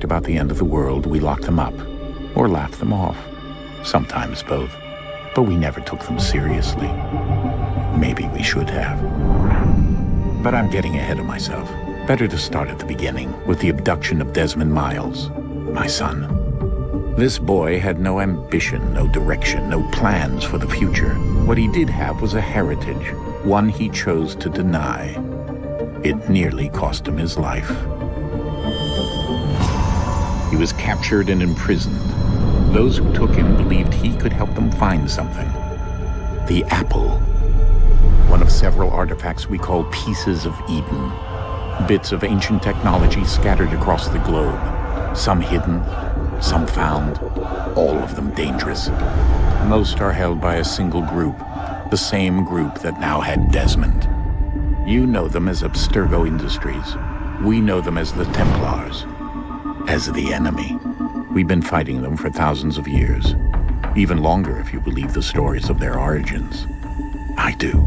talked about the end of the world, we locked them up. Or laughed them off. Sometimes both. But we never took them seriously. Maybe we should have. But I'm getting ahead of myself. Better to start at the beginning, with the abduction of Desmond Miles, my son. This boy had no ambition, no direction, no plans for the future. What he did have was a heritage, one he chose to deny. It nearly cost him his life. He was captured and imprisoned. Those who took him believed he could help them find something. The apple. One of several artifacts we call pieces of Eden. Bits of ancient technology scattered across the globe. Some hidden, some found, all of them dangerous. Most are held by a single group, the same group that now had Desmond. You know them as Abstergo Industries. We know them as the Templars, as the enemy. We've been fighting them for thousands of years, even longer if you believe the stories of their origins. I do.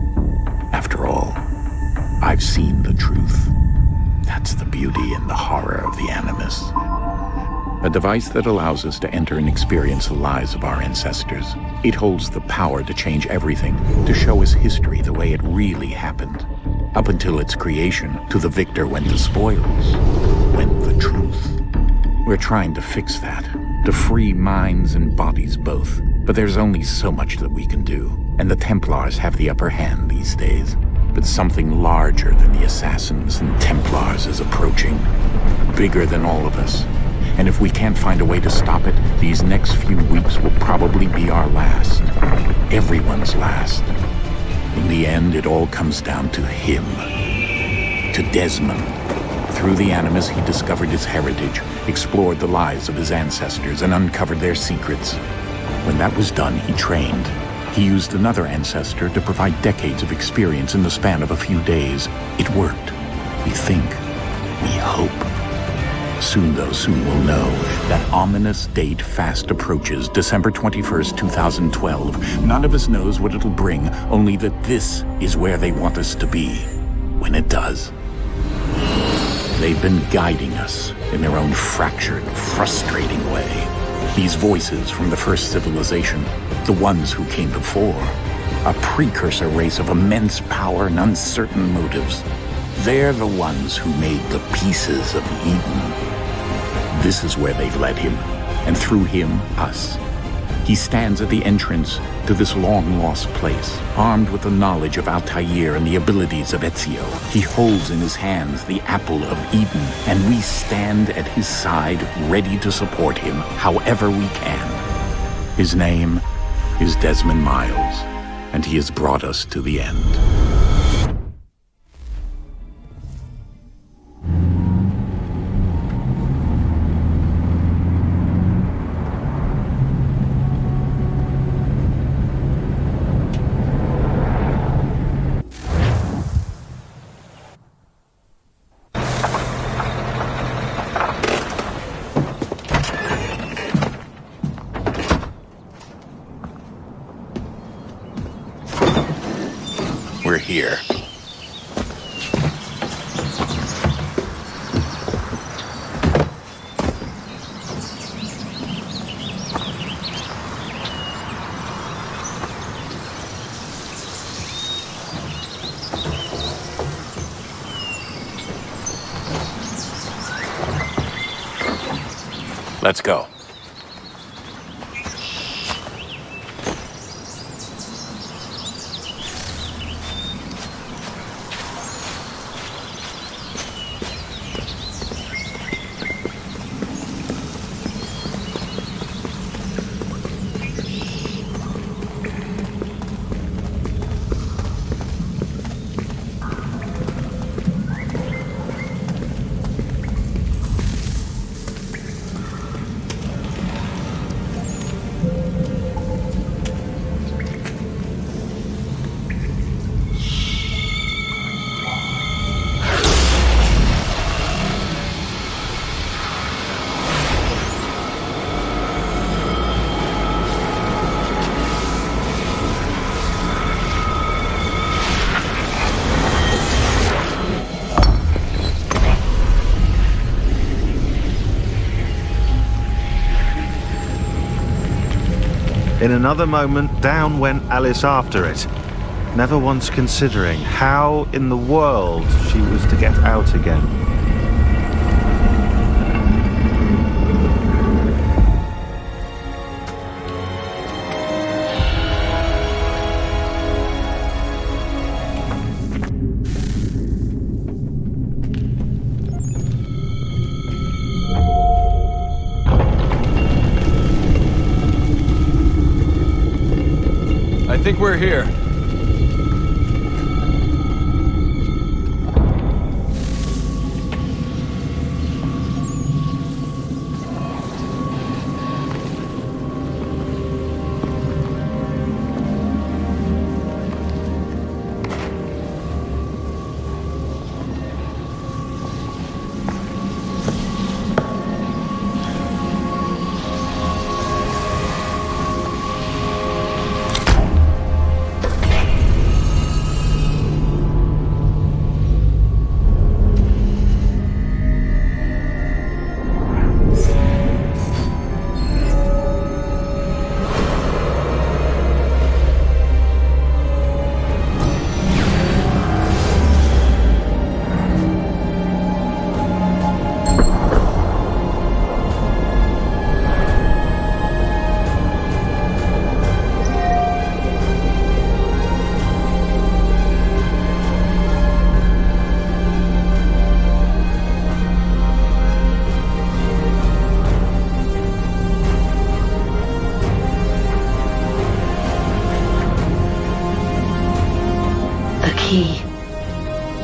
After all, I've seen the truth. That's the beauty and the horror of the Animus. A device that allows us to enter and experience the lives of our ancestors. It holds the power to change everything, to show us history the way it really happened. Up until its creation, to the victor went the spoils, went the truth. We're trying to fix that, to free minds and bodies both. But there's only so much that we can do, and the Templars have the upper hand these days. But something larger than the Assassins and Templars is approaching, bigger than all of us. And if we can't find a way to stop it, these next few weeks will probably be our last. Everyone's last. In the end, it all comes down to him. To Desmond. Through the Animus, he discovered his heritage, explored the lives of his ancestors, and uncovered their secrets. When that was done, he trained. He used another ancestor to provide decades of experience in the span of a few days. It worked. We think. We hope. Soon we'll know. That ominous date fast approaches, December 21st, 2012. None of us knows what it'll bring, only that this is where they want us to be. When it does. They've been guiding us in their own fractured, frustrating way. These voices from the first civilization, the ones who came before, a precursor race of immense power and uncertain motives. They're the ones who made the pieces of Eden. This is where they've led him, and through him, us. He stands at the entrance to this long-lost place, armed with the knowledge of Altair and the abilities of Ezio. He holds in his hands the apple of Eden, and we stand at his side, ready to support him however we can. His name is Desmond Miles, and he has brought us to the end. We're here. Let's go. In another moment, down went Alice after it, never once considering how in the world she was to get out again. I think we're here.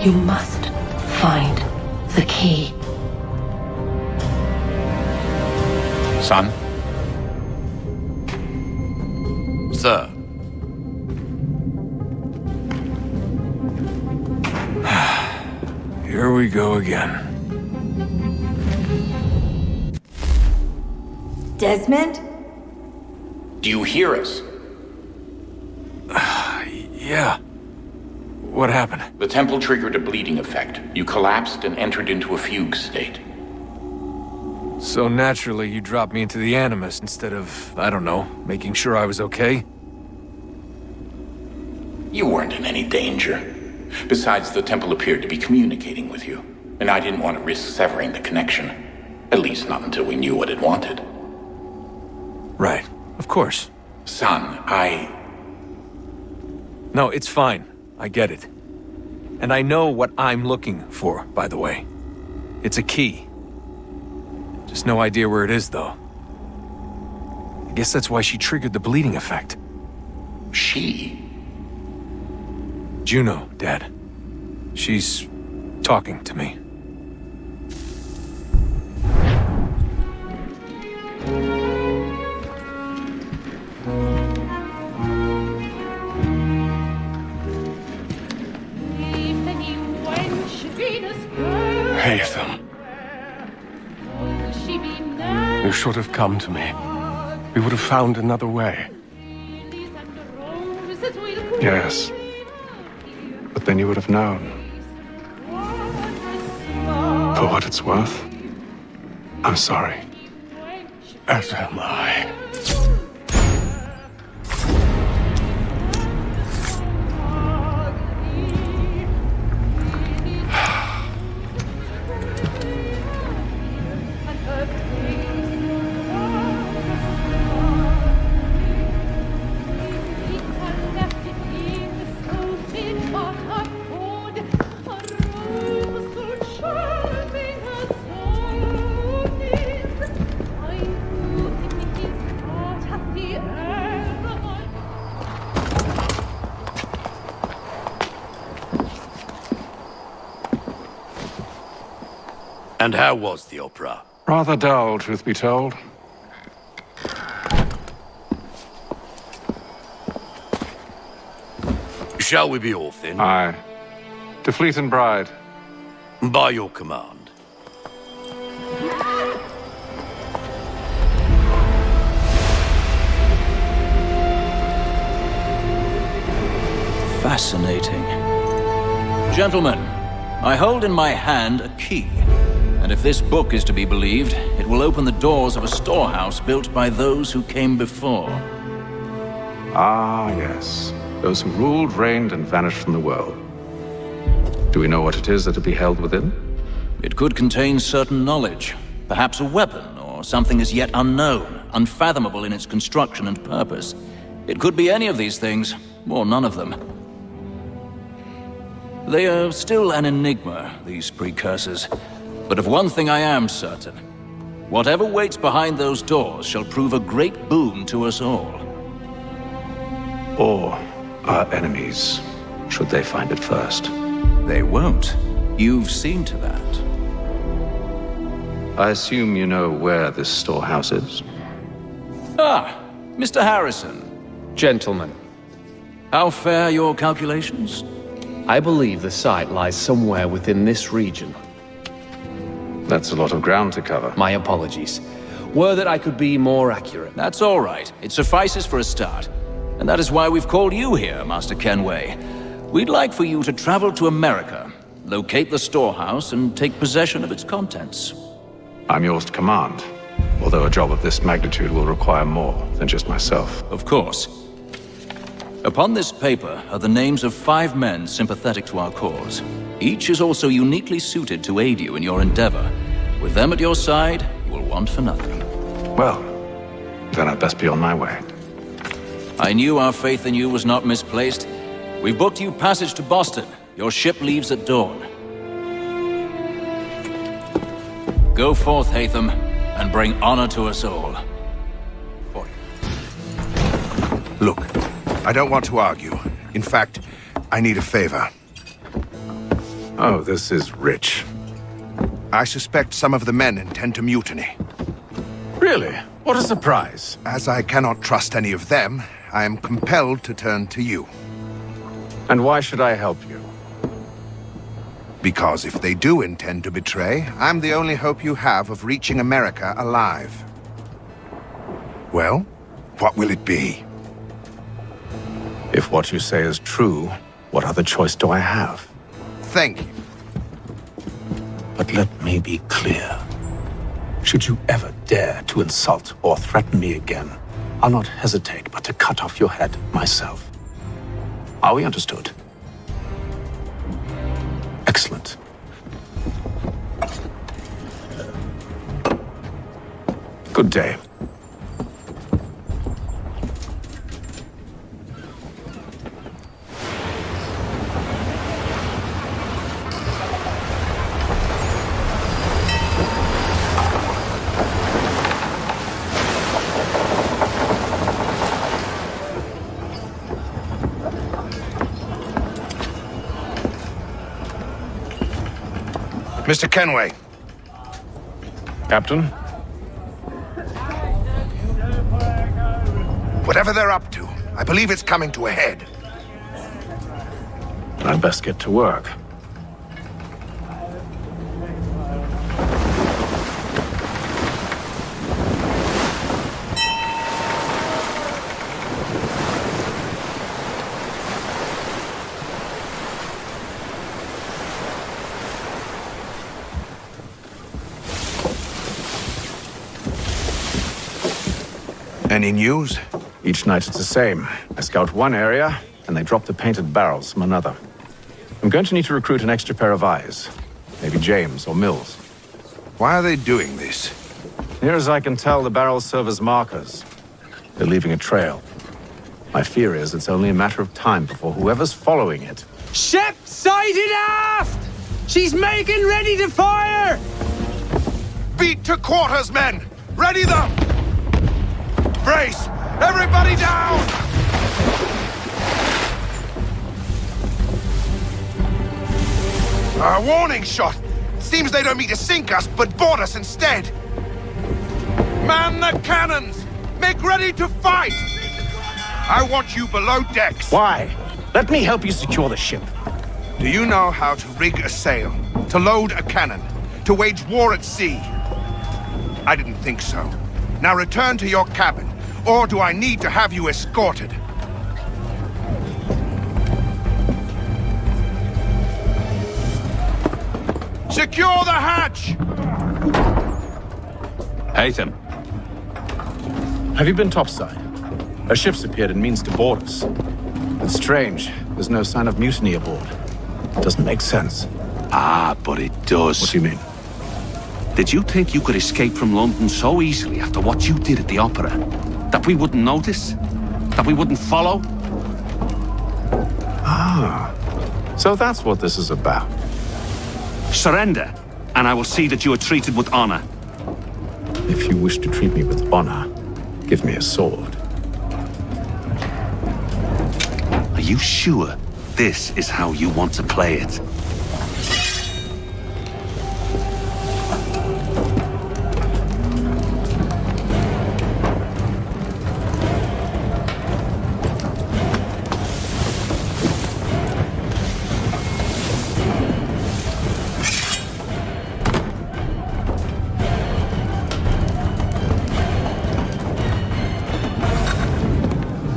You must find the key. Son? Sir. Here we go again. Desmond? Do you hear us? Yeah. What happened? The temple triggered a bleeding effect. You collapsed and entered into a fugue state. So naturally, you dropped me into the Animus instead of, I don't know, making sure I was okay? You weren't in any danger. Besides, the temple appeared to be communicating with you, and I didn't want to risk severing the connection. At least not until we knew what it wanted. Right. Of course. Son, No, it's fine. I get it. And I know what I'm looking for, by the way. It's a key. Just no idea where it is, though. I guess that's why she triggered the bleeding effect. She? Juno, Dad. She's talking to me. Haytham. You should have come to me. We would have found another way. Yes. But then you would have known. For what it's worth, I'm sorry. As am I. And how was the opera? Rather dull, truth be told. Shall we be off then? Aye. To Fleet and Bride. By your command. Fascinating. Gentlemen, I hold in my hand a key. And if this book is to be believed, it will open the doors of a storehouse built by those who came before. Ah, yes. Those who ruled, reigned, and vanished from the world. Do we know what it is that will be held within? It could contain certain knowledge, perhaps a weapon, or something as yet unknown, unfathomable in its construction and purpose. It could be any of these things, or none of them. They are still an enigma, these precursors. But of one thing I am certain. Whatever waits behind those doors shall prove a great boon to us all. Or our enemies, should they find it first? They won't. You've seen to that. I assume you know where this storehouse is? Ah, Mr. Harrison. Gentlemen, How fare your calculations? I believe the site lies somewhere within this region. That's a lot of ground to cover. My apologies. Were that I could be more accurate. That's all right. It suffices for a start. And that is why we've called you here, Master Kenway. We'd like for you to travel to America, locate the storehouse, and take possession of its contents. I'm yours to command, although a job of this magnitude will require more than just myself. Of course. Upon this paper are the names of 5 men sympathetic to our cause. Each is also uniquely suited to aid you in your endeavor. With them at your side, you will want for nothing. Well, then I'd best be on my way. I knew our faith in you was not misplaced. We've booked you passage to Boston. Your ship leaves at dawn. Go forth, Hatham, and bring honor to us all. Look, I don't want to argue. In fact, I need a favor. Oh, this is rich. I suspect some of the men intend to mutiny. Really? What a surprise. As I cannot trust any of them, I am compelled to turn to you. And why should I help you? Because if they do intend to betray, I'm the only hope you have of reaching America alive. Well, what will it be? If what you say is true, what other choice do I have? Thank you. But let me be clear. Should you ever dare to insult or threaten me again, I'll not hesitate but to cut off your head myself. Are we understood? Excellent. Good day. Mr. Kenway. Captain? Whatever they're up to, I believe it's coming to a head. I'd best get to work. Any news? Each night it's the same. I scout one area, and they drop the painted barrels from another. I'm going to need to recruit an extra pair of eyes. Maybe James or Mills. Why are they doing this? Near as I can tell, the barrels serve as markers. They're leaving a trail. My fear is it's only a matter of time before whoever's following it... Ship sighted aft! She's making ready to fire! Beat to quarters, men! Ready them! Brace! Everybody down! A warning shot! Seems they don't mean to sink us, but board us instead! Man the cannons! Make ready to fight! I want you below decks! Why? Let me help you secure the ship. Do you know how to rig a sail? To load a cannon? To wage war at sea? I didn't think so. Now return to your cabin, or do I need to have you escorted? Secure the hatch! Hatham. Have you been topside? A ship's appeared and means to board us. It's strange. There's no sign of mutiny aboard. It doesn't make sense. Ah, but it does. What do you mean? Did you think you could escape from London so easily after what you did at the opera? That we wouldn't notice? That we wouldn't follow? Ah, so that's what this is about. Surrender, and I will see that you are treated with honor. If you wish to treat me with honor, give me a sword. Are you sure this is how you want to play it?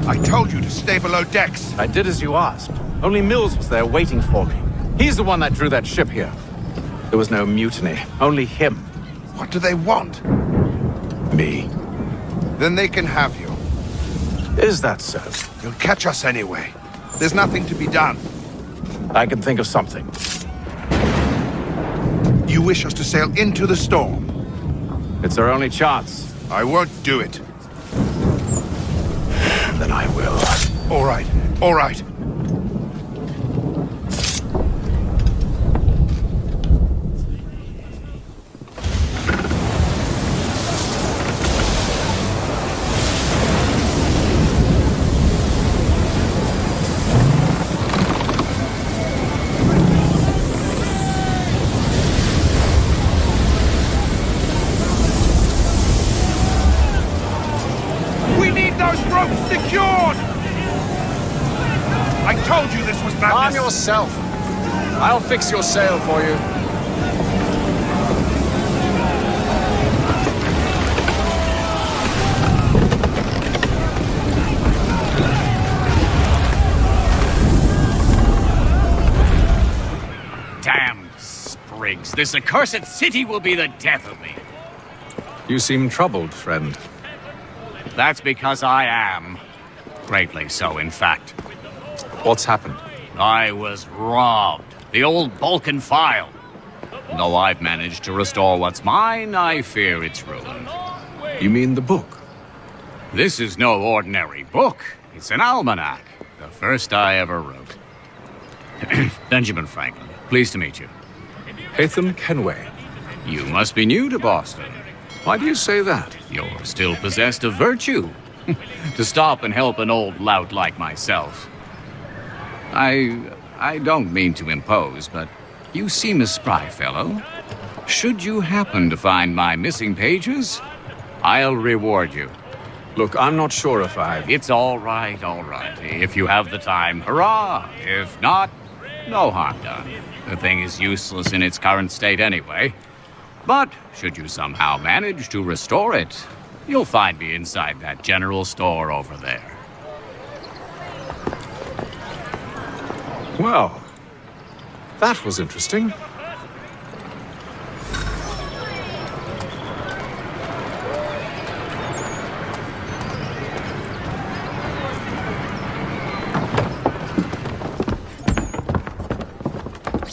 I told you to stay below decks. I did as you asked. Only Mills was there waiting for me. He's the one that drew that ship here. There was no mutiny, only him. What do they want? Me. Then they can have you. Is that so? You'll catch us anyway. There's nothing to be done. I can think of something. You wish us to sail into the storm? It's our only chance. I won't do it. Then I will. All right, all right. We need those ropes secured! I told you this was madness! Arm yourself. I'll fix your sail for you. Damn sprigs. This accursed city will be the death of me. You seem troubled, friend. That's because I am. Greatly so, in fact. What's happened? I was robbed. The old Balkan file. Though I've managed to restore what's mine, I fear its ruin. You mean the book? This is no ordinary book. It's an almanac. The first I ever wrote. Benjamin Franklin, pleased to meet you. Hatham Kenway. You must be new to Boston. Why do you say that? You're still possessed of virtue. To stop and help an old lout like myself. I don't mean to impose, but you seem a spry fellow. Should you happen to find my missing pages, I'll reward you. Look, I'm not sure if It's all right, all right. If you have the time, hurrah! If not, no harm done. The thing is useless in its current state anyway. But should you somehow manage to restore it, you'll find me inside that general store over there. Well, that was interesting.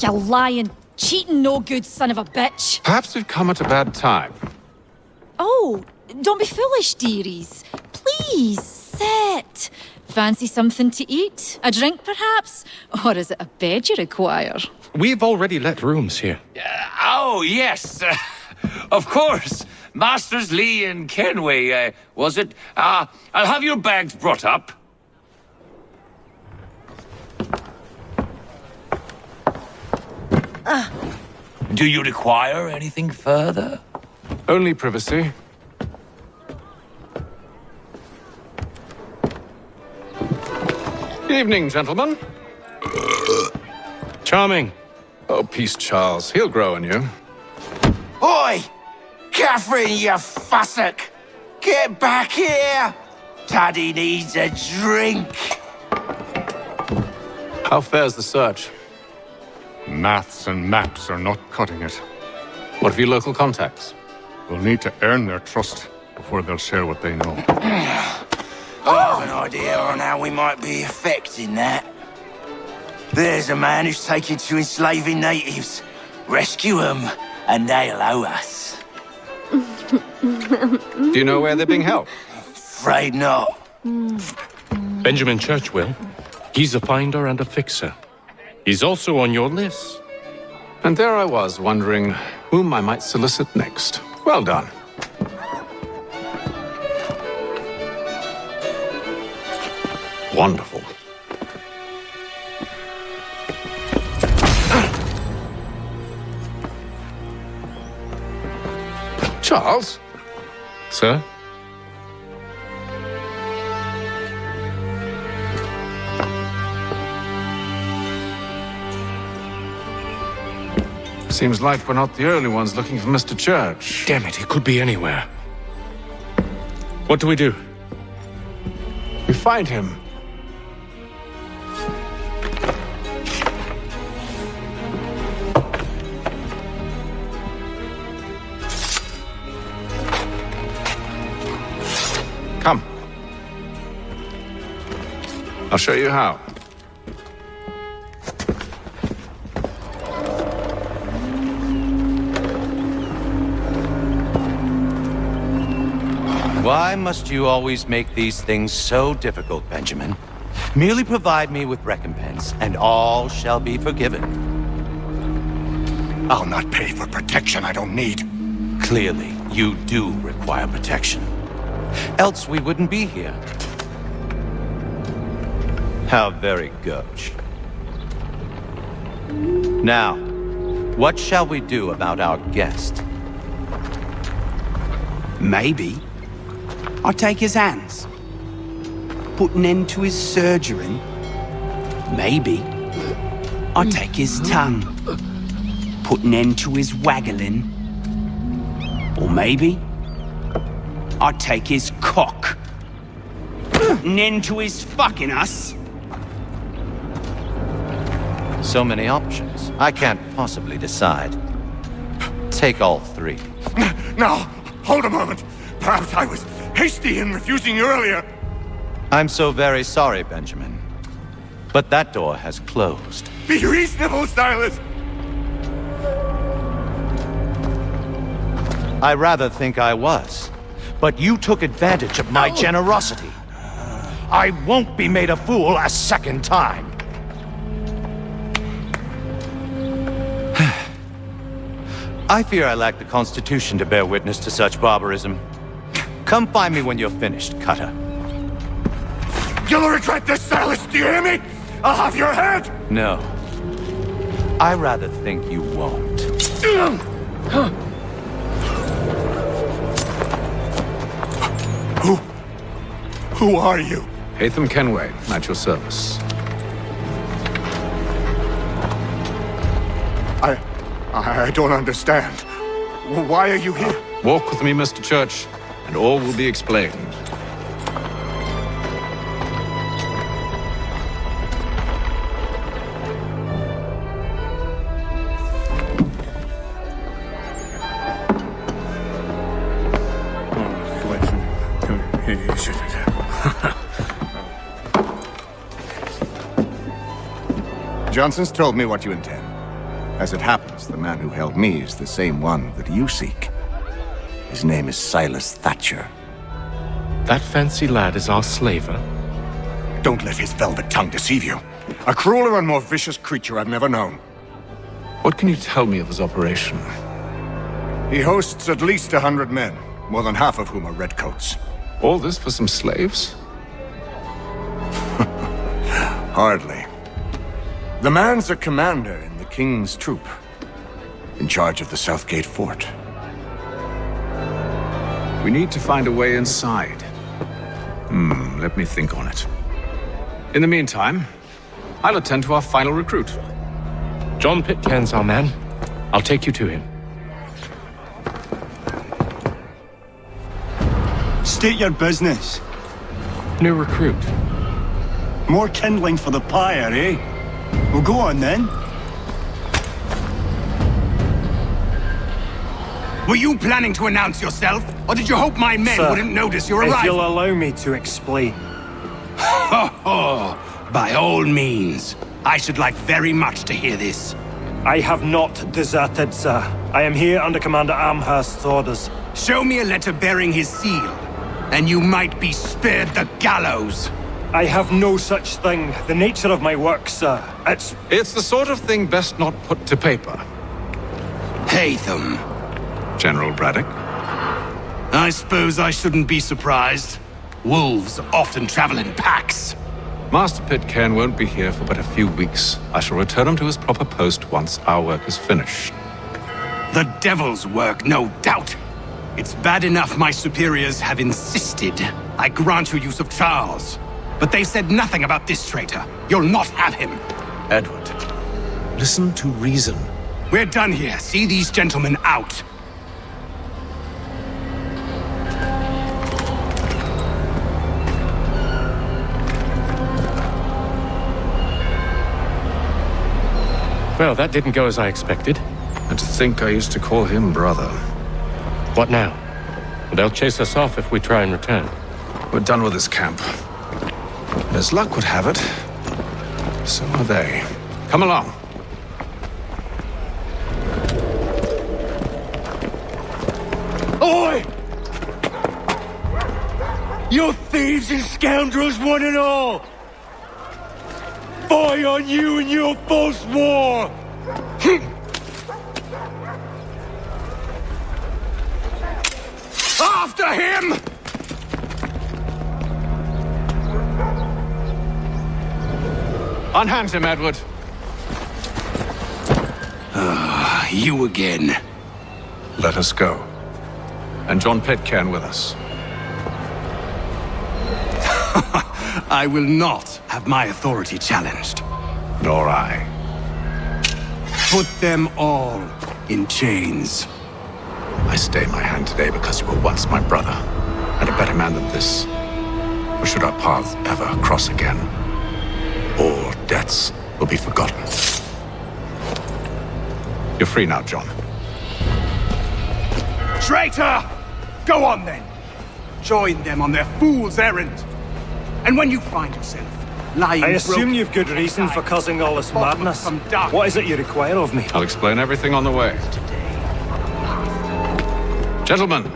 You lying, cheating, no good son of a bitch. Perhaps we've come at a bad time. Oh, don't be foolish, dearies. Please, sit. Fancy something to eat? A drink, perhaps? Or is it a bed you require? We've already let rooms here. Oh, yes. Of course. Masters Lee and Kenway, was it? I'll have your bags brought up. Do you require anything further? Only privacy. Evening, gentlemen. Charming. Oh, peace, Charles. He'll grow on you. Oi! Catherine, you fussock! Get back here! Daddy needs a drink! How fares the search? Maths and maps are not cutting it. What of your local contacts? We'll need to earn their trust before they'll share what they know. Oh, idea on how we might be affecting that. There's a man who's taken to enslaving natives. Rescue them, and they'll owe us. Do you know where they're being held? Afraid not. Benjamin Churchwill. He's a finder and a fixer. He's also on your list. And there I was, wondering whom I might solicit next. Well done. Wonderful. Charles? Sir? Seems like we're not the only ones looking for Mr. Church. Damn it, he could be anywhere. What do we do? We find him. Come. I'll show you how. Why must you always make these things so difficult, Benjamin? Merely provide me with recompense, and all shall be forgiven. I'll not pay for protection I don't need. Clearly, you do require protection. Else we wouldn't be here. How very gauche. Now, what shall we do about our guest? Maybe I'll take his hands. Put an end to his surgery. Maybe I'll take his tongue. Put an end to his waggling. Or maybe I'll take his cock. Put an end to his fucking us. So many options. I can't possibly decide. Take all three. Now, hold a moment. Perhaps I was hasty in refusing you earlier. I'm so very sorry, Benjamin. But that door has closed. Be reasonable, Silas. I rather think I was. But you took advantage of my generosity. I won't be made a fool a second time. I fear I lack the constitution to bear witness to such barbarism. Come find me when you're finished, Cutter. You'll regret this, Silas, do you hear me? I'll have your head! No. I rather think you won't. Who are you? Hatham Kenway, at your service. I don't understand. Why are you here? Walk with me, Mr. Church, and all will be explained. Johnson's told me what you intend. As it happens, the man who held me is the same one that you seek. His name is Silas Thatcher. That fancy lad is our slaver? Don't let his velvet tongue deceive you. A crueler and more vicious creature I've never known. What can you tell me of his operation? He hosts at least 100 men, more than half of whom are redcoats. All this for some slaves? Hardly. The man's a commander in the King's troop, in charge of the Southgate Fort. We need to find a way inside. Let me think on it. In the meantime, I'll attend to our final recruit. John Pitcairn's our man. I'll take you to him. State your business. New recruit. More kindling for the pyre, eh? Well, go on then. Were you planning to announce yourself? Or did you hope my men wouldn't notice your if arrival? you'll allow me to explain. Ho ho! By all means. I should like very much to hear this. I have not deserted, sir. I am here under Commander Amherst's orders. Show me a letter bearing his seal, and you might be spared the gallows. I have no such thing. The nature of my work, sir. It's the sort of thing best not put to paper. Hatham. General Braddock. I suppose I shouldn't be surprised. Wolves often travel in packs. Master Pitcairn won't be here for but a few weeks. I shall return him to his proper post once our work is finished. The devil's work, no doubt. It's bad enough my superiors have insisted I grant you use of Charles. But they said nothing about this traitor. You'll not have him. Edward, listen to reason. We're done here. See these gentlemen out. Well, that didn't go as I expected. And to think I used to call him brother. What now? They'll chase us off if we try and return. We're done with this camp. As luck would have it, so are they. Come along. Oi! You thieves and scoundrels, one and all! Fie on you and your false war! After him! Unhand him, Edward. You again. Let us go. And John Pitcairn with us. I will not have my authority challenged. Nor I. Put them all in chains. I stay my hand today because you were once my brother, and a better man than this. Or should our paths ever cross again, all debts will be forgotten. You're free now, John. Traitor! Go on then. Join them on their fool's errand. And when you find yourself lying... I assume you've good reason for causing all this madness. What is it you require of me? I'll explain everything on the way. Gentlemen,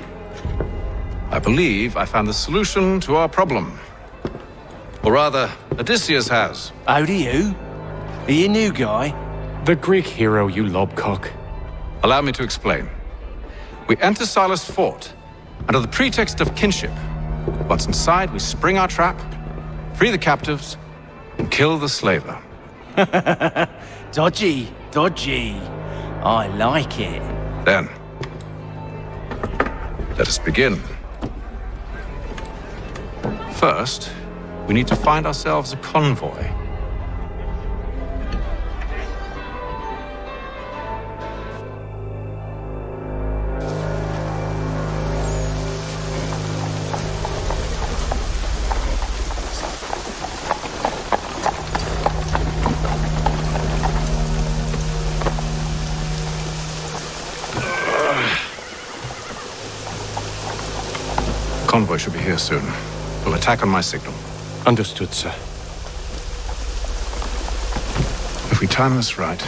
I believe I found the solution to our problem. Or rather, Odysseus has. How do you? Are you a new guy? The Greek hero, you lobcock. Allow me to explain. We enter Silas' fort under the pretext of kinship. Once inside, we spring our trap, free the captives, and kill the slaver. Dodgy, dodgy. I like it. Then, let us begin. First, we need to find ourselves a convoy. Convoy should be here soon. We'll attack on my signal. Understood, sir. If we time this right,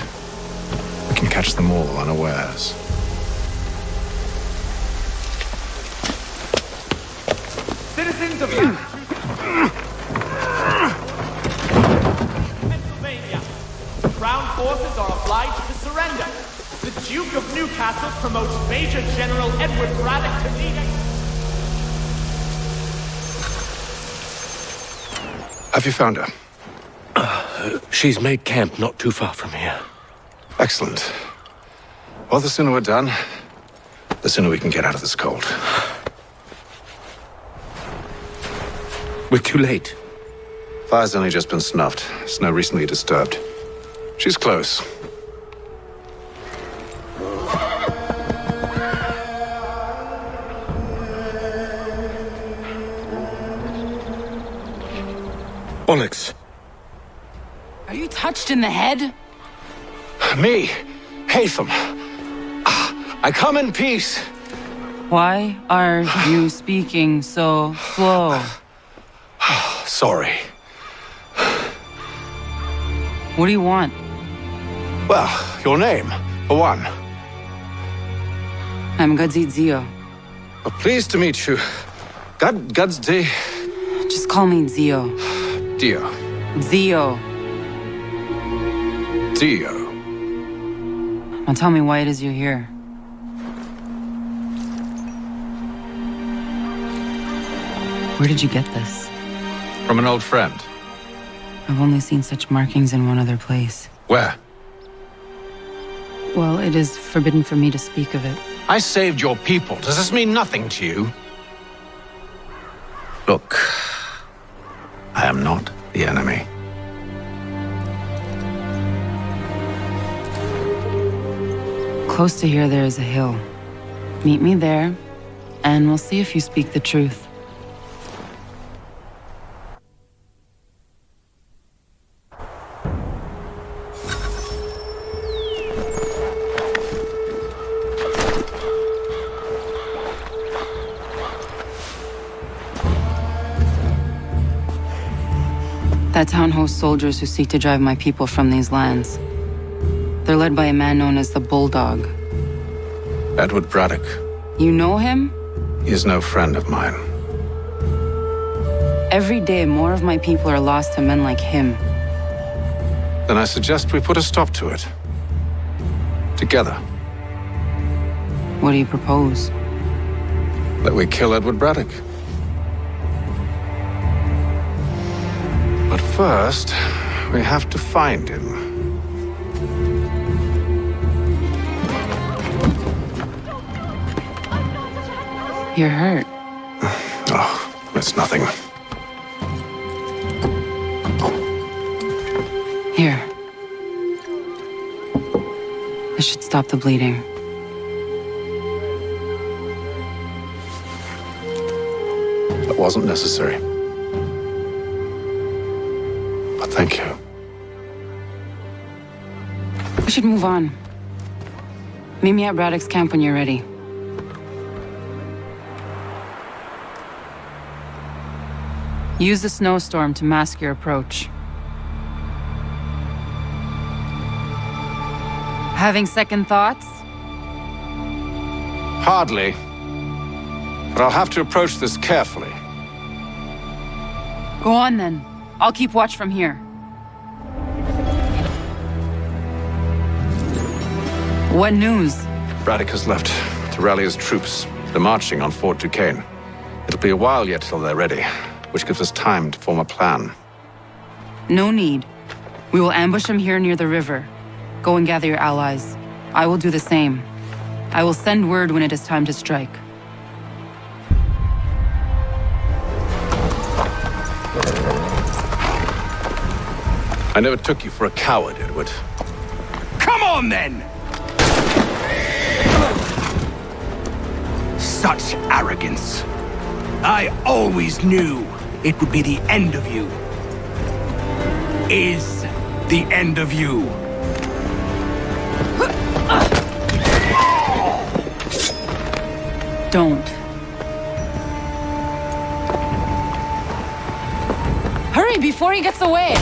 we can catch them all unawares. Citizens of Pennsylvania, Crown forces are obliged to surrender. The Duke of Newcastle promotes Major General Edward Braddock to lead. Have you found her? She's made camp not too far from here. Excellent. Well, the sooner we're done, the sooner we can get out of this cold. We're too late. Fire's only just been snuffed. Snow recently disturbed. She's close. Onyx. Are you touched in the head? Me, Hatham. I come in peace. Why are you speaking so slow? Sorry. What do you want? Well, your name, for one. I'm Gadzit Zio. Well, pleased to meet you. Gadsday. Just call me Zio. Dio. Zio. Dio. Now tell me why it is you're here. Where did you get this? From an old friend. I've only seen such markings in one other place. Where? Well, it is forbidden for me to speak of it. I saved your people. Does this mean nothing to you? Look, I am not the enemy. Close to here, there is a hill. Meet me there, and we'll see if you speak the truth. That town hosts soldiers who seek to drive my people from these lands. They're led by a man known as the Bulldog. Edward Braddock. You know him? He is no friend of mine. Every day, more of my people are lost to men like him. Then I suggest we put a stop to it. Together. What do you propose? That we kill Edward Braddock. But first, we have to find him. You're hurt. Oh, it's nothing. Here. This should stop the bleeding. That wasn't necessary. But thank you. We should move on. Meet me at Braddock's camp when you're ready. Use the snowstorm to mask your approach. Having second thoughts? Hardly. But I'll have to approach this carefully. Go on then. I'll keep watch from here. What news? Braddock has left to rally his troops. They're marching on Fort Duquesne. It'll be a while yet till they're ready, which gives us time to form a plan. No need. We will ambush them here near the river. Go and gather your allies. I will do the same. I will send word when it is time to strike. I never took you for a coward, Edward. Come on, then! Such arrogance. I always knew it would be the end of you. Is the end of you. Don't. Hurry before he gets away!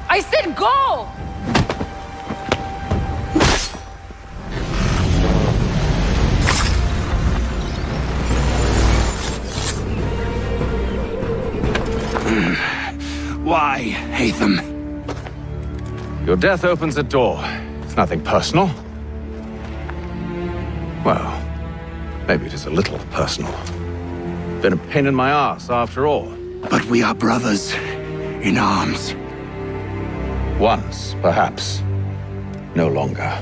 I said go! Why, Hatham? Your death opens a door. It's nothing personal. Well, maybe it is a little personal. Been a pain in my ass, after all. But we are brothers in arms. Once, perhaps. No longer.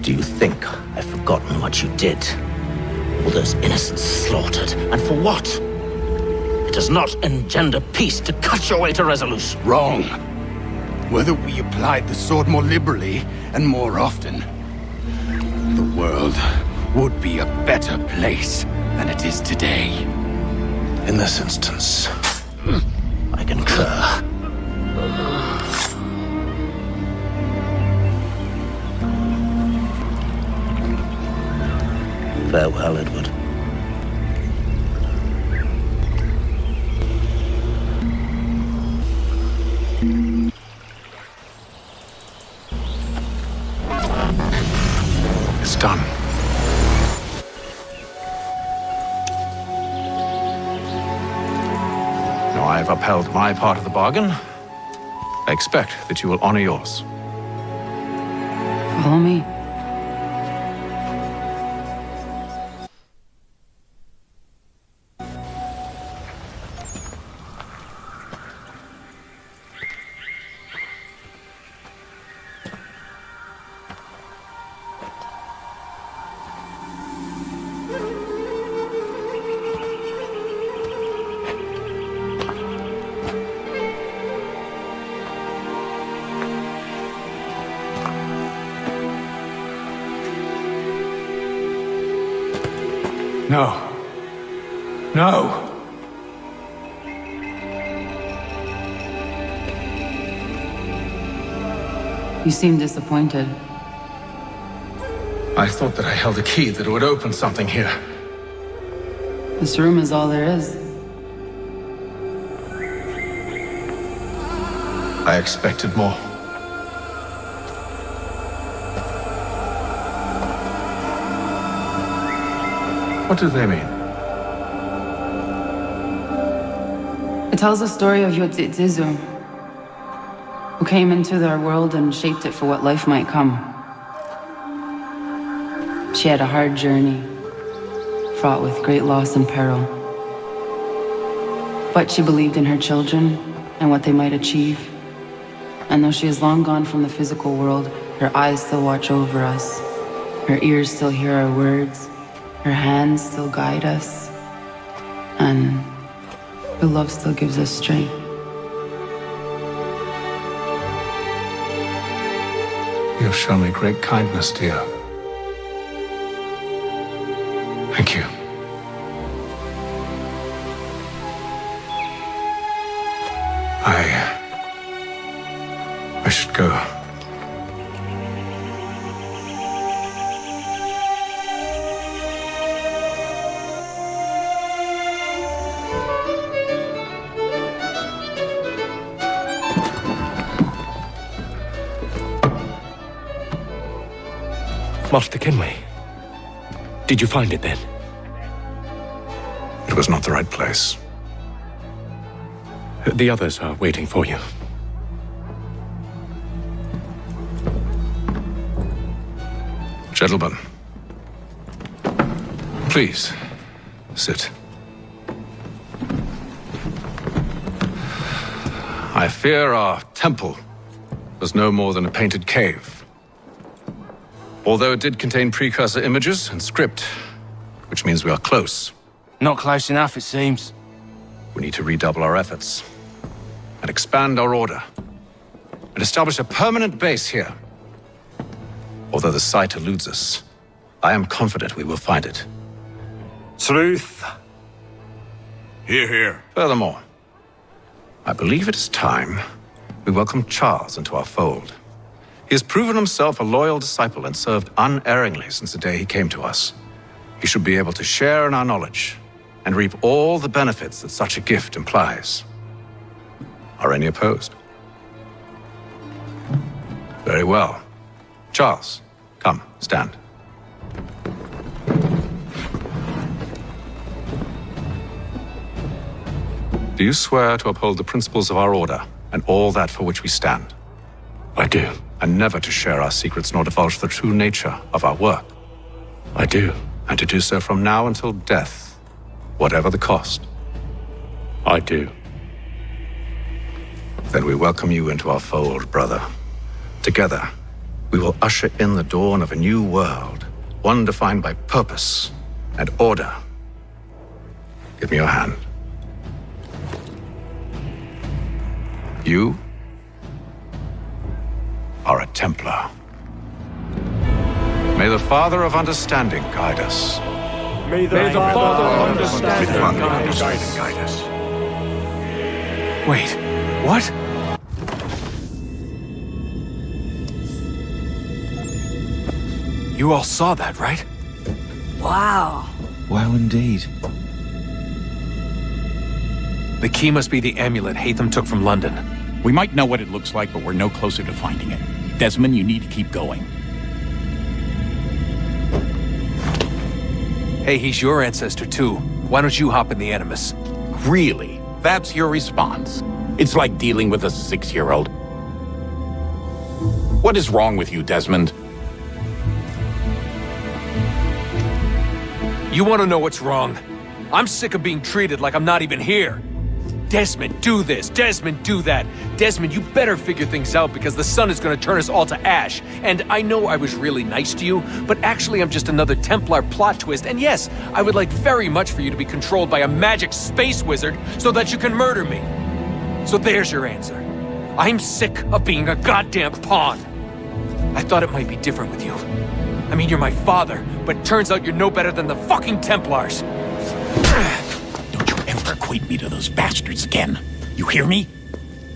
Do you think I've forgotten what you did? All those innocents slaughtered, and for what? It does not engender peace to cut your way to resolution. Wrong. Whether we applied the sword more liberally and more often, the world would be a better place than it is today. In this instance, I concur. Farewell, Edward. upheld my part of the bargain, I expect that you will honor yours. Follow me. No. No! You seem disappointed. I thought that I held a key that would open something here. This room is all there is. I expected more. What do they mean? It tells the story of Yotzitzizu, who came into their world and shaped it for what life might come. She had a hard journey, fraught with great loss and peril. But she believed in her children and what they might achieve. And though she is long gone from the physical world, her eyes still watch over us. Her ears still hear our words. Her hands still guide us. And her love still gives us strength. You have shown me great kindness, dear. Thank you. I should go. Master Kenway, did you find it then? It was not the right place. The others are waiting for you. Gentlemen, please, sit. I fear our temple was no more than a painted cave. Although it did contain precursor images and script, which means we are close. Not close enough, it seems. We need to redouble our efforts and expand our order and establish a permanent base here. Although the site eludes us, I am confident we will find it. Truth. Hear, hear. Furthermore, I believe it is time we welcome Charles into our fold. He has proven himself a loyal disciple and served unerringly since the day he came to us. He should be able to share in our knowledge and reap all the benefits that such a gift implies. Are any opposed? Very well. Charles, come, stand. Do you swear to uphold the principles of our order and all that for which we stand? I do. And never to share our secrets nor divulge the true nature of our work? I do. And to do so from now until death, whatever the cost? I do. Then we welcome you into our fold, brother. Together, we will usher in the dawn of a new world, one defined by purpose and order. Give me your hand. You are a Templar. May the Father of Understanding guide us. May the Father of Understanding guide us. Wait, what? You all saw that, right? Wow. Wow, indeed. The key must be the amulet Hatham took from London. We might know what it looks like, but we're no closer to finding it. Desmond, you need to keep going. Hey, he's your ancestor too. Why don't you hop in the Animus? Really? That's your response. It's like dealing with a 6-year-old. What is wrong with you, Desmond? You want to know what's wrong? I'm sick of being treated like I'm not even here. Desmond, do this. Desmond, do that. Desmond, you better figure things out because the sun is going to turn us all to ash. And I know I was really nice to you, but actually I'm just another Templar plot twist. And yes, I would like very much for you to be controlled by a magic space wizard so that you can murder me. So there's your answer. I'm sick of being a goddamn pawn. I thought it might be different with you. I mean, you're my father, but turns out you're no better than the fucking Templars. Don't you ever equate me to those bastards again. You hear me?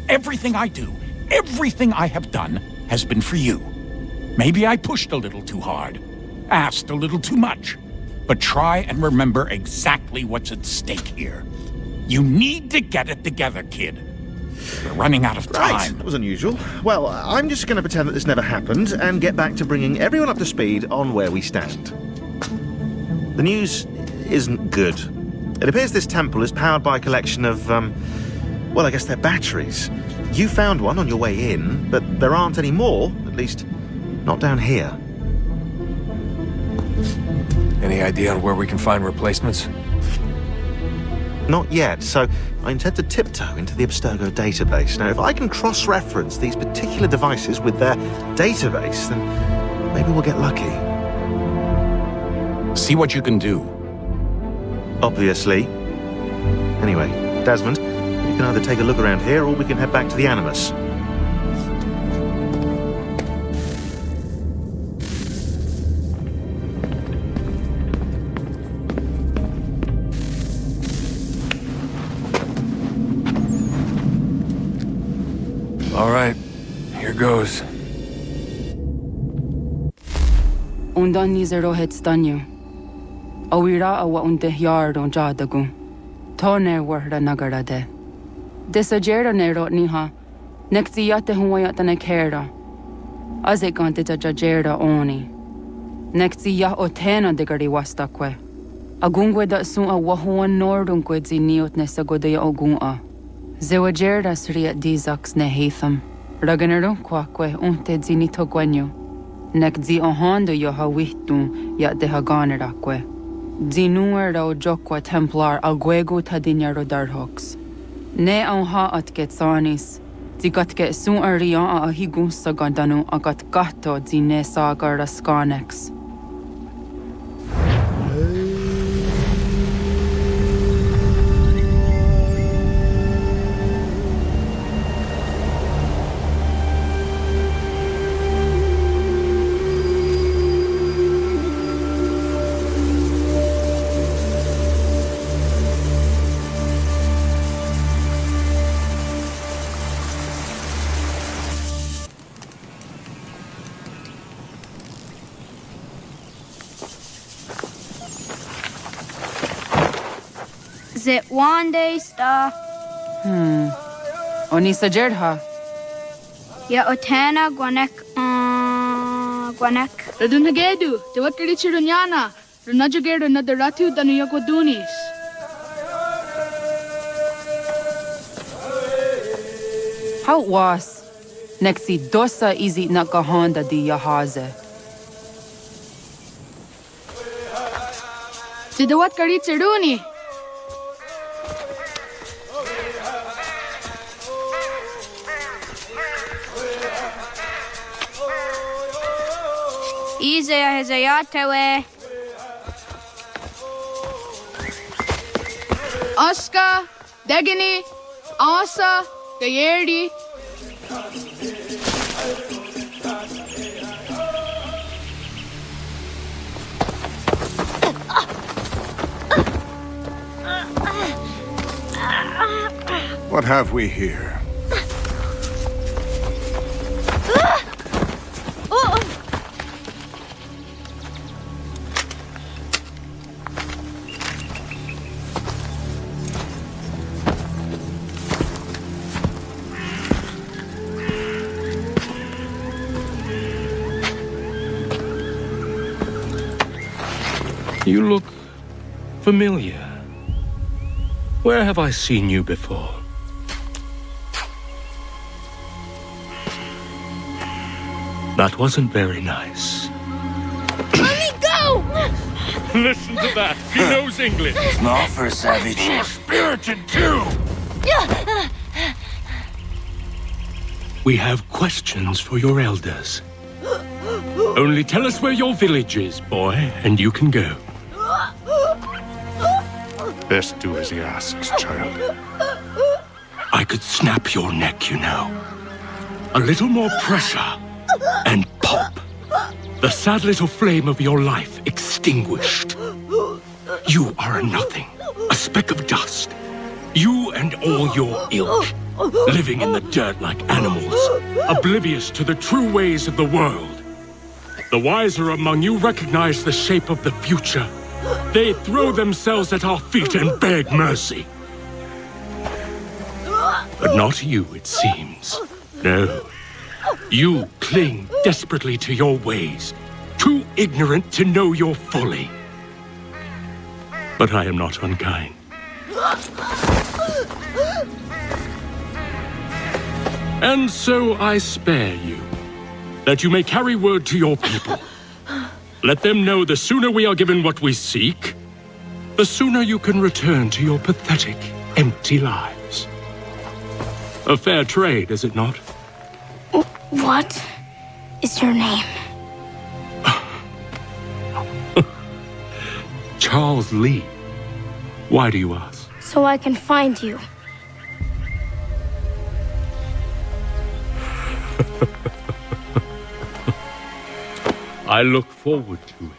Everything I do, everything I have done, has been for you. Maybe I pushed a little too hard, asked a little too much, but try and remember exactly what's at stake here. You need to get it together, kid. We're running out of time. Right, that was unusual. Well, I'm just going to pretend that this never happened and get back to bringing everyone up to speed on where we stand. The news isn't good. It appears this temple is powered by a collection of, well, I guess they're batteries. You found one on your way in, but there aren't any more, at least not down here. Any idea on where we can find replacements? Not yet, so I intend to tiptoe into the Abstergo database. Now, if I can cross-reference these particular devices with their database, then maybe we'll get lucky. See what you can do. Obviously. Anyway, Desmond, you can either take a look around here or we can head back to the Animus. All right, here goes. Undan nizero het stanyu. Awira awa unde yardo jadagu. Tone warda nagarade. Desajera nero niha. Nekti yate huwayata nekera. Azekante jajera oni. Nekti ya otena degari wastakwe. Agungwe da sun a wahuan nordungwe ziniot nesagodaya ogunga. Zewajerda sriat dizax ne heatham. Raganero quaque unte zinito guenyo. Nek zi ohando yo hawitu yat de haganeraque. Zinuero jokwa templar aguego tadinero darhox. Ne onha at getsanis. Zigatke sun arian a higunsa gandanu agat gato zine sagar rascanex. Zit one day star. Oni sajerha. Ya otana guanek guanek. Radunhagedu, te wakari chirunyana. Runajagedu na daratu danu yagodunis. How was? Nexi dosa izi nakahanda di yahaze. Sidawat kari chiruni. Izaya hezayatewe. Aska, Degani, Asa, Gayerdi. What have we here? You look familiar. Where have I seen you before? That wasn't very nice. Let me go! Listen to that. He knows English. Smart for a savage. You're spirited too. We have questions for your elders. Only tell us where your village is, boy, and you can go. Best do as he asks, child. I could snap your neck, you know. A little more pressure, and pop. The sad little flame of your life extinguished. You are a nothing, a speck of dust. You and all your ilk, living in the dirt like animals, oblivious to the true ways of the world. The wiser among you recognize the shape of the future. They throw themselves at our feet and beg mercy. But not you, it seems. No. You cling desperately to your ways, too ignorant to know your folly. But I am not unkind. And so I spare you, that you may carry word to your people. Let them know the sooner we are given what we seek, the sooner you can return to your pathetic, empty lives. A fair trade, is it not? What is your name? Charles Lee. Why do you ask? So I can find you. I look forward to it.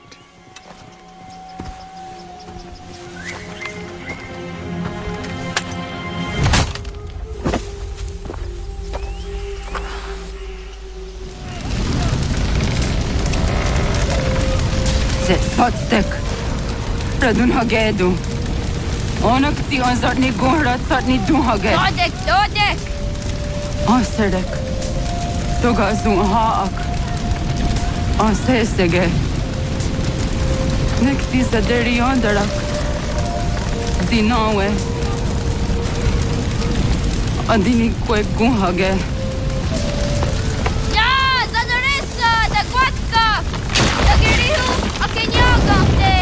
Podstek. Radun hagedu. Onak ti on zartni gohrat zartni dun hage. Dodek! Aserdek. Toga zun haak. Asesege. Nek ti zaderi ondarak. Dinawe. Andini kwe gun hage. Ja, zadarissa, da quatka! Da girihu, akenyagante!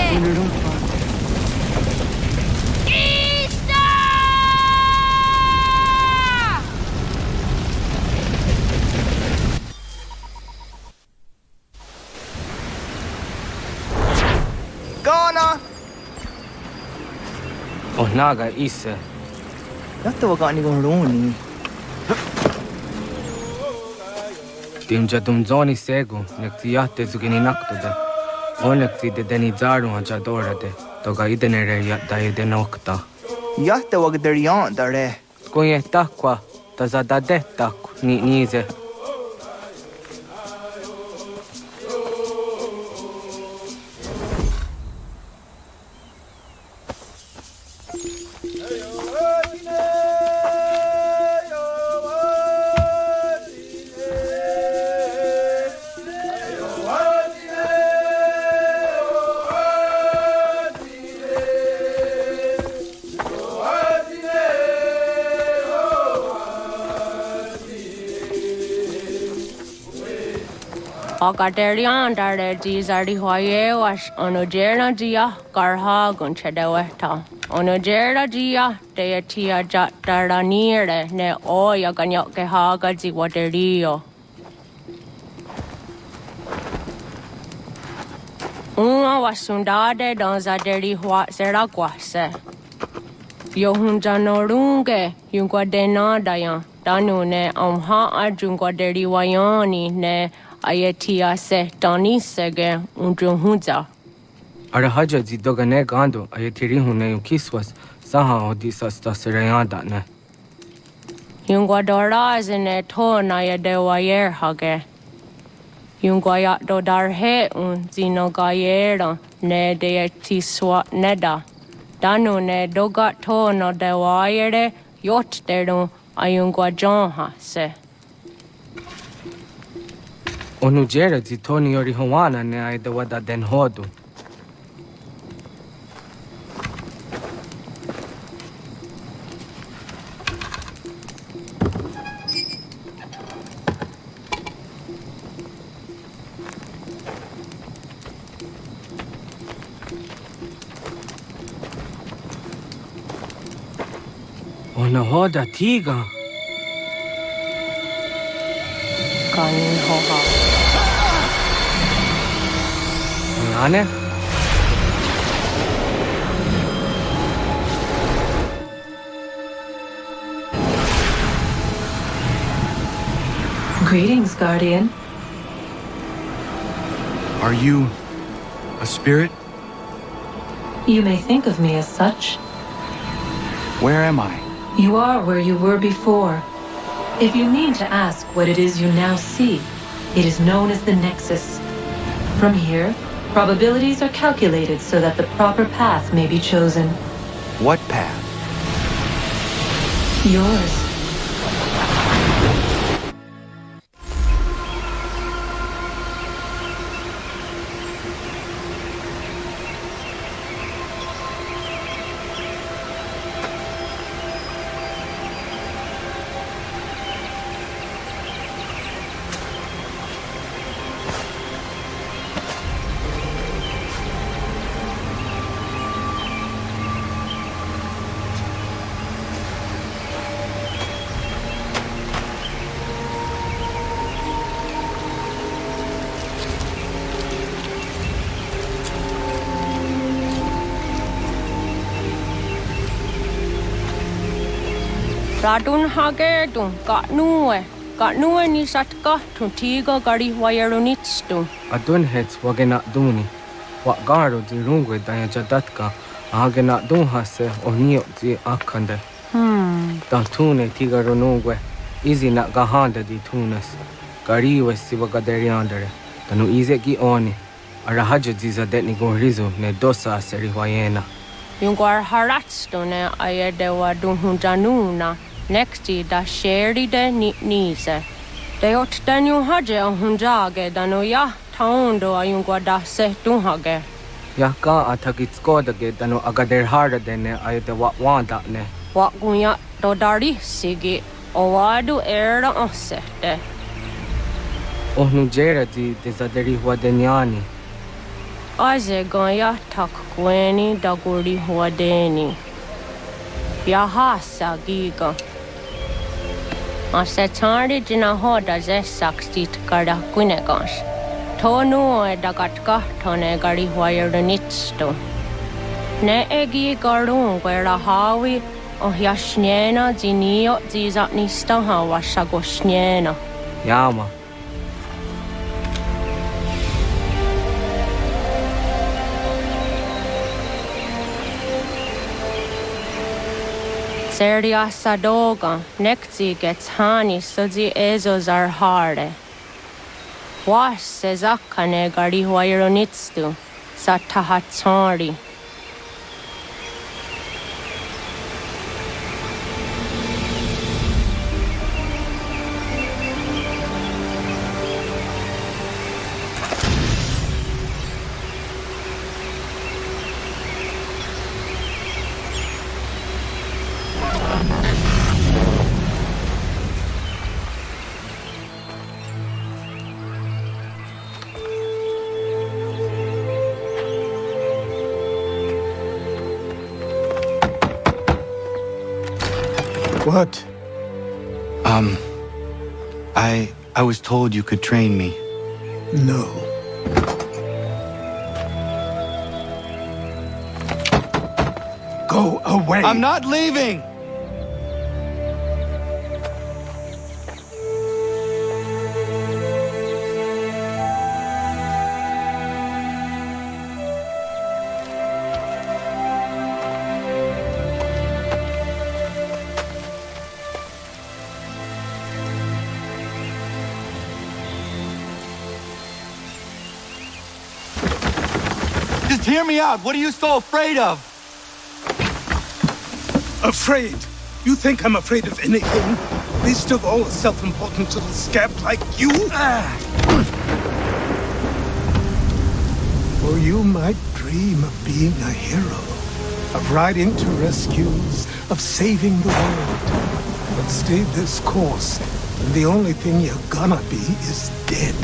Ghana! Oh, naga isa. Yatta wakani goroni. Timja zoni segu, nekti yatte zugini naktuda. Onekti de deni zaru haja dorade, toga idenere yatta ide nokta. Yatta wakderian dare. Kunye takwa, tazadade tak ni nize. Agaderian dare dizardi hoye was onojera dia garha gunchedeweta. Onojera dia deatia jataranire ne oya ganyoke haga ziwaderio. Uma wasundade donzaderi hua seraguase. Yohunja norunge yungwadena dayan. Danu ne amha ajungwaderi wayani ne Ayatia se Dani sege unjunza. Arahaja zi dogane gando ayatiri hune yukiswas saha odisa staserayanda ne. Yungwadora zine to na yadewayer hage. Yungwayat do darhe zinogayera ne deati swat neda. Danu ne dogat to no dewayere yot deru ayungwajonha se. Onujera zi toni yori hawana ne aida wada den hodu. Anahoda tiga. Kanin hoha. Ane? Greetings, Guardian. Are you a spirit? You may think of me as such. Where am I? You are where you were before. If you mean to ask what it is you now see, it is known as the Nexus. From here, probabilities are calculated so that the proper path may be chosen. What path? Yours. Radun hagertum, Gatnue ni satka, Tuntigo gari wayarunitstu. Adun hets wagena duni. Wa garu di rungwe daya jadatka. Agena dun hase onio di akande. Tantune tigaro nungwe. Izi na gahanda di tunas. Gariwe siwagaderiandere. Tanu ize gi oni. Arahajo di zadetni gorizo ne dosa aseri wayena. Yunguar haratstu ne ayedewa dunhunjanuna. Nexti da sheri de nise. De ot danyu haje hunjage danoya taundo ayungwa da se dunhage. Yaka atagitskoda dano agader harda dene ayde wanda ne. Wagunya dodari sigi owadu era osete. Ohnu jera di dezaderi huadenyani. Aze gonya takweni daguri huadeni. Yahasa giga. Ase chari jina hoda ze sakstit kada kunegas. Tonu e dagatka tone gari huayernitsto. Ne egi garun gwera hawi o yashnena zinio zizatnista hawa shagoshnena. Yama. Seria sadoga, nekzi gets hani sudzi ezos are harde. Was sezakane gari huayronitstu, satahatsari. What? I was told you could train me. No. Go away! I'm not leaving! Just hear me out. What are you so afraid of? Afraid? You think I'm afraid of anything? Least of all a self-important little scab like you? Or you might dream of being a hero, of riding to rescues, of saving the world. But stay this course, and the only thing you're gonna be is dead.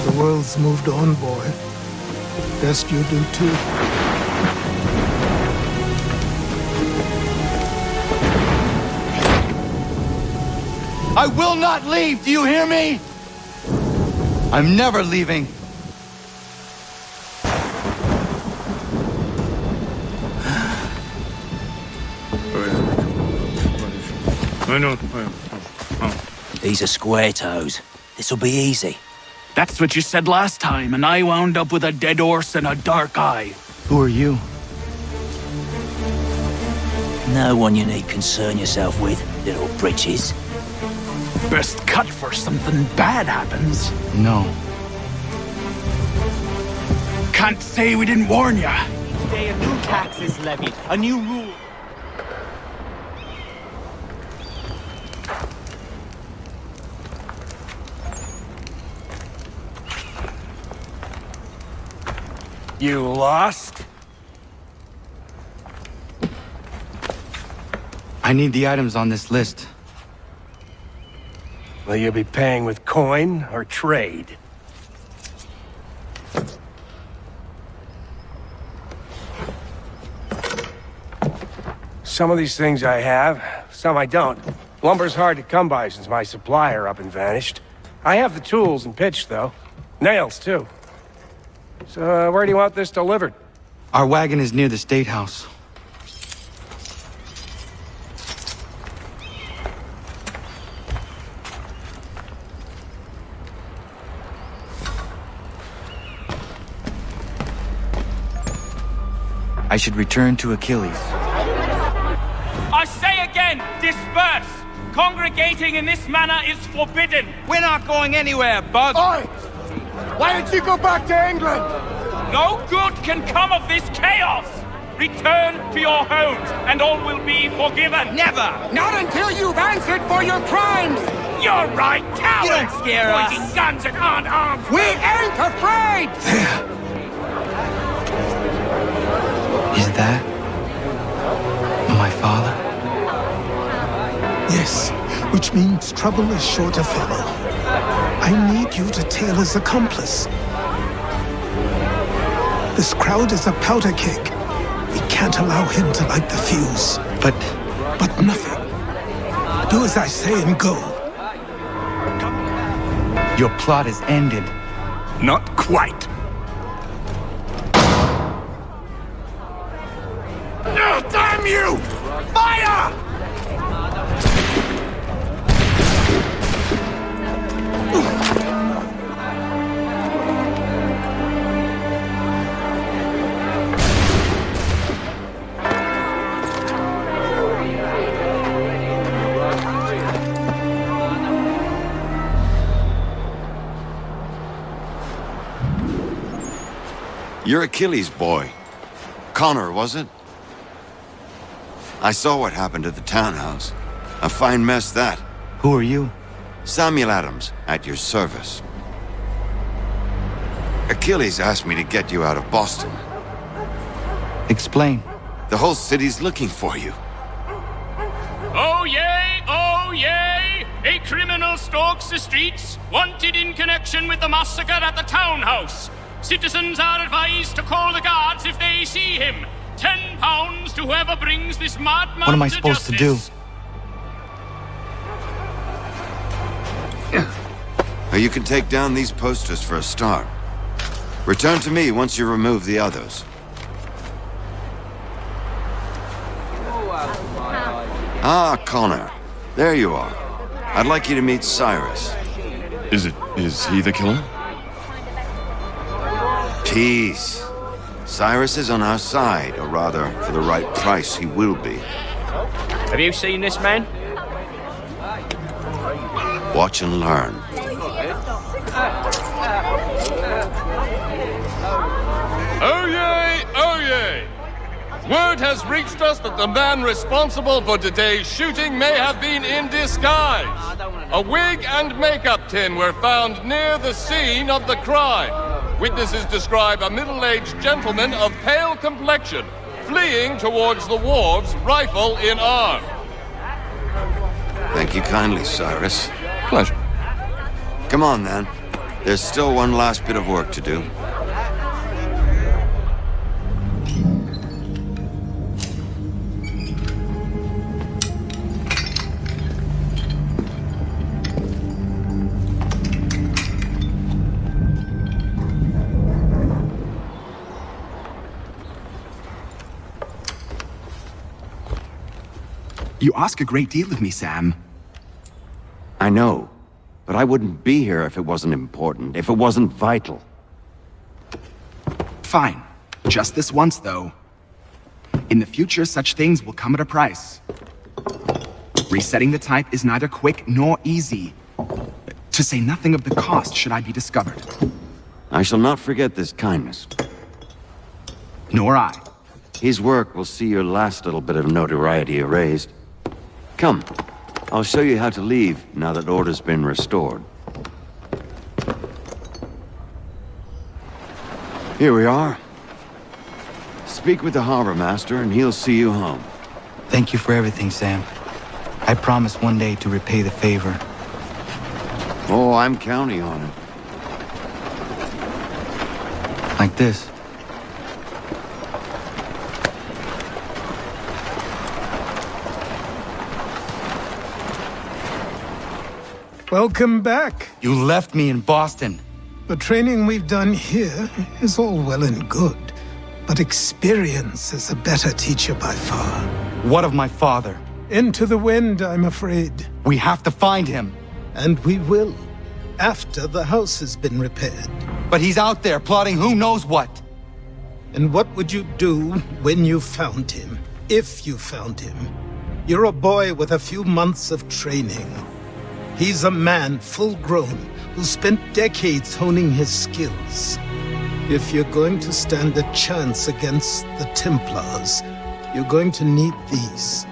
The world's moved on, boy. Best you do too. I will not leave, do you hear me? I'm never leaving. These are square toes. This'll be easy. That's what you said last time, and I wound up with a dead horse and a dark eye. Who are you? No one you need concern yourself with, little britches. Best cut for something bad happens. No. Can't say we didn't warn ya. Today a new tax is levied, a new rule. You lost? I need the items on this list. Will you be paying with coin or trade? Some of these things I have, some I don't. Lumber's hard to come by since my supplier up and vanished. I have the tools and pitch, though. Nails, too. So, where do you want this delivered? Our wagon is near the State House. I should return to Achilles. I say again, disperse! Congregating in this manner is forbidden! We're not going anywhere, Bug! Oi! Why don't you go back to England? No good can come of this chaos! Return to your homes, and all will be forgiven! Never! Not until you've answered for your crimes! You're right, cowards! You don't scare us. Pointing guns at aren't armed! We ain't afraid! Is that my father? Yes, which means trouble is sure to follow. I need you to tail his accomplice. This crowd is a powder keg. We can't allow him to light the fuse. But nothing. Do as I say and go. Your plot is ended. Not quite. Oh, damn you! Fire! You're Achilles' boy. Connor, was it? I saw what happened at the townhouse. A fine mess, that. Who are you? Samuel Adams, at your service. Achilles asked me to get you out of Boston. Explain. The whole city's looking for you. Oh yay! Oh yay! A criminal stalks the streets, wanted in connection with the massacre at the townhouse. Citizens are advised to call the guards if they see him. £10 to whoever brings this madman What am I supposed to do? You can take down these posters for a start. Return to me once you remove the others. Ah, Connor. There you are. I'd like you to meet Cyrus. Is he the killer? Peace. Cyrus is on our side, or rather, for the right price, he will be. Have you seen this man? Watch and learn. Oh yay! Oh yay! Word has reached us that the man responsible for today's shooting may have been in disguise. A wig and makeup tin were found near the scene of the crime. Witnesses describe a middle-aged gentleman of pale complexion fleeing towards the wharves, rifle in arm. Thank you kindly, Cyrus. Pleasure. Come on, then. There's still one last bit of work to do. You ask a great deal of me, Sam. I know, but I wouldn't be here if it wasn't important, if it wasn't vital. Fine. Just this once, though. In the future, such things will come at a price. Resetting the type is neither quick nor easy. To say nothing of the cost should I be discovered. I shall not forget this kindness. Nor I. His work will see your last little bit of notoriety erased. Come, I'll show you how to leave now that order's been restored. Here we are. Speak with the harbor master and he'll see you home. Thank you for everything, Sam. I promise one day to repay the favor. Oh, I'm counting on it. Like this. Welcome back. You left me in Boston. The training we've done here is all well and good, but experience is a better teacher by far. What of my father? Into the wind, I'm afraid. We have to find him. And we will, after the house has been repaired. But he's out there plotting who knows what. And what would you do when you found him? If you found him? You're a boy with a few months of training. He's a man full grown who spent decades honing his skills. If you're going to stand a chance against the Templars, you're going to need these.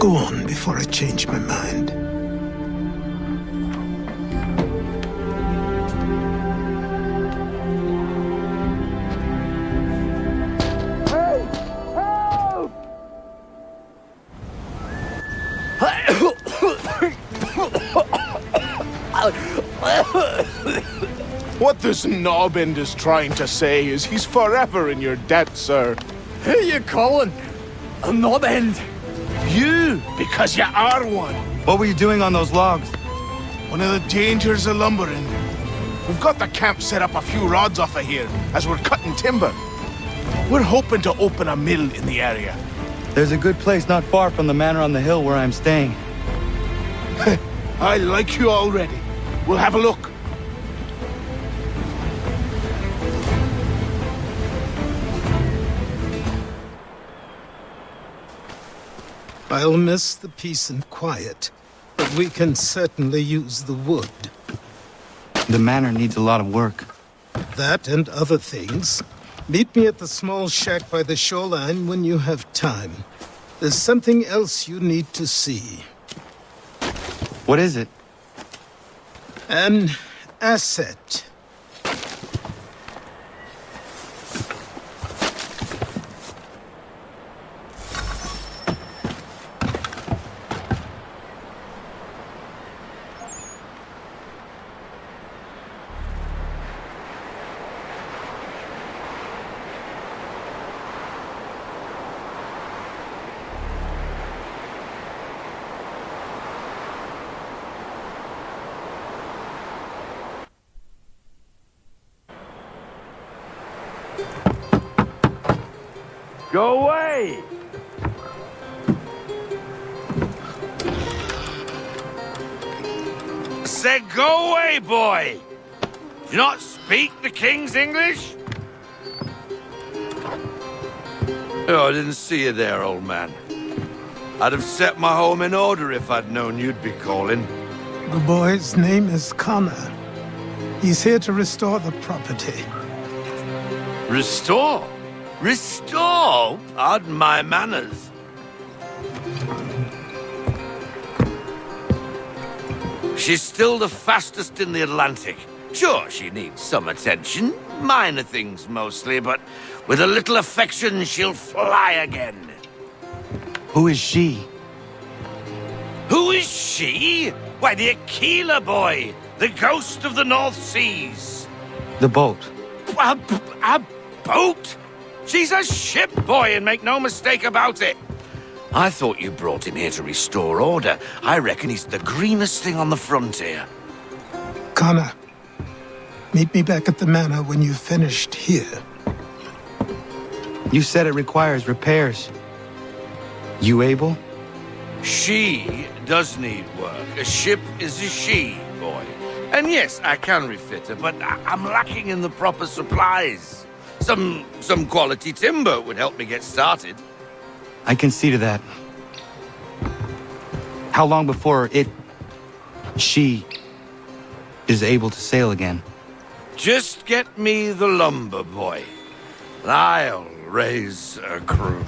Go on before I change my mind. What this knobend is trying to say is he's forever in your debt, sir. Who you calling? A knobend? You, because you are one. What were you doing on those logs? One of the dangers of lumbering. We've got the camp set up a few rods off of here, as we're cutting timber. We're hoping to open a mill in the area. There's a good place not far from the manor on the hill where I'm staying. I like you already. We'll have a look. I'll miss the peace and quiet, but we can certainly use the wood. The manor needs a lot of work. That and other things. Meet me at the small shack by the shoreline when you have time. There's something else you need to see. What is it? An asset. Go away! Said go away, boy! Do you not speak the King's English? Oh, I didn't see you there, old man. I'd have set my home in order if I'd known you'd be calling. The boy's name is Connor. He's here to restore the property. Restore? Restore? Pardon my manners. She's still the fastest in the Atlantic. Sure, she needs some attention. Minor things mostly, but with a little affection, she'll fly again. Who is she? Who is she? Why, the Aquila boy, the ghost of the North Seas. The boat. A boat? She's a ship, boy, and make no mistake about it. I thought you brought him here to restore order. I reckon he's the greenest thing on the frontier. Connor, meet me back at the manor when you've finished here. You said it requires repairs. You able? She does need work. A ship is a she, boy. And yes, I can refit her, but I'm lacking in the proper supplies. Some quality timber would help me get started. I can see to that. How long before she is able to sail again? Just get me the lumber, boy. I'll raise a crew.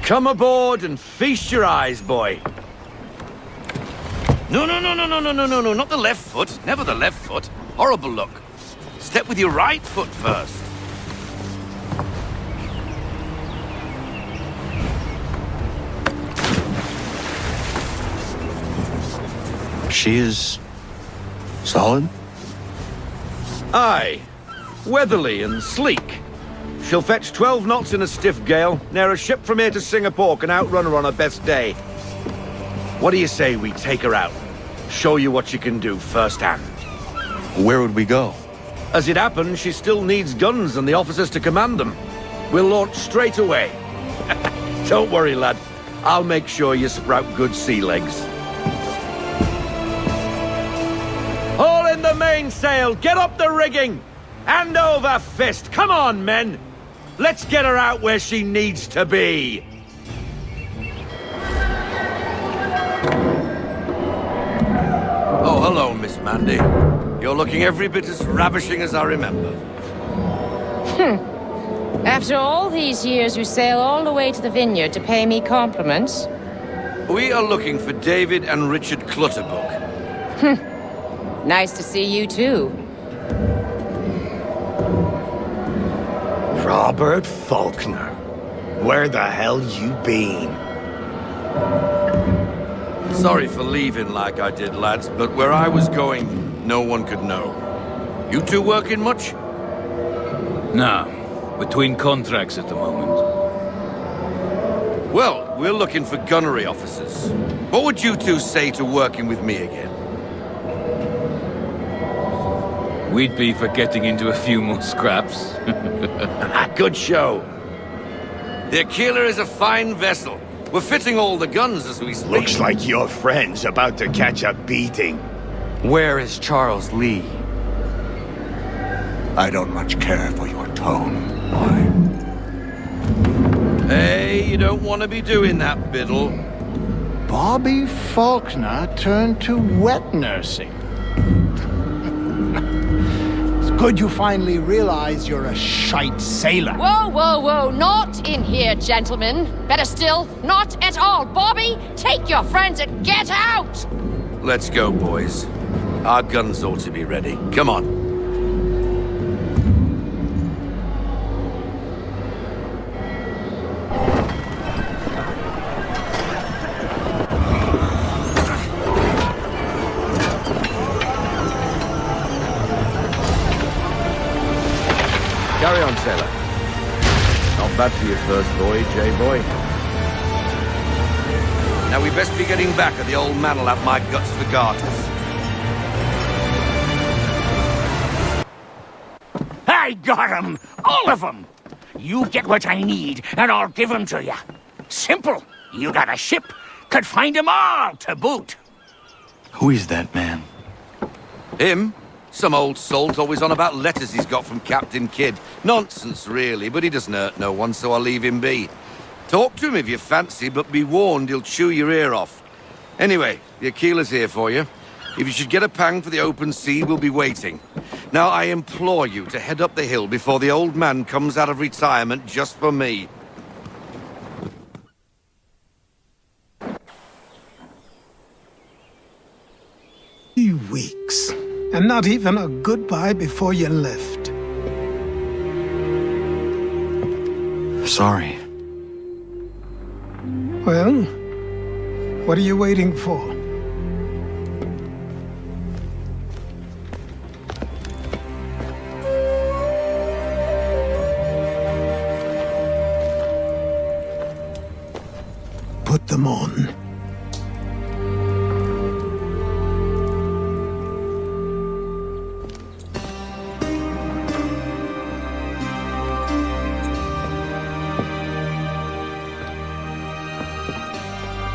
Come aboard and feast your eyes, boy. No, not the left foot. Never the left foot. Horrible look. Step with your right foot first. She is solid? Aye. Weatherly and sleek. She'll fetch 12 knots in a stiff gale. Ne'er a ship from here to Singapore can outrun her on her best day. What do you say we take her out? Show you what she can do firsthand. Where would we go? As it happens, she still needs guns and the officers to command them. We'll launch straight away. Don't worry, lad. I'll make sure you sprout good sea legs. All in the mainsail! Get up the rigging! Hand over fist! Come on, men! Let's get her out where she needs to be! Oh, hello, Miss Mandy. You're looking every bit as ravishing as I remember. After all these years, you sail all the way to the vineyard to pay me compliments? We are looking for David and Richard Clutterbuck. Nice to see you, too. Robert Faulkner. Where the hell you been? Sorry for leaving like I did, lads, but where I was going, no one could know. You two working much? Nah, between contracts at the moment. Well, we're looking for gunnery officers. What would you two say to working with me again? We'd be for getting into a few more scraps. Good show. The Aquila is a fine vessel. We're fitting all the guns as we speak. Looks like your friend's about to catch a beating. Where is Charles Lee? I don't much care for your tone, boy. Hey, you don't want to be doing that, Biddle. Bobby Faulkner turned to wet nursing. It's good you finally realize you're a shite sailor. Whoa, whoa, whoa, not in here, gentlemen. Better still, not at all. Bobby, take your friends and get out! Let's go, boys. Our guns ought to be ready. Come on. Carry on, sailor. Not bad for your first voyage, eh, boy? Now we best be getting back, or the old man'll have my guts for garters. I got 'em! All of 'em! You get what I need, and I'll give 'em to you. Simple. You got a ship, could find 'em all to boot. Who is that man? Him? Some old salt always on about letters he's got from Captain Kidd. Nonsense, really, but he doesn't hurt no one, so I'll leave him be. Talk to him if you fancy, but be warned he'll chew your ear off. Anyway, the Aquila's here for you. If you should get a pang for the open sea, we'll be waiting. Now, I implore you to head up the hill before the old man comes out of retirement just for me. 3 weeks. And not even a goodbye before you left. Sorry. Well, what are you waiting for? put them on.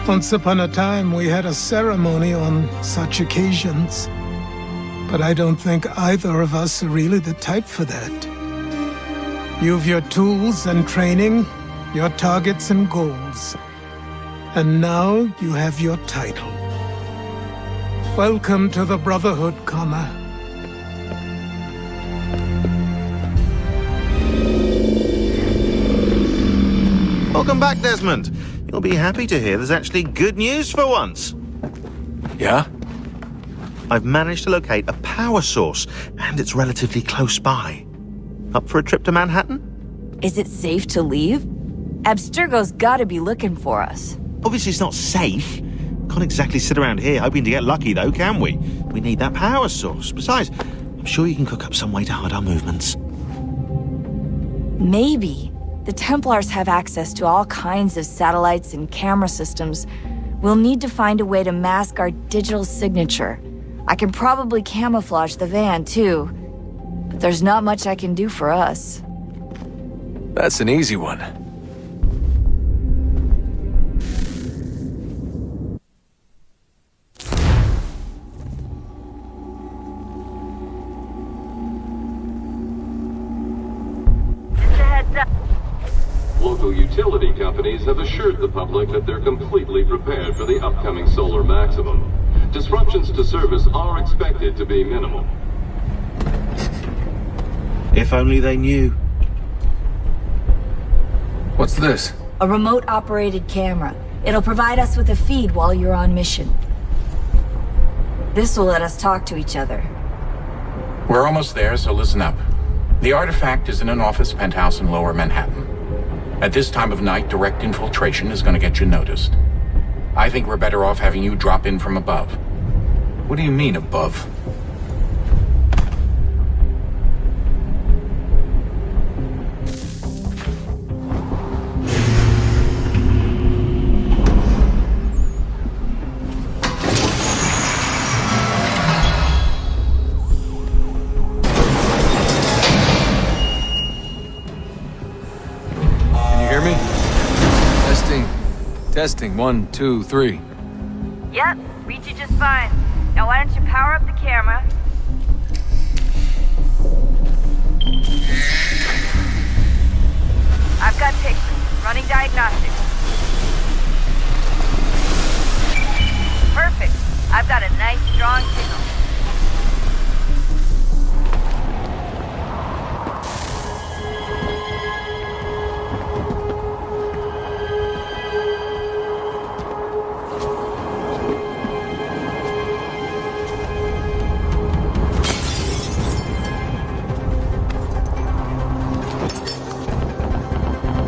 Once upon a time, we had a ceremony on such occasions. But I don't think either of us are really the type for that. You've your tools and training, your targets and goals. And now you have your title. Welcome to the Brotherhood, Connor. Welcome back, Desmond. You'll be happy to hear there's actually good news for once. Yeah? I've managed to locate a power source, and it's relatively close by. Up for a trip to Manhattan? Is it safe to leave? Abstergo's gotta be looking for us. Obviously it's not safe. Can't exactly sit around here hoping to get lucky, though, can we? We need that power source. Besides, I'm sure you can cook up some way to hide our movements. Maybe. The Templars have access to all kinds of satellites and camera systems. We'll need to find a way to mask our digital signature. I can probably camouflage the van, too. But there's not much I can do for us. That's an easy one. Local utility companies have assured the public that they're completely prepared for the upcoming solar maximum. Disruptions to service are expected to be minimal. If only they knew. What's this? A remote-operated camera. It'll provide us with a feed while you're on mission. This will let us talk to each other. We're almost there, so listen up. The artifact is in an office penthouse in Lower Manhattan. At this time of night, direct infiltration is going to get you noticed. I think we're better off having you drop in from above. What do you mean, above? Testing, 1, 2, 3. Yep, reach you just fine. Now why don't you power up the camera? I've got pictures. Running diagnostics. Perfect. I've got a nice, strong signal.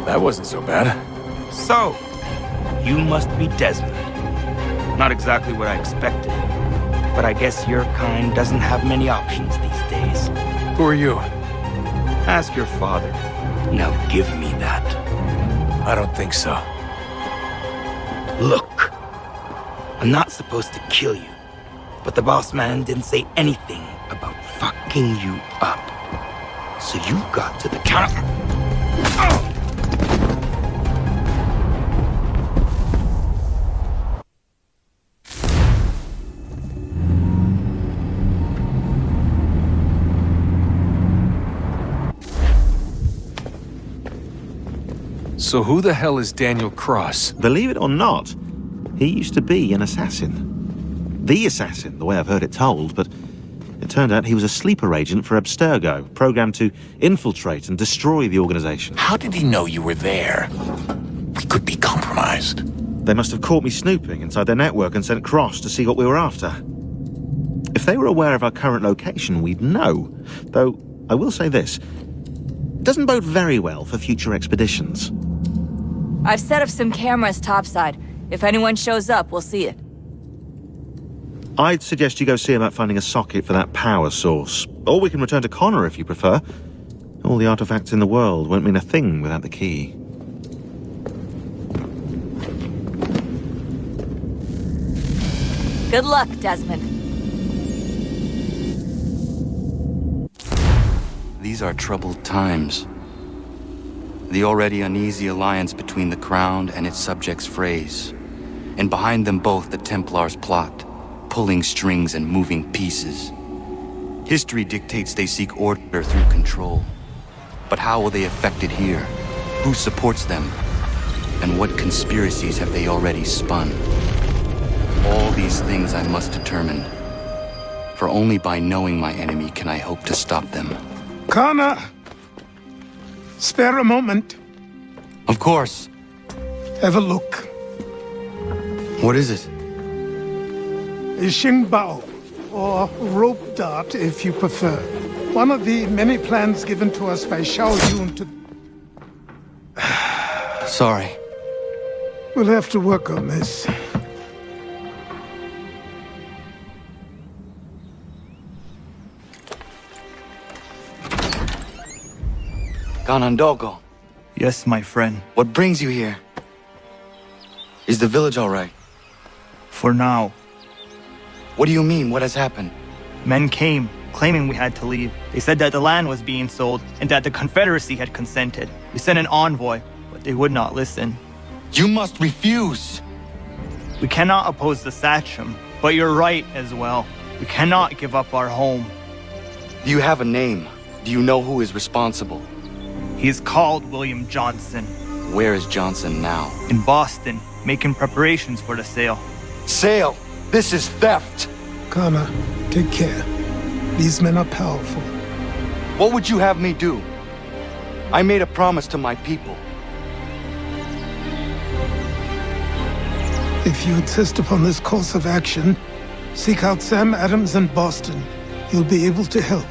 That wasn't so bad. So, you must be Desmond. Not exactly what I expected, but I guess your kind doesn't have many options these days. Who are you? Ask your father. Now give me that. I don't think so. Look, I'm not supposed to kill you, but the boss man didn't say anything about fucking you up. So you got to the counter. So who the hell is Daniel Cross? Believe it or not, he used to be an assassin. The assassin, the way I've heard it told, but it turned out he was a sleeper agent for Abstergo, programmed to infiltrate and destroy the organization. How did he know you were there? We could be compromised. They must have caught me snooping inside their network and sent Cross to see what we were after. If they were aware of our current location, we'd know. Though, I will say this, it doesn't bode very well for future expeditions. I've set up some cameras topside. If anyone shows up, we'll see it. I'd suggest you go see about finding a socket for that power source. Or we can return to Connor if you prefer. All the artifacts in the world won't mean a thing without the key. Good luck, Desmond. These are troubled times. The already uneasy alliance between the Crown and its subjects frays. And behind them both the Templars plot, pulling strings and moving pieces. History dictates they seek order through control. But how will they affect it here? Who supports them? And what conspiracies have they already spun? All these things I must determine. For only by knowing my enemy can I hope to stop them. Connor! Spare a moment. Of course. Have a look. What is it? A Xingbao, or rope dart if you prefer. One of the many plans given to us by Xiao Yun to... Sorry. We'll have to work on this. Ganondogo. Yes, my friend. What brings you here? Is the village all right? For now. What do you mean? What has happened? Men came, claiming we had to leave. They said that the land was being sold, and that the Confederacy had consented. We sent an envoy, but they would not listen. You must refuse! We cannot oppose the Sachem, but you're right as well. We cannot give up our home. Do you have a name? Do you know who is responsible? He is called William Johnson. Where is Johnson now? In Boston, making preparations for the sale. Sale? This is theft! Connor, take care. These men are powerful. What would you have me do? I made a promise to my people. If you insist upon this course of action, seek out Sam Adams in Boston. He'll be able to help.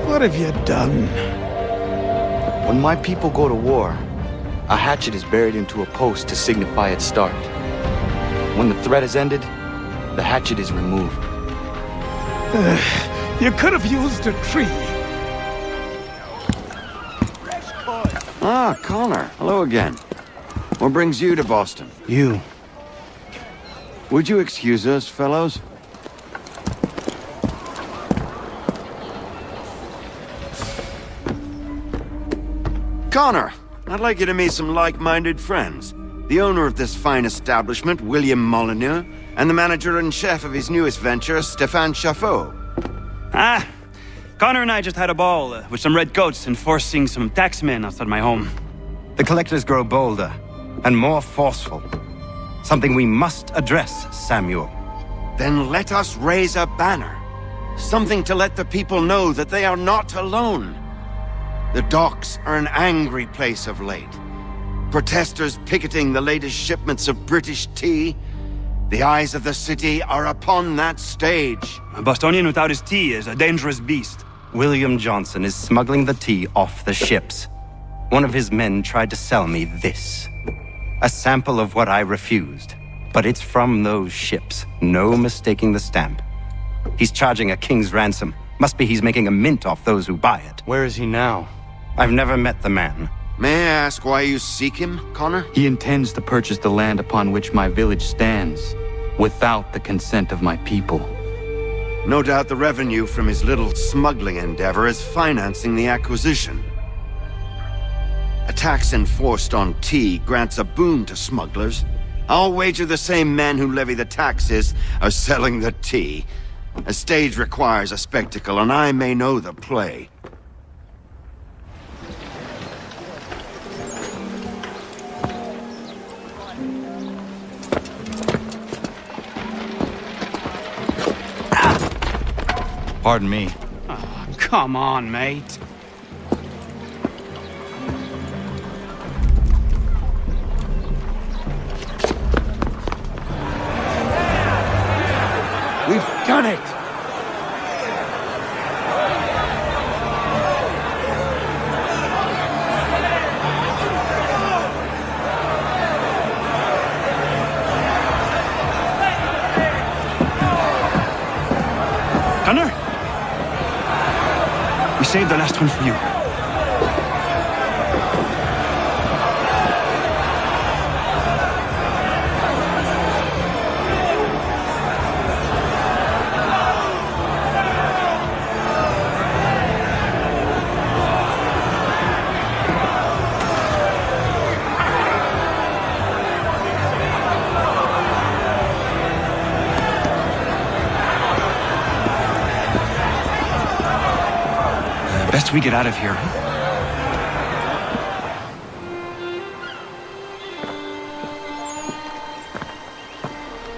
What have you done? When my people go to war, a hatchet is buried into a post to signify its start. When the threat is ended, the hatchet is removed. You could have used a tree. Ah, Connor. Hello again. What brings you to Boston? You. Would you excuse us, fellows? Connor, I'd like you to meet some like-minded friends. The owner of this fine establishment, William Molyneux, and the manager and chef of his newest venture, Stéphane Chaffeau. Ah, Connor and I just had a ball with some red coats enforcing some taxmen outside my home. The collectors grow bolder and more forceful. Something we must address, Samuel. Then let us raise a banner. Something to let the people know that they are not alone. The docks are an angry place of late. Protesters picketing the latest shipments of British tea. The eyes of the city are upon that stage. A Bostonian without his tea is a dangerous beast. William Johnson is smuggling the tea off the ships. One of his men tried to sell me this. A sample of what I refused. But it's from those ships. No mistaking the stamp. He's charging a king's ransom. Must be he's making a mint off those who buy it. Where is he now? I've never met the man. May I ask why you seek him, Connor? He intends to purchase the land upon which my village stands, without the consent of my people. No doubt the revenue from his little smuggling endeavor is financing the acquisition. A tax enforced on tea grants a boon to smugglers. I'll wager the same men who levy the taxes are selling the tea. A stage requires a spectacle, and I may know the play. Pardon me. Oh, come on, mate. We've done it! Connor? We saved the last one for you. best we get out of here.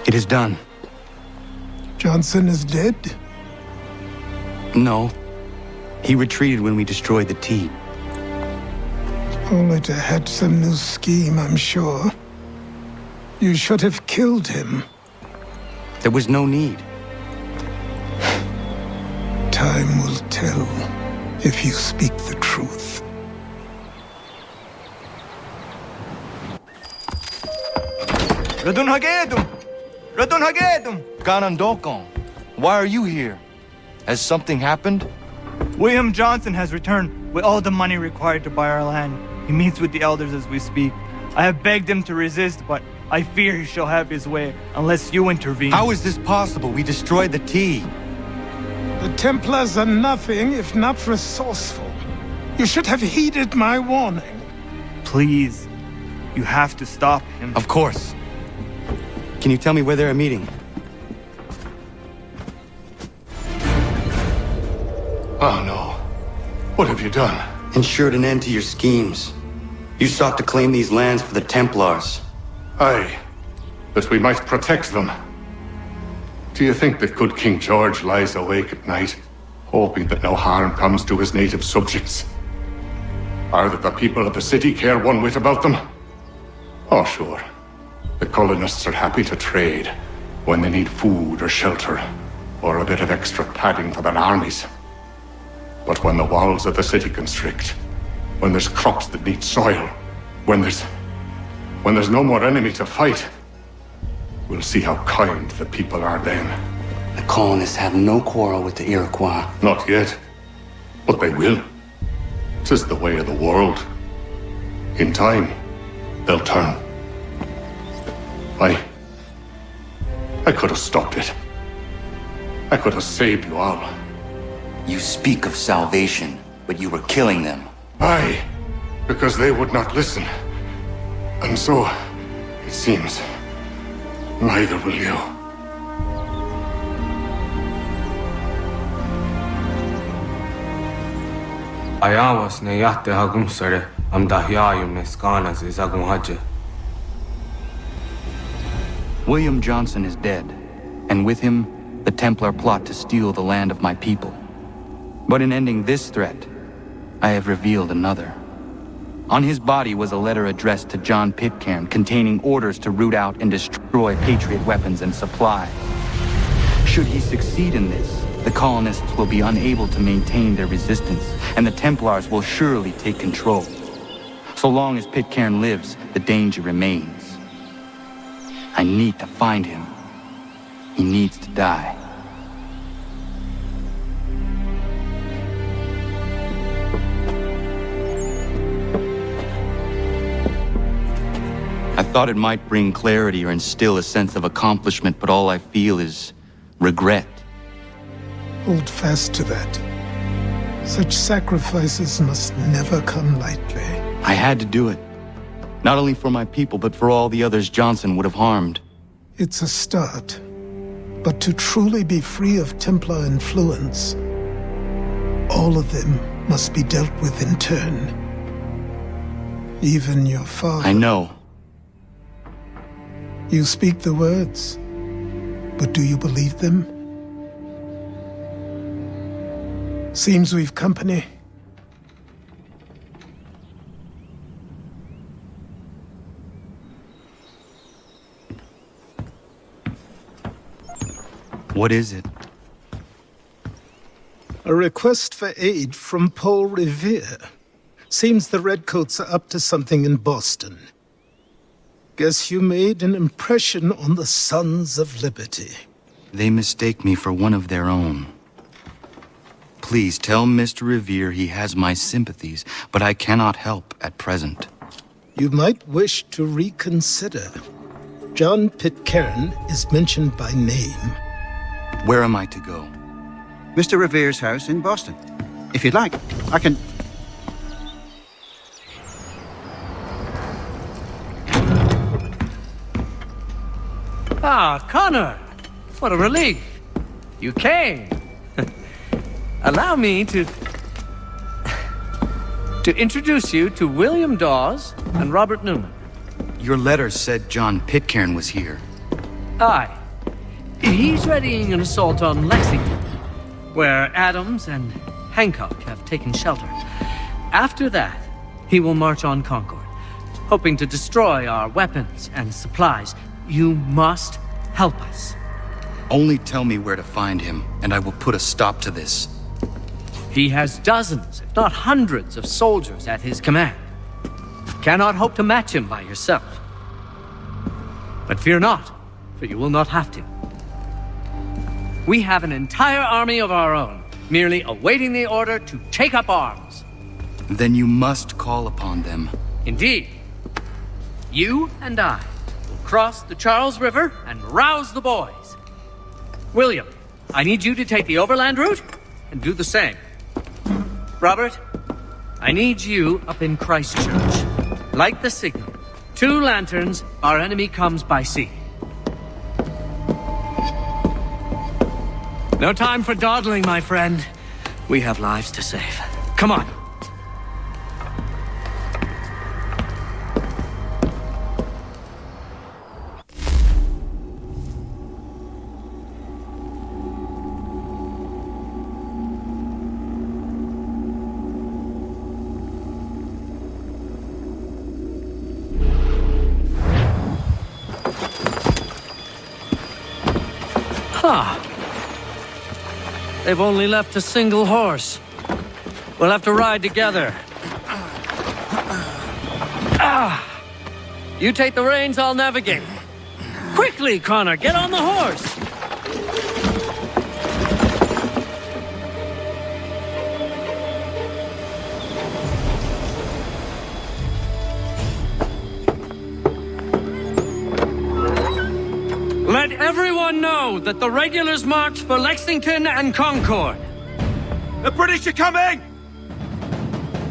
It is done. Johnson is dead? No. He retreated when we destroyed the T. Only to hatch some new scheme, I'm sure. You should have killed him. There was no need. Time will tell if you speak the truth. Radun Hagedum! Radun Hagedum! Ganandokon, why are you here? Has something happened? William Johnson has returned with all the money required to buy our land. He meets with the elders as we speak. I have begged him to resist, but I fear he shall have his way unless you intervene. How is this possible? We destroyed the T. The Templars are nothing if not resourceful. You should have heeded my warning. Please, you have to stop him. Of course. Can you tell me where they're meeting? Oh no. What have you done? Ensured an end to your schemes. You sought to claim these lands for the Templars. Aye, that we might protect them. Do you think that good King George lies awake at night, hoping that no harm comes to his native subjects? Or that the people of the city care one whit about them? Oh, sure. The colonists are happy to trade when they need food or shelter, or a bit of extra padding for their armies. But when the walls of the city constrict, when there's crops that need soil, when there's no more enemy to fight, we'll see how kind the people are then. The colonists have no quarrel with the Iroquois. Not yet, but they will. 'Tis the way of the world. In time, they'll turn. I could have stopped it. I could have saved you all. You speak of salvation, but you were killing them. Aye, because they would not listen. And so, it seems, neither will you. Ayawas ne yahte hagum sare am dahyayum ne skanas is agum haje. William Johnson is dead, and with him, the Templar plot to steal the land of my people. But in ending this threat, I have revealed another. On his body was a letter addressed to John Pitcairn containing orders to root out and destroy Patriot weapons and supply. Should he succeed in this, the colonists will be unable to maintain their resistance, and the Templars will surely take control. So long as Pitcairn lives, the danger remains. I need to find him. He needs to die. I thought it might bring clarity or instill a sense of accomplishment, but all I feel is regret. Hold fast to that. Such sacrifices must never come lightly. I had to do it. Not only for my people, but for all the others Johnson would have harmed. It's a start. But to truly be free of Templar influence, all of them must be dealt with in turn. Even your father. I know. You speak the words, but do you believe them? Seems we've company. What is it? A request for aid from Paul Revere. Seems the Redcoats are up to something in Boston. Guess you made an impression on the Sons of Liberty. They mistake me for one of their own. Please tell Mr. Revere he has my sympathies, but I cannot help at present. You might wish to reconsider. John Pitcairn is mentioned by name. Where am I to go? Mr. Revere's house in Boston. If you'd like, I can... Ah, Connor! What a relief! You came! Allow me to... To introduce you to William Dawes and Robert Newman. Your letter said John Pitcairn was here. Aye. He's readying an assault on Lexington, where Adams and Hancock have taken shelter. After that, he will march on Concord, hoping to destroy our weapons and supplies. You must help us. Only tell me where to find him, and I will put a stop to this. He has dozens, if not hundreds, of soldiers at his command. Cannot hope to match him by yourself. But fear not, for you will not have to. We have an entire army of our own, merely awaiting the order to take up arms. Then you must call upon them. Indeed. You and I will cross the Charles River and rouse the boys. William, I need you to take the overland route and do the same. Robert, I need you up in Christchurch. Light the signal. 2 lanterns, our enemy comes by sea. No time for dawdling, my friend. We have lives to save. Come on. They've only left a single horse. We'll have to ride together. You take the reins, I'll navigate. Quickly, Connor, get on the horse! Let everyone know that the regulars march for Lexington and Concord. The British are coming!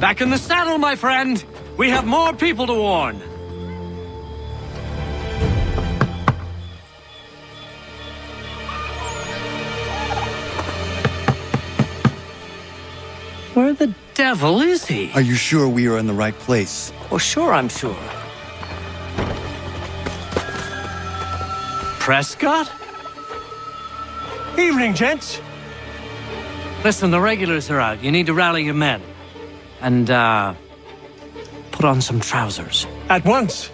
Back in the saddle, my friend. We have more people to warn. Where the devil is he? Are you sure we are in the right place? Oh, sure, I'm sure. Prescott? Evening, gents. Listen, the regulars are out. You need to rally your men. And, put on some trousers. At once.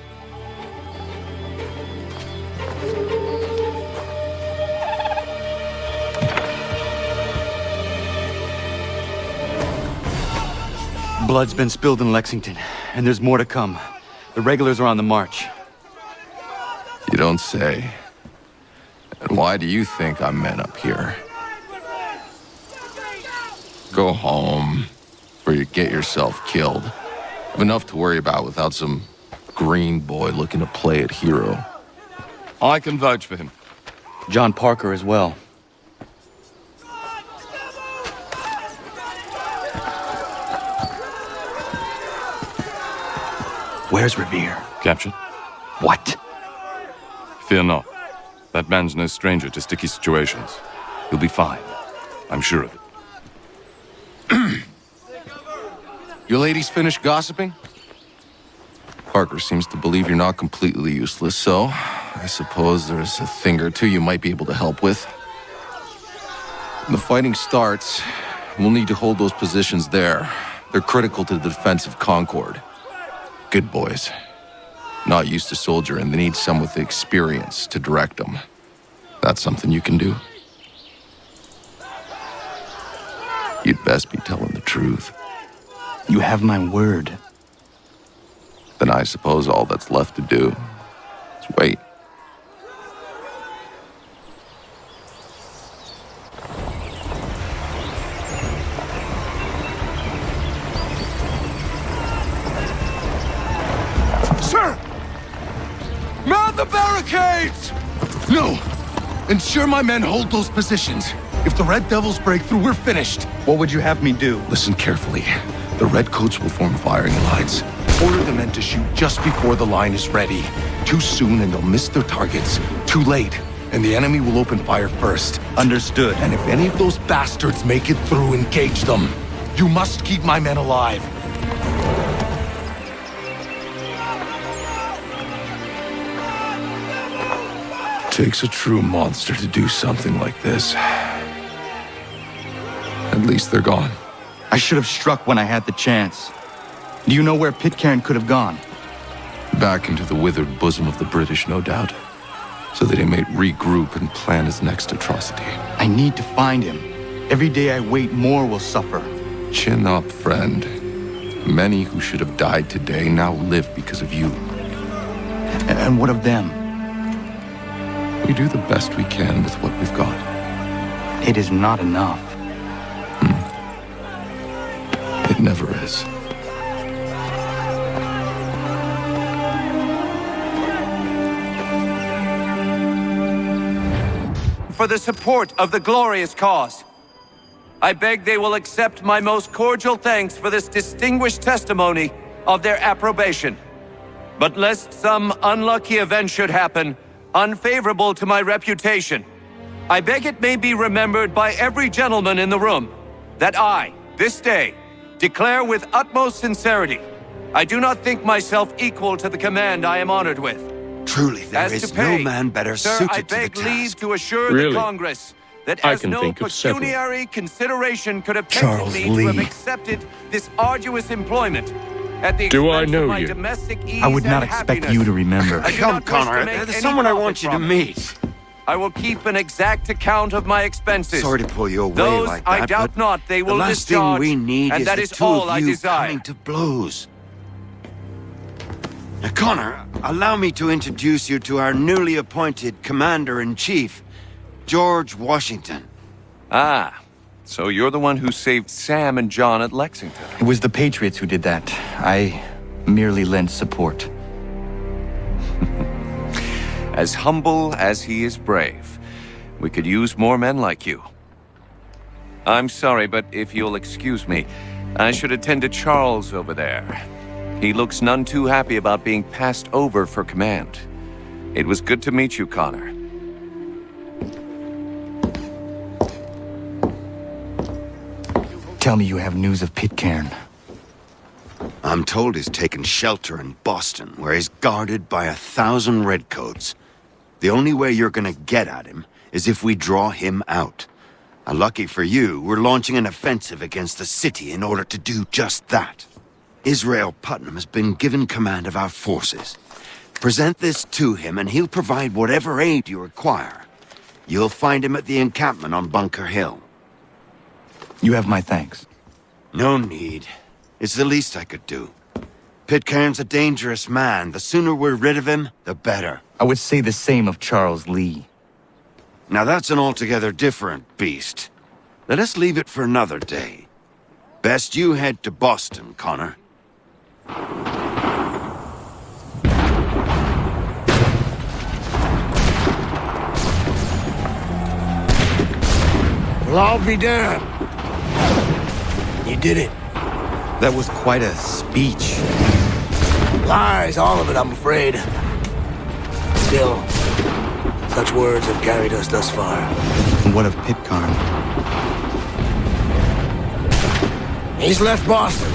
Blood's been spilled in Lexington, and there's more to come. The regulars are on the march. You don't say. And why do you think I'm men up here? Go home, or you get yourself killed. Have enough to worry about without some green boy looking to play at hero. I can vouch for him. John Parker as well. Where's Revere? Captured. What? Fear not. That man's no stranger to sticky situations. He'll be fine. I'm sure of it. You ladies finished gossiping? Parker seems to believe you're not completely useless, so I suppose there's a thing or two you might be able to help with. When the fighting starts, we'll need to hold those positions there. They're critical to the defense of Concord. Good boys. Not used to soldiering, they need some with the experience to direct them. That's something you can do. You'd best be telling the truth. You have my word. Then I suppose all that's left to do is wait. Sir! Mount the barricades! No! Ensure my men hold those positions. If the Red Devils break through, we're finished. What would you have me do? Listen carefully. The Redcoats will form firing lines. Order the men to shoot just before the line is ready. Too soon and they'll miss their targets. Too late, and the enemy will open fire first. Understood. And if any of those bastards make it through, engage them. You must keep my men alive. Takes a true monster to do something like this. At least they're gone. I should have struck when I had the chance. Do you know where Pitcairn could have gone? Back into the withered bosom of the British, no doubt. So that he may regroup and plan his next atrocity. I need to find him. Every day I wait, more will suffer. Chin up, friend. Many who should have died today now live because of you. And what of them? We do the best we can with what we've got. It is not enough. It never is. For the support of the glorious cause. I beg they will accept my most cordial thanks for this distinguished testimony of their approbation. But lest some unlucky event should happen, unfavorable to my reputation, I beg it may be remembered by every gentleman in the room that I, this day, declare with utmost sincerity, I do not think myself equal to the command I am honored with. Truly, there is no man better suited I to the beg leave task. to assure the Congress that as no pecuniary consideration could have tempted me to have accepted this arduous employment at the expense of my domestic ease I would not and expect happiness. you to remember. Come, Connor, there's someone I want you to meet. I will keep an exact account of my expenses. Sorry to pull you away Those like that, I doubt but not they will the last discharge, thing we need and is that the is two all of I you desire. coming to blows. Now, Connor, allow me to introduce you to our newly appointed Commander-in-Chief, George Washington. Ah, so you're the one who saved Sam and John at Lexington. It was the Patriots who did that. I merely lent support. As humble as he is brave. We could use more men like you. I'm sorry, but if you'll excuse me, I should attend to Charles over there. He looks none too happy about being passed over for command. It was good to meet you, Connor. Tell me you have news of Pitcairn. I'm told he's taken shelter in Boston, where he's guarded by 1,000 redcoats. The only way you're gonna get at him is if we draw him out. Lucky for you, we're launching an offensive against the city in order to do just that. Israel Putnam has been given command of our forces. Present this to him and he'll provide whatever aid you require. You'll find him at the encampment on Bunker Hill. You have my thanks. No need. It's the least I could do. Pitcairn's a dangerous man. The sooner we're rid of him, the better. I would say the same of Charles Lee. Now that's an altogether different beast. Let us leave it for another day. Best you head to Boston, Connor. Well, I'll be damned. You did it. That was quite a speech. Lies, all of it, I'm afraid. Still, such words have carried us thus far. And what of Pitcairn? He's left Boston,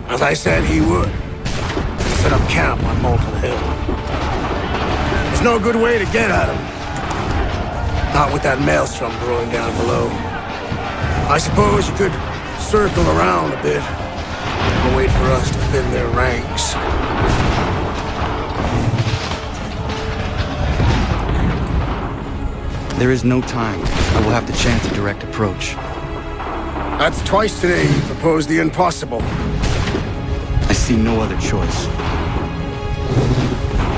as I said he would. He set up camp on Molten Hill. There's no good way to get at him. Not with that maelstrom brewing down below. I suppose you could circle around a bit and wait for us to thin their ranks. There is no time. I will have to chance a direct approach. That's twice today you proposed the impossible. I see no other choice.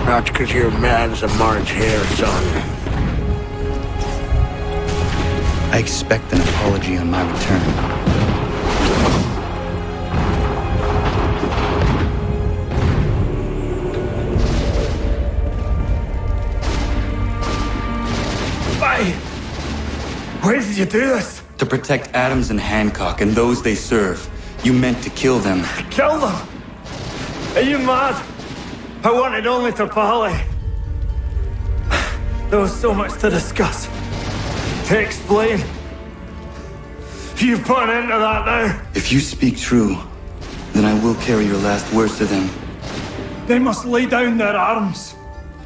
Not because you're mad as a March hare, son. I expect an apology on my return. Why? Why did you do this? To protect Adams and Hancock and those they serve, you meant to kill them. Kill them? Are you mad? I wanted only to parley. There was so much to discuss, to explain. You put an end to that now. If you speak true, then I will carry your last words to them. They must lay down their arms.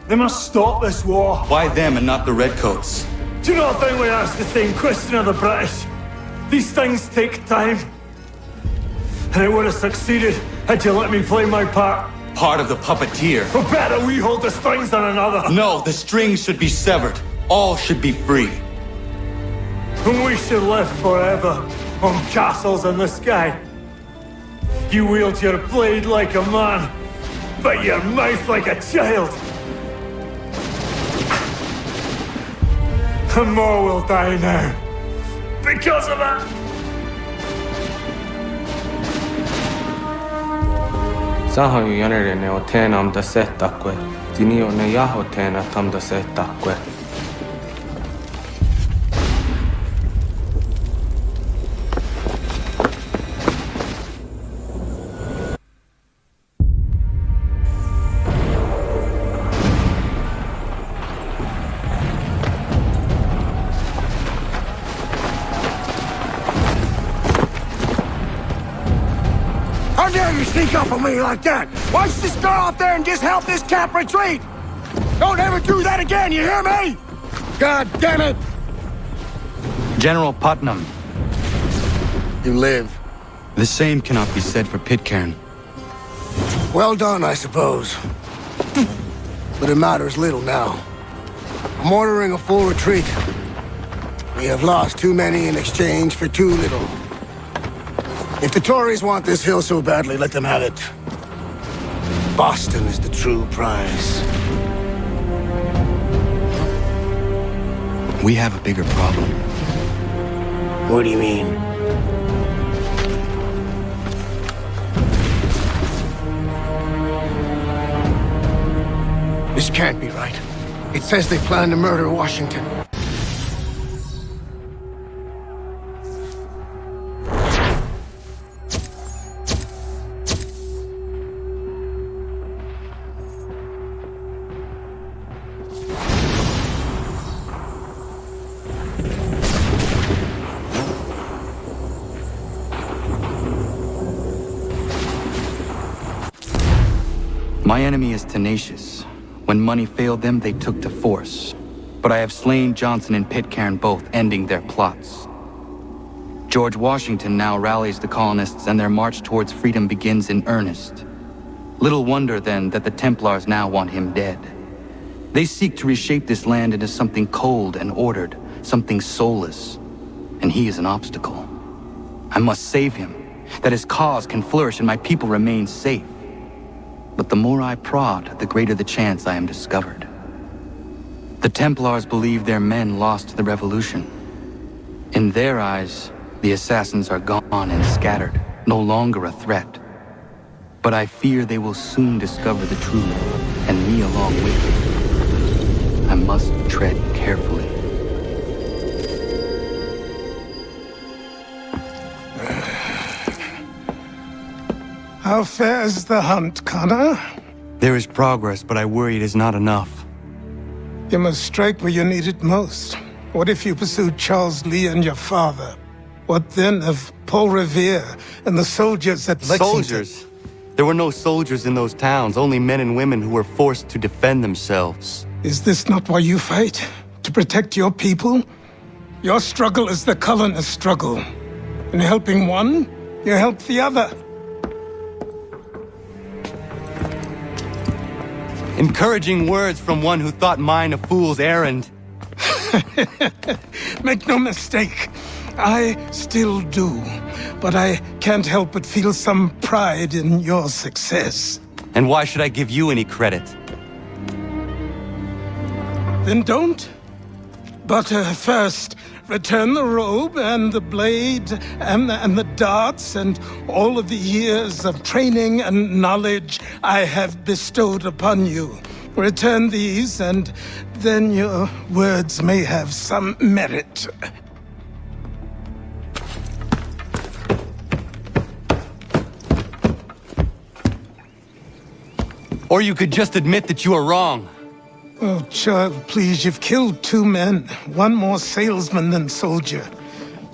They must stop this war. Why them and not the Redcoats? Do you not think we asked the same question of the British? These things take time. And it would have succeeded had you let me play my part. Part of the puppeteer. But better we hold the strings than another. No, the strings should be severed. All should be free. And we should live forever on castles in the sky. You wield your blade like a man, but your mouth like a child. And more will die now. Because of it. Saha ju jänerene o tena am da setakwe. Dini o ne yaho tena tam da setakwe. How dare you sneak up on me like that? Why don't you just go out there and just help this camp retreat? Don't ever do that again, you hear me? God damn it! General Putnam. You live. The same cannot be said for Pitcairn. Well done, I suppose. But it matters little now. I'm ordering a full retreat. We have lost too many in exchange for too little. If the Tories want this hill so badly, let them have it. Boston is the true prize. We have a bigger problem. What do you mean? This can't be right. It says they plan to murder Washington. My enemy is tenacious. When money failed them, they took to force. But I have slain Johnson and Pitcairn both, ending their plots. George Washington now rallies the colonists and their march towards freedom begins in earnest. Little wonder, then, that the Templars now want him dead. They seek to reshape this land into something cold and ordered, something soulless. And he is an obstacle. I must save him, that his cause can flourish and my people remain safe. But the more I prod, the greater the chance I am discovered. The Templars believe their men lost the revolution. In their eyes, the assassins are gone and scattered, no longer a threat. But I fear they will soon discover the truth, and me along with them. I must tread carefully. How fares the hunt, Connor? There is progress, but I worry it is not enough. You must strike where you need it most. What if you pursued Charles Lee and your father? What then of Paul Revere and the soldiers at Lexington? Soldiers? There were no soldiers in those towns, only men and women who were forced to defend themselves. Is this not why you fight? To protect your people? Your struggle is the colonist struggle. In helping one, you help the other. Encouraging words from one who thought mine a fool's errand. Make no mistake, I still do. But I can't help but feel some pride in your success. And why should I give you any credit? Then don't. But first, return the robe and the blade and the darts and all of the years of training and knowledge I have bestowed upon you. Return these, and then your words may have some merit. Or you could just admit that you are wrong. Oh, child, please, you've killed 2 men. One more salesman than soldier.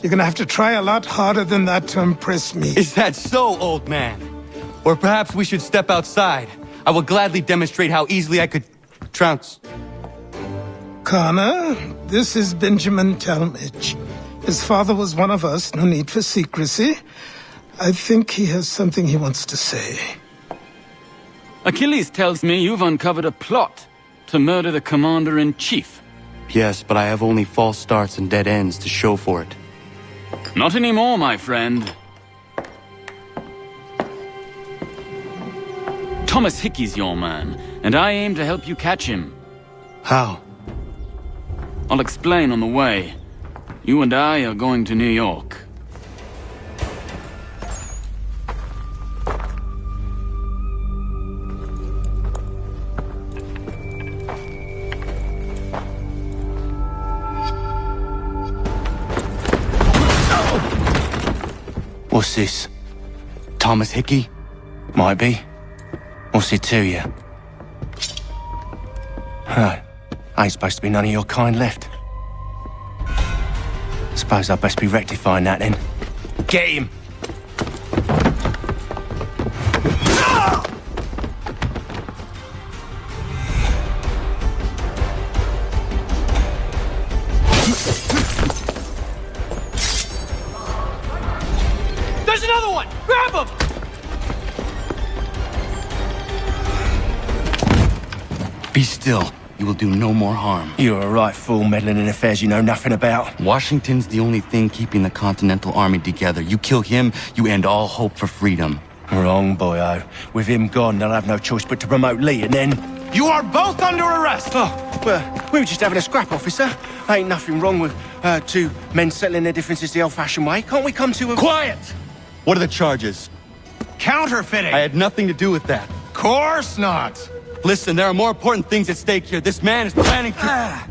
You're gonna have to try a lot harder than that to impress me. Is that so, old man? Or perhaps we should step outside. I will gladly demonstrate how easily I could... Trounce. Connor, this is Benjamin Talmadge. His father was one of us, no need for secrecy. I think he has something he wants to say. Achilles tells me you've uncovered a plot to murder the Commander-in-Chief. Yes, but I have only false starts and dead ends to show for it. Not anymore, my friend. Thomas Hickey's your man, and I aim to help you catch him. How? I'll explain on the way. You and I are going to New York. What's this? Thomas Hickey? Might be. What's it to you? Right. Ain't supposed to be none of your kind left. Suppose I best be rectifying that then. Get him! There's another one! Grab him! Be still. You will do no more harm. You're a right fool meddling in affairs you know nothing about. Washington's the only thing keeping the Continental Army together. You kill him, you end all hope for freedom. Wrong, boyo. With him gone, they'll have no choice but to promote Lee, and then... You are both under arrest! Oh, well, we were just having a scrap, officer. Ain't nothing wrong with two men settling their differences the old-fashioned way. Can't we come to a... Quiet! What are the charges? Counterfeiting! I had nothing to do with that. Course not! Listen, there are more important things at stake here. This man is planning to...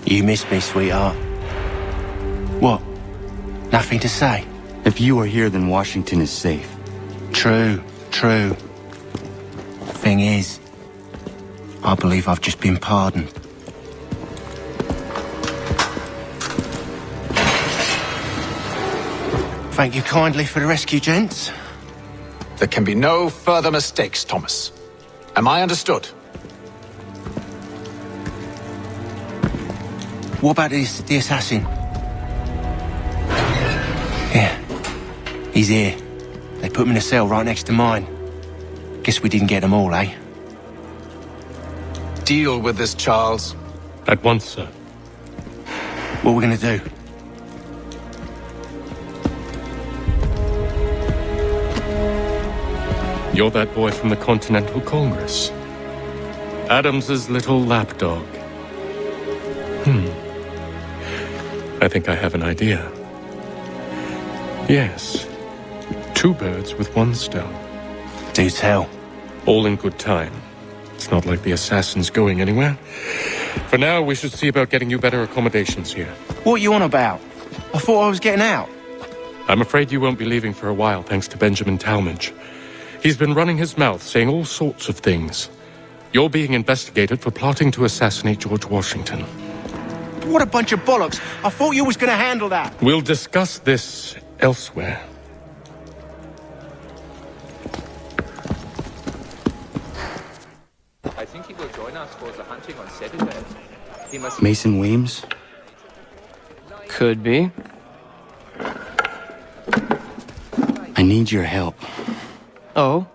You missed me, sweetheart. What? Nothing to say? If you are here, then Washington is safe. True. Thing is, I believe I've just been pardoned. Thank you kindly for the rescue, gents. There can be no further mistakes, Thomas. Am I understood? What about the assassin? Yeah, he's here. They put him in a cell right next to mine. Guess we didn't get them all, eh? Deal with this, Charles. At once, sir. What are we gonna do? You're that boy from the Continental Congress. Adams's little lapdog. I think I have an idea. Yes. Two birds with one stone. Do tell. All in good time. It's not like the assassin's going anywhere. For now, we should see about getting you better accommodations here. What are you on about? I thought I was getting out. I'm afraid you won't be leaving for a while, thanks to Benjamin Talmadge. He's been running his mouth, saying all sorts of things. You're being investigated for plotting to assassinate George Washington. What a bunch of bollocks. I thought you was going to handle that. We'll discuss this elsewhere. I think he will join us for the hunting on Saturday. He must... Mason Weems? Could be. I need your help. Oh?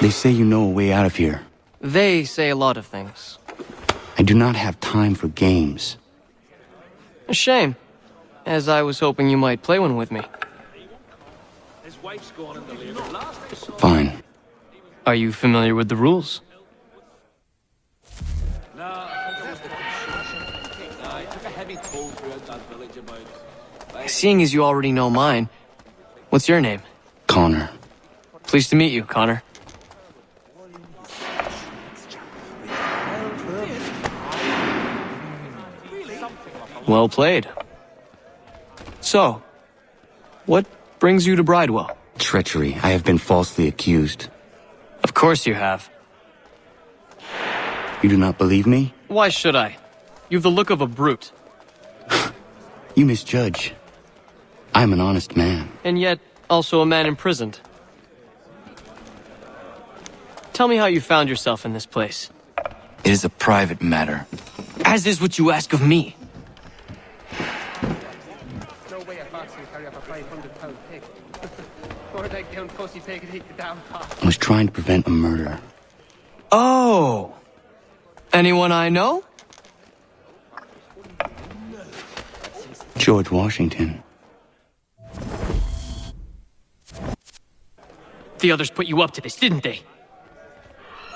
They say you know a way out of here. They say a lot of things. I do not have time for games. A shame, as I was hoping you might play one with me. Fine. Are you familiar with the rules? Seeing as you already know mine, what's your name? Connor. Pleased to meet you, Connor. Well played. So, what brings you to Bridewell? Treachery. I have been falsely accused. Of course you have. You do not believe me? Why should I? You've the look of a brute. You misjudge. I'm an honest man. And yet, also a man imprisoned. Tell me how you found yourself in this place. It is a private matter. As is what you ask of me. I was trying to prevent a murder. Oh! Anyone I know? George Washington. The others put you up to this, didn't they?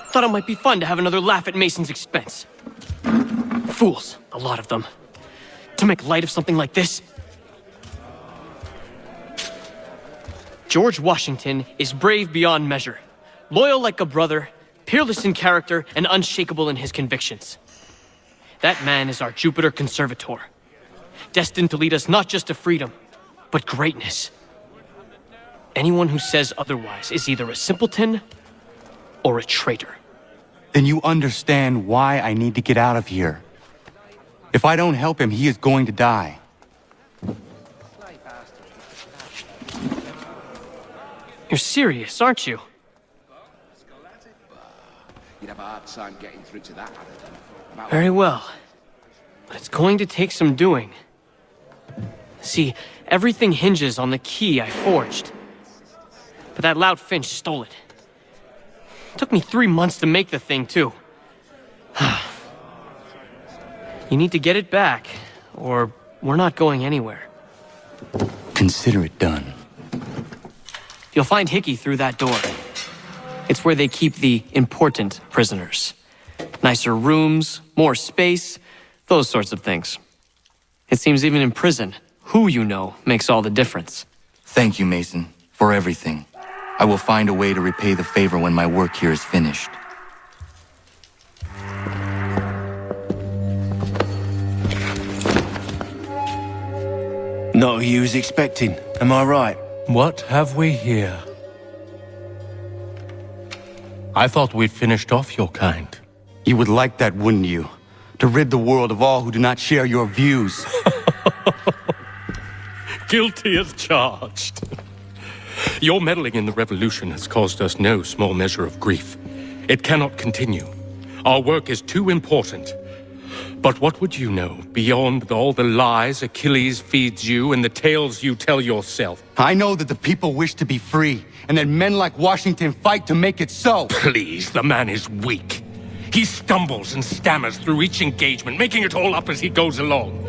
Thought it might be fun to have another laugh at Mason's expense. Fools, a lot of them. To make light of something like this. George Washington is brave beyond measure, loyal like a brother, peerless in character, and unshakable in his convictions. That man is our Jupiter Conservator, destined to lead us not just to freedom, but greatness. Anyone who says otherwise is either a simpleton or a traitor. Then you understand why I need to get out of here. If I don't help him, he is going to die. You're serious, aren't you? Very well. But it's going to take some doing. See, everything hinges on the key I forged. But that lout Finch stole it. Took me 3 months to make the thing, too. You need to get it back, or we're not going anywhere. Consider it done. You'll find Hickey through that door. It's where they keep the important prisoners. Nicer rooms, more space, those sorts of things. It seems even in prison, who you know makes all the difference. Thank you, Mason, for everything. I will find a way to repay the favor when my work here is finished. Not who you was expecting, am I right? What have we here? I thought we'd finished off your kind. You would like that, wouldn't you? To rid the world of all who do not share your views. Guilty as charged. Your meddling in the revolution has caused us no small measure of grief. It cannot continue. Our work is too important. But what would you know beyond all the lies Achilles feeds you and the tales you tell yourself? I know that the people wish to be free, and that men like Washington fight to make it so. Please, the man is weak. He stumbles and stammers through each engagement, making it all up as he goes along.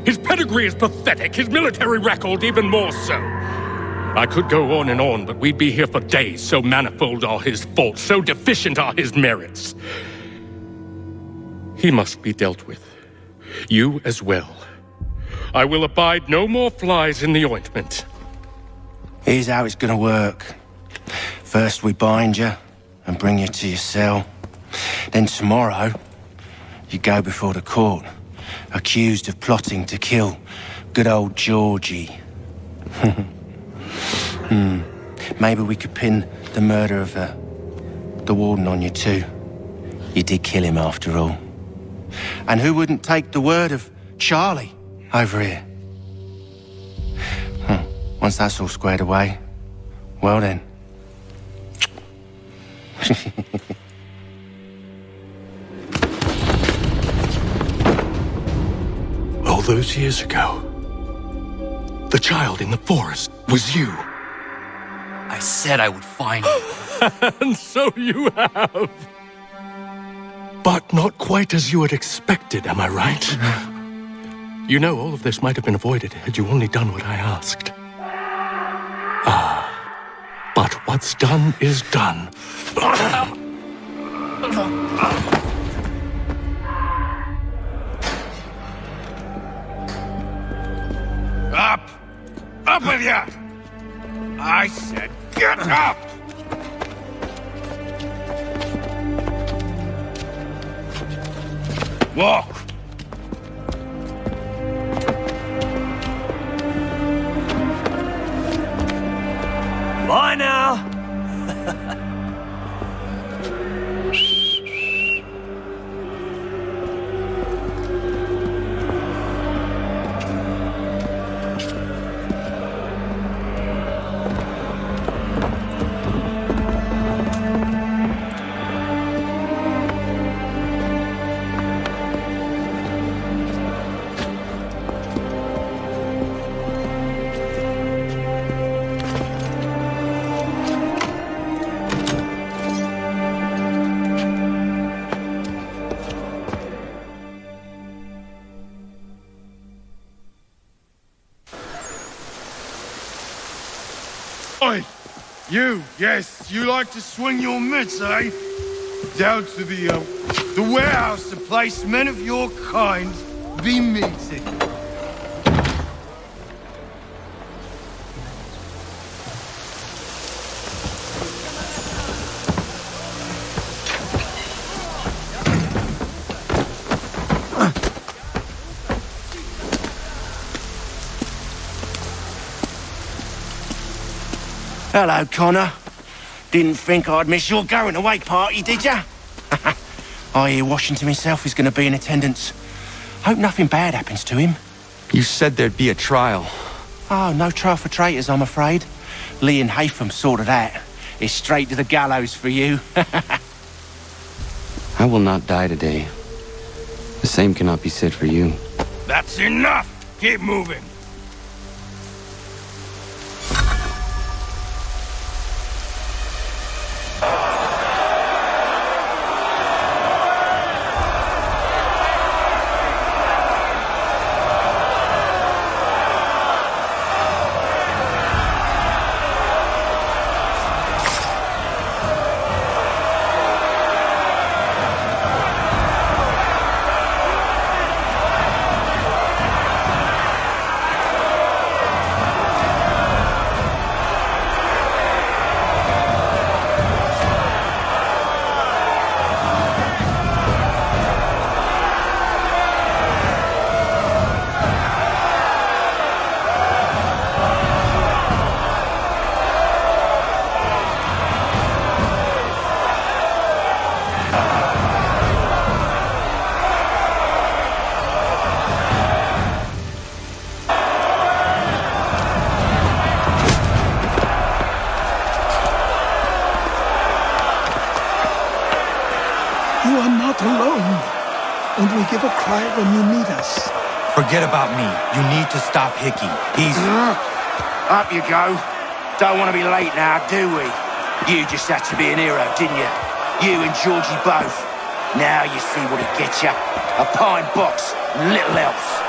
His pedigree is pathetic, his military record even more so. I could go on, but we'd be here for days, so manifold are his faults, so deficient are his merits. He must be dealt with. You as well. I will abide no more flies in the ointment. Here's how it's gonna work. First we bind you and bring you to your cell. Then tomorrow, you go before the court, accused of plotting to kill good old Georgie. Maybe we could pin the murder of the warden on you too. You did kill him after all. And who wouldn't take the word of Charlie over here? Once that's all squared away, well then. All those years ago, the child in the forest was you. I said I would find you. And so you have. But not quite as you had expected, am I right? You know, all of this might have been avoided had you only done what I asked. But what's done is done. Up! Up with you! I said get up! Walk! Bye now! Oi! You, yes, you like to swing your mitts, eh? Down to the warehouse to place men of your kind be meeting. Hello, Connor. Didn't think I'd miss your going away party, did ya? I hear Washington himself is going to be in attendance. Hope nothing bad happens to him. You said there'd be a trial. Oh, no trial for traitors, I'm afraid. Lee and Haytham sorted that. It's straight to the gallows for you. I will not die today. The same cannot be said for you. That's enough! Keep moving! You are not alone, and we give a cry when you need us. Forget about me. You need to stop Hickey. He's... Up you go. Don't want to be late now, do we? You just had to be an hero, didn't you? You and Georgie both. Now you see what it gets you. A pine box, little else.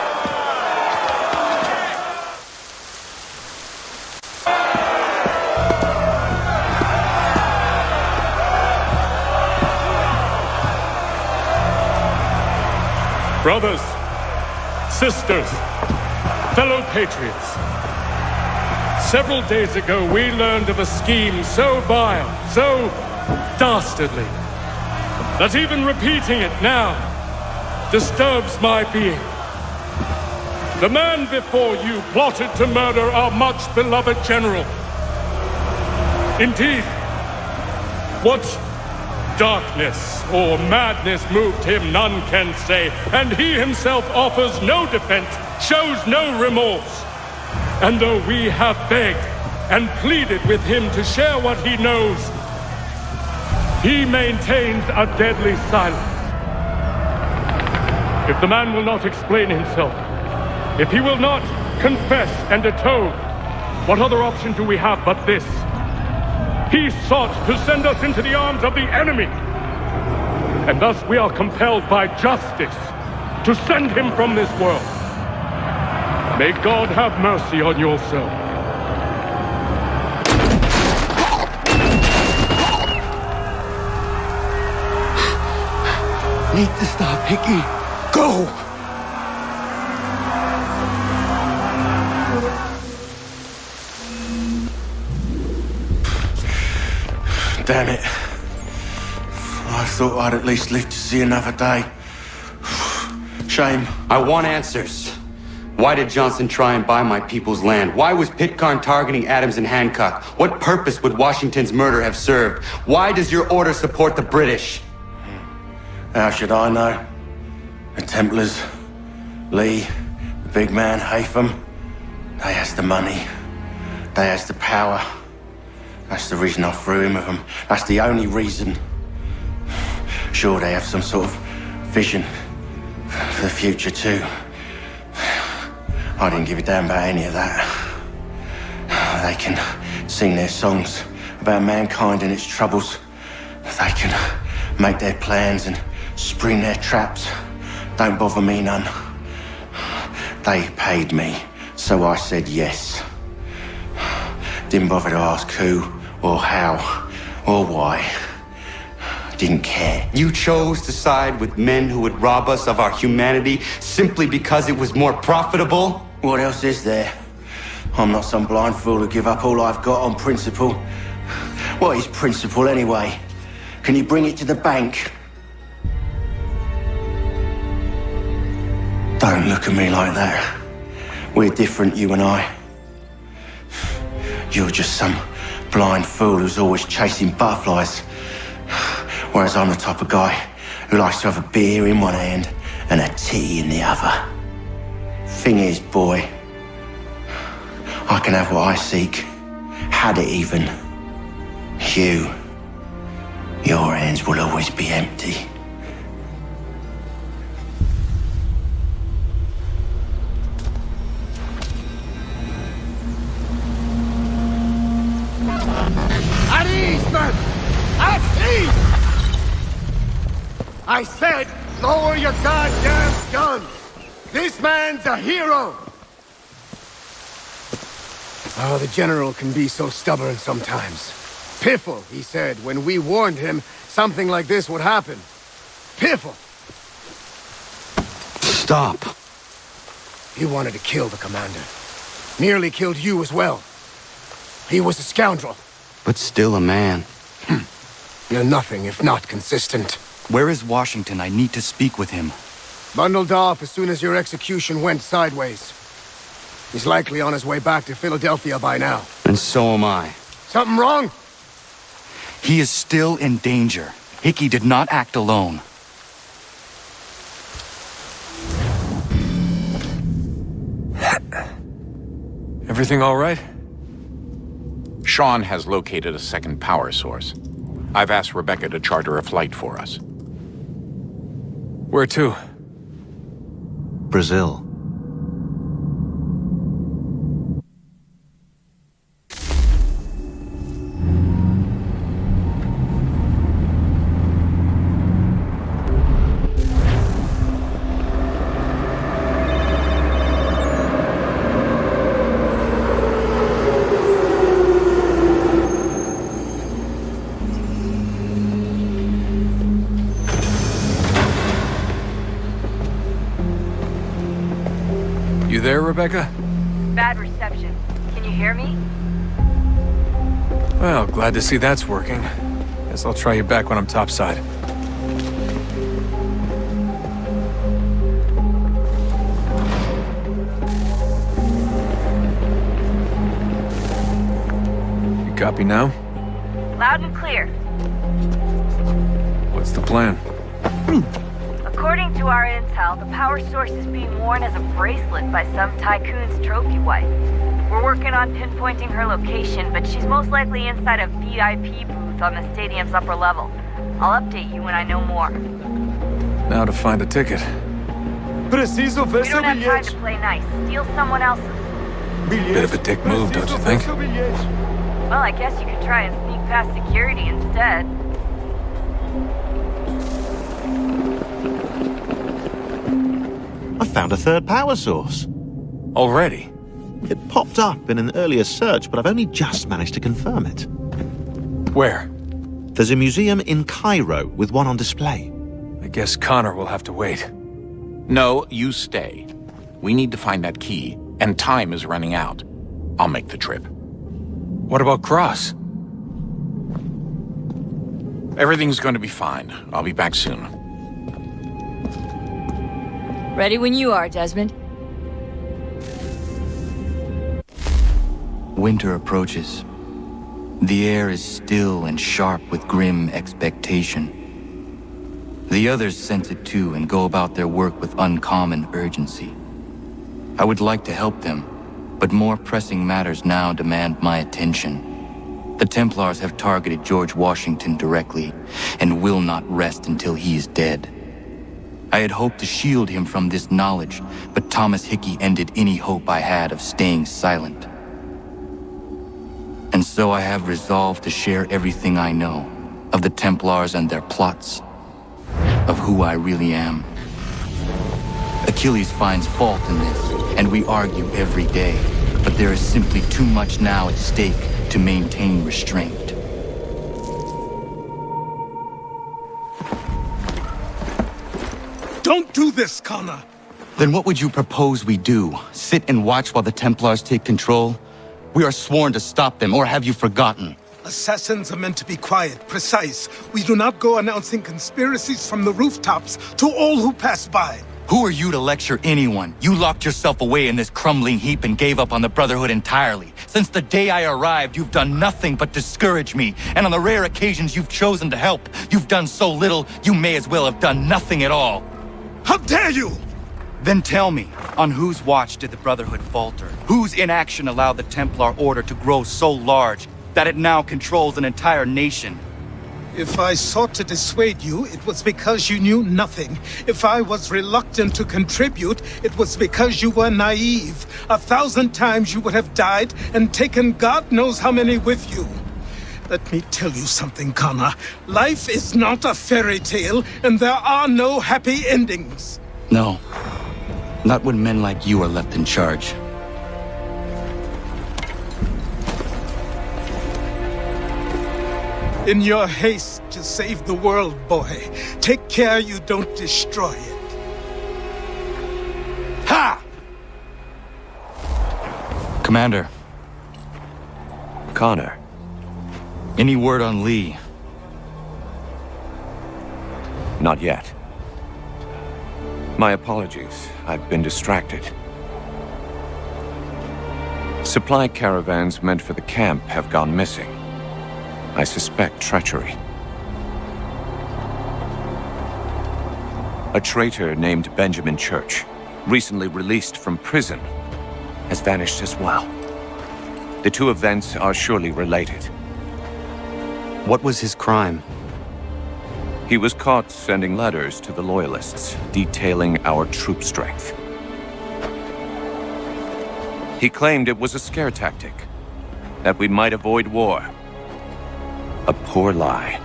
Brothers, sisters, fellow patriots. Several days ago, we learned of a scheme so vile, so dastardly, that even repeating it now disturbs my being. The man before you plotted to murder our much-beloved general. Indeed, what darkness or madness moved him, none can say, and he himself offers no defense, shows no remorse. And though we have begged and pleaded with him to share what he knows, he maintains a deadly silence. If the man will not explain himself, if he will not confess and atone, what other option do we have but this? He sought to send us into the arms of the enemy. And thus we are compelled by justice to send him from this world. May God have mercy on your soul. Need to stop, Hickey. Go! Damn it. I thought I'd at least live to see another day. Shame. I want answers. Why did Johnson try and buy my people's land? Why was Pitcairn targeting Adams and Hancock? What purpose would Washington's murder have served? Why does your order support the British? How should I know? The Templars, Lee, the big man, Haytham, they has the money. They has the power. That's the reason I threw him with them. That's the only reason. Sure, they have some sort of vision for the future too. I didn't give a damn about any of that. They can sing their songs about mankind and its troubles. They can make their plans and spring their traps. Don't bother me none. They paid me, so I said yes. Didn't bother to ask who, or how, or why. Didn't care. You chose to side with men who would rob us of our humanity simply because it was more profitable? What else is there? I'm not some blind fool to give up all I've got on principle. What is principle anyway? Can you bring it to the bank? Don't look at me like that. We're different, you and I. You're just some blind fool who's always chasing butterflies. Whereas I'm the type of guy who likes to have a beer in one hand and a tea in the other. Thing is, boy, I can have what I seek. Had it even. Your hands will always be empty. At ease, man! At ease! I said, lower your goddamn guns! This man's a hero! Oh, the General can be so stubborn sometimes. Piffle, he said, when we warned him something like this would happen. Piffle! Stop. He wanted to kill the commander. Nearly killed you as well. He was a scoundrel. But still a man. You're nothing if not consistent. Where is Washington? I need to speak with him. Bundled off as soon as your execution went sideways. He's likely on his way back to Philadelphia by now. And so am I. Something wrong? He is still in danger. Hickey did not act alone. Everything all right? Sean has located a second power source. I've asked Rebecca to charter a flight for us. Where to? Brazil. You there, Rebecca? Bad reception. Can you hear me? Well, glad to see that's working. Guess I'll try you back when I'm topside. You copy now? Loud and clear. What's the plan? According to our intel, the power source is being worn as a bracelet by some tycoon's trophy wife. We're working on pinpointing her location, but she's most likely inside a VIP booth on the stadium's upper level. I'll update you when I know more. Now to find a ticket. Preciso ver we don't have time to play nice. Steal someone else's. Bit of a dick move, don't you think? Well, I guess you could try and sneak past security instead. I found a third power source. Already? It popped up in an earlier search, but I've only just managed to confirm it. Where? There's a museum in Cairo with one on display. I guess Connor will have to wait. No, you stay. We need to find that key, and time is running out. I'll make the trip. What about Cross? Everything's going to be fine. I'll be back soon. Ready when you are, Desmond. Winter approaches. The air is still and sharp with grim expectation. The others sense it too and go about their work with uncommon urgency. I would like to help them, but more pressing matters now demand my attention. The Templars have targeted George Washington directly, and will not rest until he is dead. I had hoped to shield him from this knowledge, but Thomas Hickey ended any hope I had of staying silent. And so I have resolved to share everything I know of the Templars and their plots, of who I really am. Achilles finds fault in this, and we argue every day, but there is simply too much now at stake to maintain restraint. Don't do this, Connor! Then what would you propose we do? Sit and watch while the Templars take control? We are sworn to stop them, or have you forgotten? Assassins are meant to be quiet, precise. We do not go announcing conspiracies from the rooftops to all who pass by. Who are you to lecture anyone? You locked yourself away in this crumbling heap and gave up on the Brotherhood entirely. Since the day I arrived, you've done nothing but discourage me. And on the rare occasions you've chosen to help, you've done so little, you may as well have done nothing at all. How dare you! Then tell me, on whose watch did the Brotherhood falter? Whose inaction allowed the Templar Order to grow so large that it now controls an entire nation? If I sought to dissuade you, it was because you knew nothing. If I was reluctant to contribute, it was because you were naive. 1,000 times you would have died and taken God knows how many with you. Let me tell you something, Connor. Life is not a fairy tale, and there are no happy endings. No. Not when men like you are left in charge. In your haste to save the world, boy, take care you don't destroy it. Ha! Commander. Connor. Any word on Lee? Not yet. My apologies. I've been distracted. Supply caravans meant for the camp have gone missing. I suspect treachery. A traitor named Benjamin Church, recently released from prison, has vanished as well. The two events are surely related. What was his crime? He was caught sending letters to the Loyalists, detailing our troop strength. He claimed it was a scare tactic, that we might avoid war. A poor lie.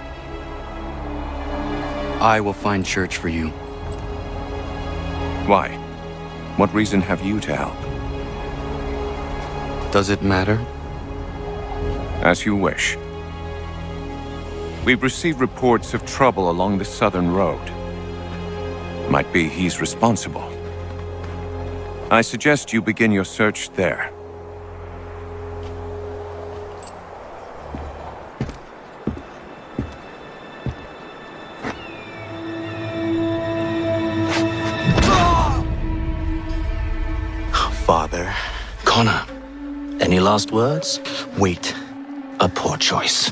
I will find Church for you. Why? What reason have you to help? Does it matter? As you wish. We've received reports of trouble along the southern road. Might be he's responsible. I suggest you begin your search there. Father. Connor, any last words? Wait. A poor choice.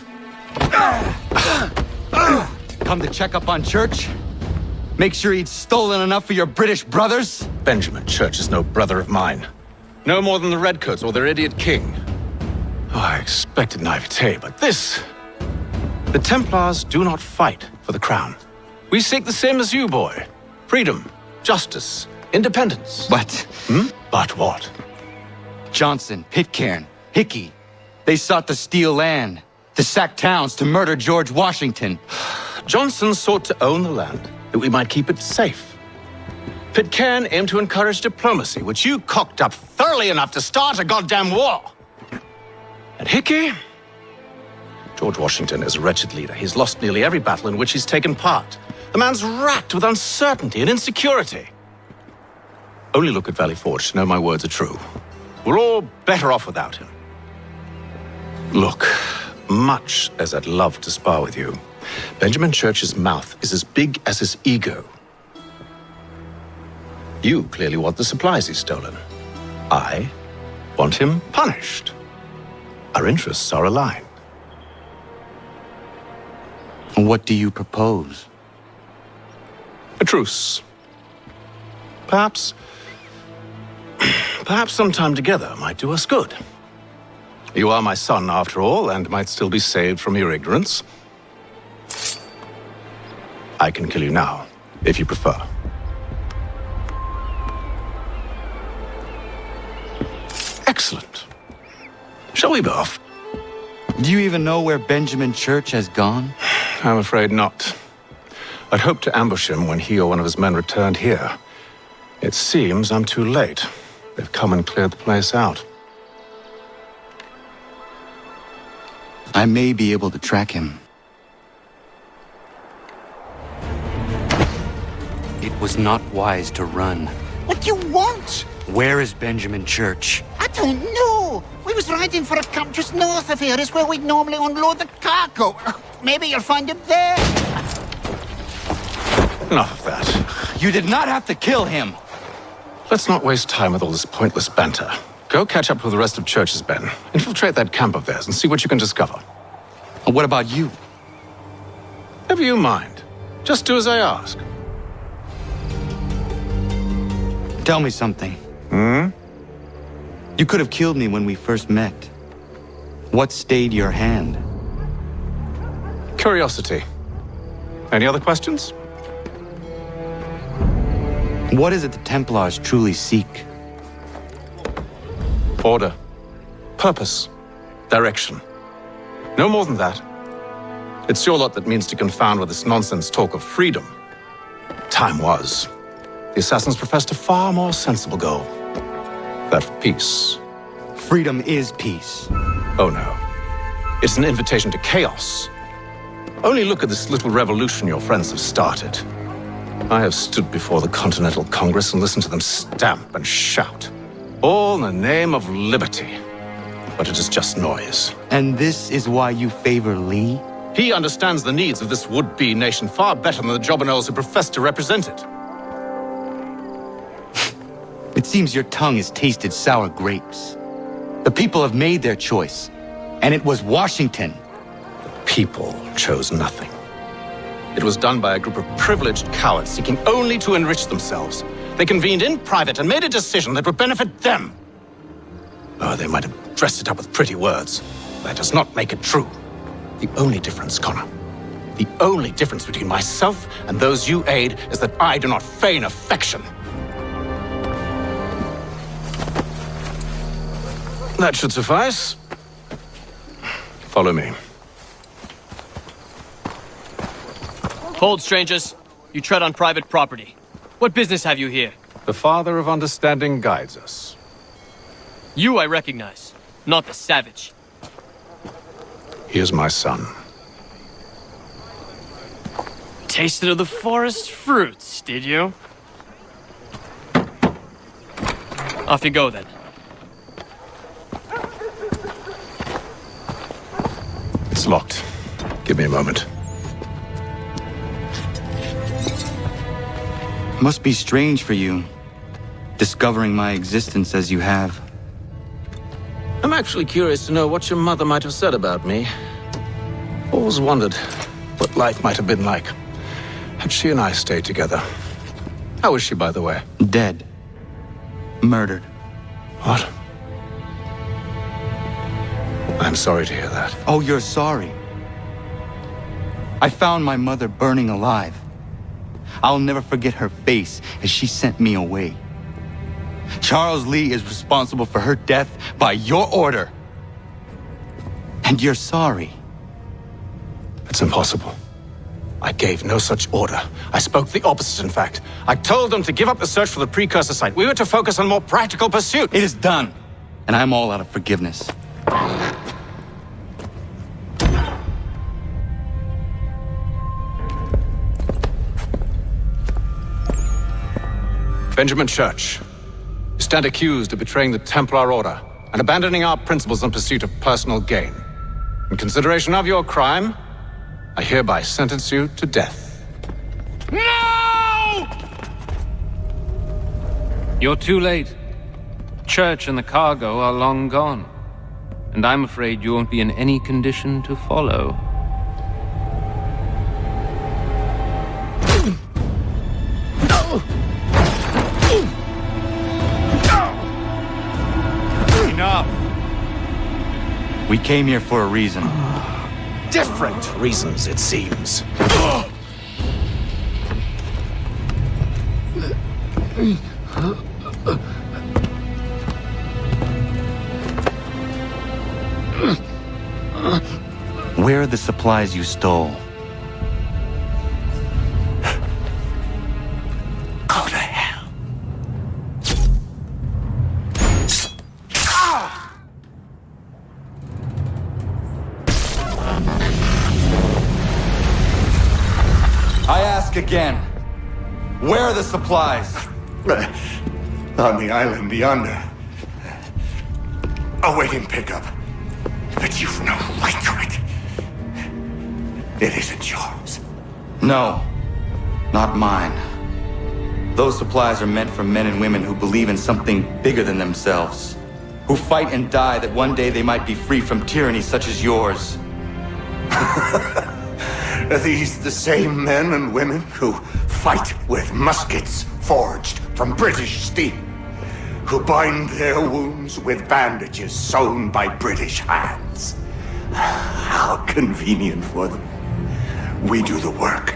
Come to check up on Church? Make sure he'd stolen enough for your British brothers? Benjamin Church is no brother of mine. No more than the Redcoats or their idiot king. Oh, I expected naivete, but this... The Templars do not fight for the crown. We seek the same as you, boy. Freedom, justice, independence. But... But what? Johnson, Pitcairn, Hickey. They sought to steal land, to sack towns, to murder George Washington. Johnson sought to own the land, that we might keep it safe. Pitcairn aimed to encourage diplomacy, which you cocked up thoroughly enough to start a goddamn war. And Hickey? George Washington is a wretched leader. He's lost nearly every battle in which he's taken part. The man's racked with uncertainty and insecurity. Only look at Valley Forge to know my words are true. We're all better off without him. Look, much as I'd love to spar with you, Benjamin Church's mouth is as big as his ego. You clearly want the supplies he's stolen. I want him punished. Our interests are aligned. What do you propose? A truce. Perhaps some time together might do us good. You are my son, after all, and might still be saved from your ignorance. I can kill you now, if you prefer. Excellent. Shall we be off? Do you even know where Benjamin Church has gone? I'm afraid not. I'd hoped to ambush him when he or one of his men returned here. It seems I'm too late. They've come and cleared the place out. I may be able to track him. It was not wise to run. What do you want? Where is Benjamin Church? I don't know. We was riding for a camp just north of here. Is where we'd normally unload the cargo. Maybe you'll find him there. Enough of that. You did not have to kill him. Let's not waste time with all this pointless banter. Go catch up with the rest of Church's men. Infiltrate that camp of theirs and see what you can discover. What about you? Never you mind. Just do as I ask. Tell me something. You could have killed me when we first met. What stayed your hand? Curiosity. Any other questions? What is it the Templars truly seek? Order. Purpose. Direction. No more than that. It's your lot that means to confound with this nonsense talk of freedom. Time was. The assassins professed a far more sensible goal. That of peace. Freedom is peace. Oh no. It's an invitation to chaos. Only look at this little revolution your friends have started. I have stood before the Continental Congress and listened to them stamp and shout. All in the name of liberty. But it is just noise. And this is why you favor Lee? He understands the needs of this would-be nation far better than the jobberknolls who profess to represent it. It seems your tongue has tasted sour grapes. The people have made their choice, and it was Washington. The people chose nothing. It was done by a group of privileged cowards seeking only to enrich themselves. They convened in private and made a decision that would benefit them. Oh, they might have dressed it up with pretty words. That does not make it true. The only difference, Connor, the only difference between myself and those you aid is that I do not feign affection. That should suffice. Follow me. Hold, strangers. You tread on private property. What business have you here? The Father of Understanding guides us. You I recognize, not the savage. He is my son. Tasted of the forest fruits, did you? Off you go, then. It's locked. Give me a moment. Must be strange for you, discovering my existence as you have. I'm actually curious to know what your mother might have said about me. Always wondered what life might have been like had she and I stayed together. How is she, by the way? Dead. Murdered. What? I'm sorry to hear that. Oh, you're sorry. I found my mother burning alive. I'll never forget her face as she sent me away. Charles Lee is responsible for her death by your order. And you're sorry. It's impossible. I gave no such order. I spoke the opposite, in fact. I told them to give up the search for the precursor site. We were to focus on more practical pursuit. It is done, and I'm all out of forgiveness. Benjamin Church, you stand accused of betraying the Templar Order and abandoning our principles in pursuit of personal gain. In consideration of your crime, I hereby sentence you to death. No! You're too late. Church and the cargo are long gone. And I'm afraid you won't be in any condition to follow. Enough! We came here for a reason. Different reasons, it seems. Where are the supplies you stole? Go to hell. again. Where are the supplies? On the island yonder. Awaiting pickup. But you've no right to it. It isn't yours. No, not mine. Those supplies are meant for men and women who believe in something bigger than themselves. Who fight and die that one day they might be free from tyranny such as yours. Are these the same men and women who fight with muskets forged from British steel? Who bind their wounds with bandages sewn by British hands? How convenient for them. We do the work.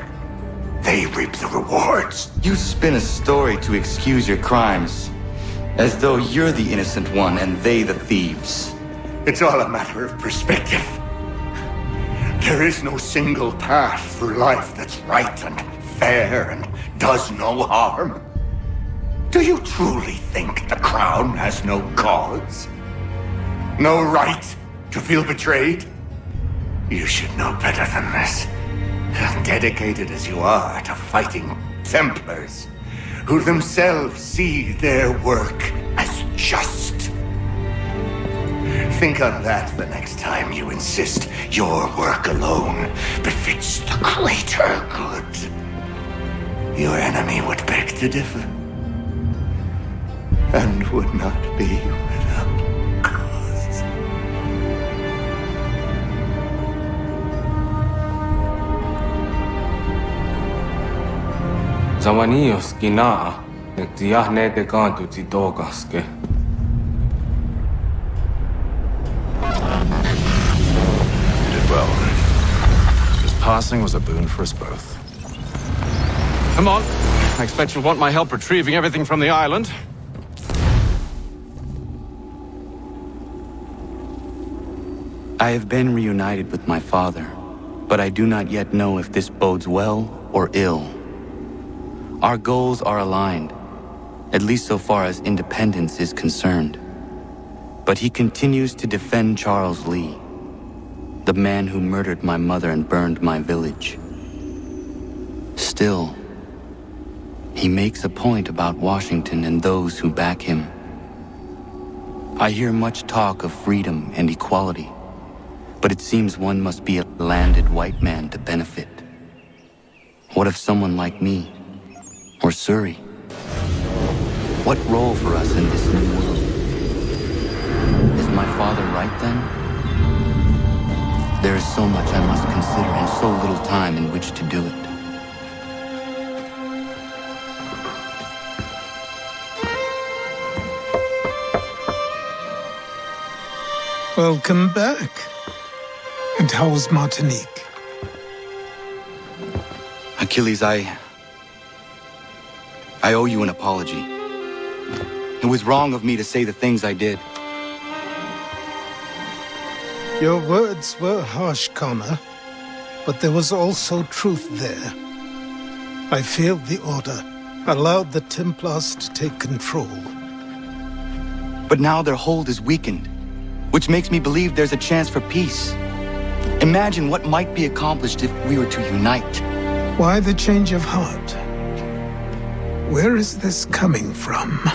They reap the rewards. You spin a story to excuse your crimes, as though you're the innocent one and they the thieves. It's all a matter of perspective. There is no single path through life that's right and fair and does no harm. Do you truly think the Crown has no cause? No right to feel betrayed? You should know better than this. Dedicated as you are to fighting Templars, who themselves see their work as just. Think on that the next time you insist your work alone befits the greater good. Your enemy would beg to differ, and would not be without cause. Zawanios kinaa, netiahne te kantu titokaske. Did well. His passing was a boon for us both. Come on. I expect you'll want my help retrieving everything from the island. I have been reunited with my father, but I do not yet know if this bodes well or ill. Our goals are aligned, at least so far as independence is concerned. But he continues to defend Charles Lee, the man who murdered my mother and burned my village. Still, he makes a point about Washington and those who back him. I hear much talk of freedom and equality, but it seems one must be a landed white man to benefit. What if someone like me, or Surrey? What role for us in this new world? Is my father right then? There is so much I must consider and so little time in which to do it. Welcome back. And how was Martinique? Achilles, I owe you an apology. It was wrong of me to say the things I did. Your words were harsh, Connor, but there was also truth there. I failed the order, allowed the Templars to take control. But now their hold is weakened, which makes me believe there's a chance for peace. Imagine what might be accomplished if we were to unite. Why the change of heart? Where is this coming from?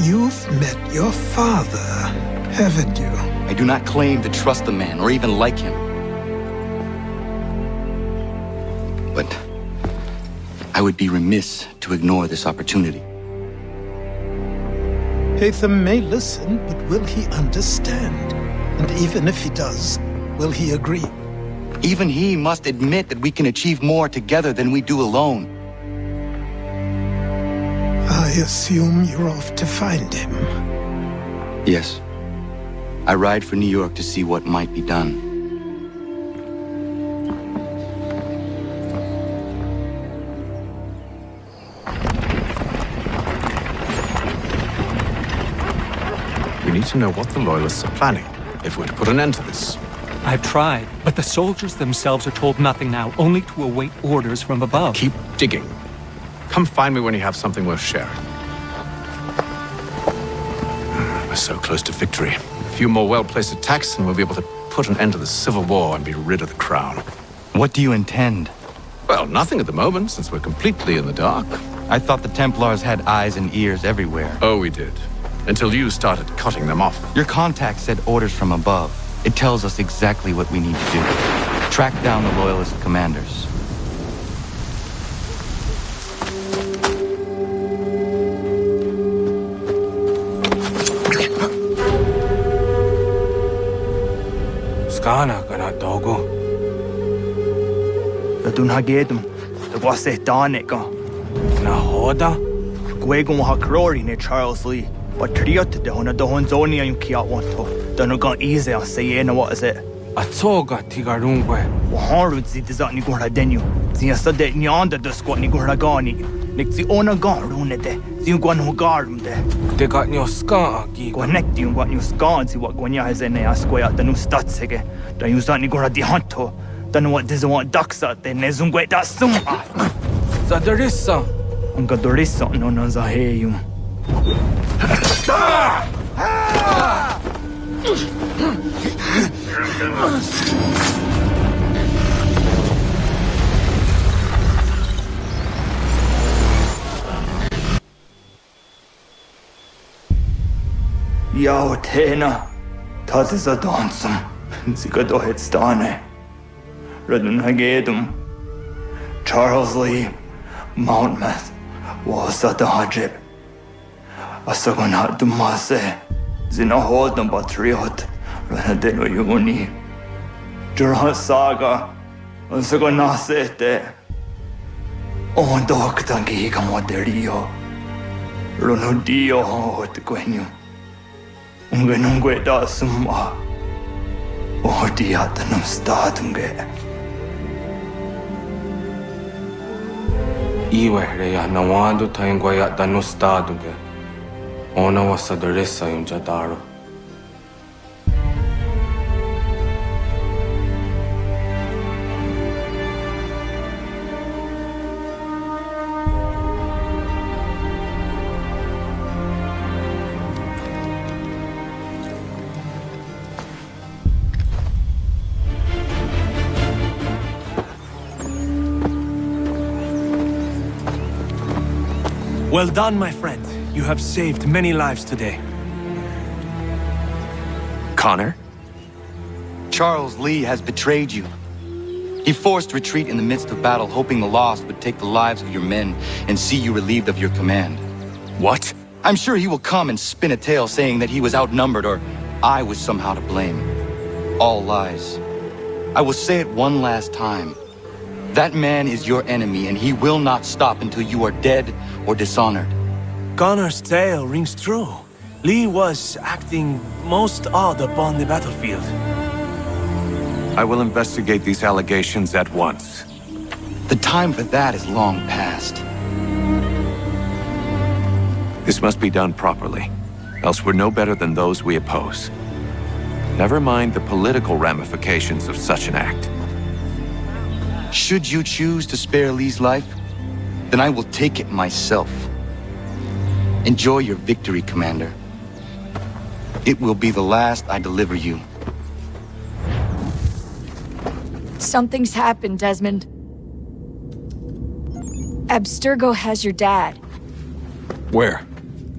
You've met your father, haven't you? I do not claim to trust the man or even like him. But I would be remiss to ignore this opportunity. Hatham may listen, but will he understand? And even if he does, will he agree? Even he must admit that we can achieve more together than we do alone. I assume you're off to find him. Yes. I ride for New York to see what might be done. We need to know what the Loyalists are planning, if we're to put an end to this. I've tried, but the soldiers themselves are told nothing now, only to await orders from above. Keep digging. Come find me when you have something worth sharing. We're so close to victory. A few more well-placed attacks and we'll be able to put an end to the Civil War and be rid of the Crown. What do you intend? Well, nothing at the moment, since we're completely in the dark. I thought the Templars had eyes and ears everywhere. Oh, we did. Until you started cutting them off. Your contact said orders from above. It tells us exactly what we need to do. Track down the Loyalist commanders. Skana kana dogo. Radun hagedum. The wase danika. Na hoda. Gwegum hakrori ne Charles Lee. But triot de hona do honzoni ayun kiat wanto. Dano gan easy on say na what is it? Atoga tigarungwe. Waharud zi dizat ni gura denu. Zia sade ni anda the squat ni gura gani. Nik zi ona garune de. Zi gwan ho garum de. De got nyo ska gi. Gwanek di gwan nyo ska zi what gwanya has ene asquaya the nu statsege. Da yuzat ni gura di hanto. Dano what diz want daksa de ne zungwe da suma. Zadarissa. Unga dorissa no na zaheyum. Yao tena, that is a dansum. Zigado headstane. Radun hagedum. Charles Lee, Mountmouth, was at the hajib. Asagonat dumase. Zinahod ng Patriot. Ranadeno yuni. Jurhan saga. Asagonasete. Ondok tangi kamoderio. Ronudio hot gwenyu. Ungenungwe da summa. Odiata num statunge. Iwe ya nawando tayengwa ya dano staduge. Ona wasa doresa yung jadaro. Well done, my friend. You have saved many lives today. Connor? Charles Lee has betrayed you. He forced retreat in the midst of battle, hoping the loss would take the lives of your men and see you relieved of your command. What? I'm sure he will come and spin a tale saying that he was outnumbered or I was somehow to blame. All lies. I will say it one last time. That man is your enemy, and he will not stop until you are dead or dishonored. Connor's tale rings true. Lee was acting most odd upon the battlefield. I will investigate these allegations at once. The time for that is long past. This must be done properly, else we're no better than those we oppose. Never mind the political ramifications of such an act. Should you choose to spare Lee's life, then I will take it myself. Enjoy your victory, Commander. It will be the last I deliver you. Something's happened, Desmond. Abstergo has your dad. Where?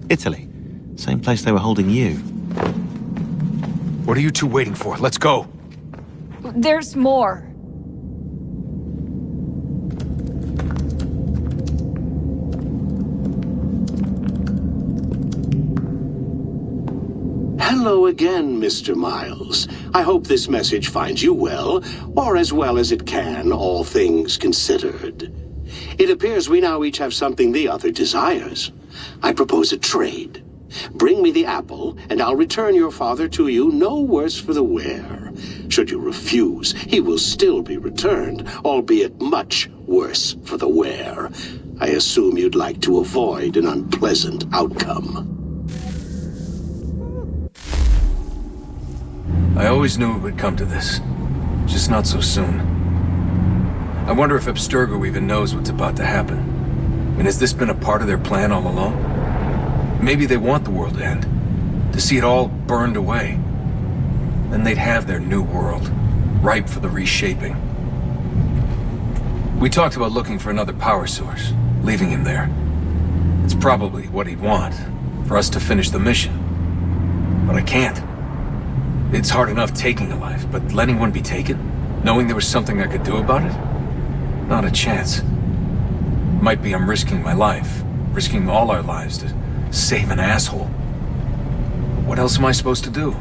Italy. Same place they were holding you. What are you two waiting for? Let's go. There's more. Hello again, Mr. Miles. I hope this message finds you well, or as well as it can, all things considered. It appears we now each have something the other desires. I propose a trade. Bring me the apple, and I'll return your father to you no worse for the wear. Should you refuse, he will still be returned, albeit much worse for the wear. I assume you'd like to avoid an unpleasant outcome. I always knew it would come to this. Just not so soon. I wonder if Abstergo even knows what's about to happen. I mean, has this been a part of their plan all along? Maybe they want the world to end. To see it all burned away. Then they'd have their new world, ripe for the reshaping. We talked about looking for another power source, leaving him there. It's probably what he'd want, for us to finish the mission. But I can't. It's hard enough taking a life, but letting one be taken? Knowing there was something I could do about it? Not a chance. Might be I'm risking my life, risking all our lives to save an asshole. What else am I supposed to do?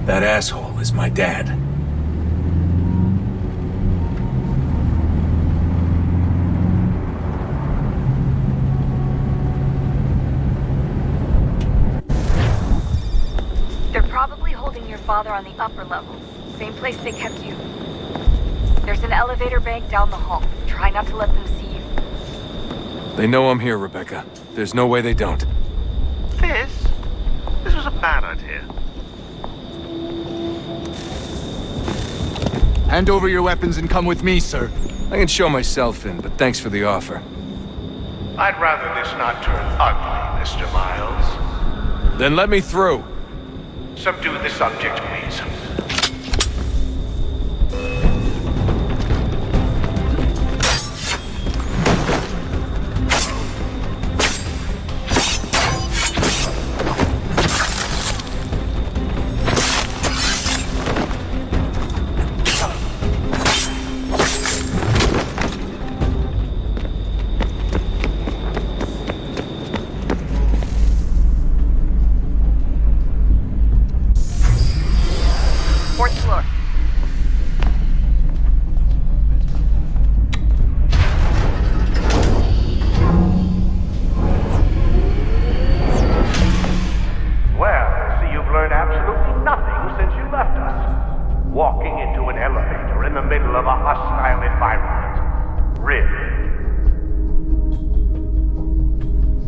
That asshole is my dad. They're probably holding your father on the upper levels. Same place they kept you. There's an elevator bank down the hall. Try not to let them see you. They know I'm here, Rebecca. There's no way they don't. This was a bad idea. Hand over your weapons and come with me, sir. I can show myself in, but thanks for the offer. I'd rather this not turn ugly, Mr. Miles. Then let me through. Subdue the subject, please.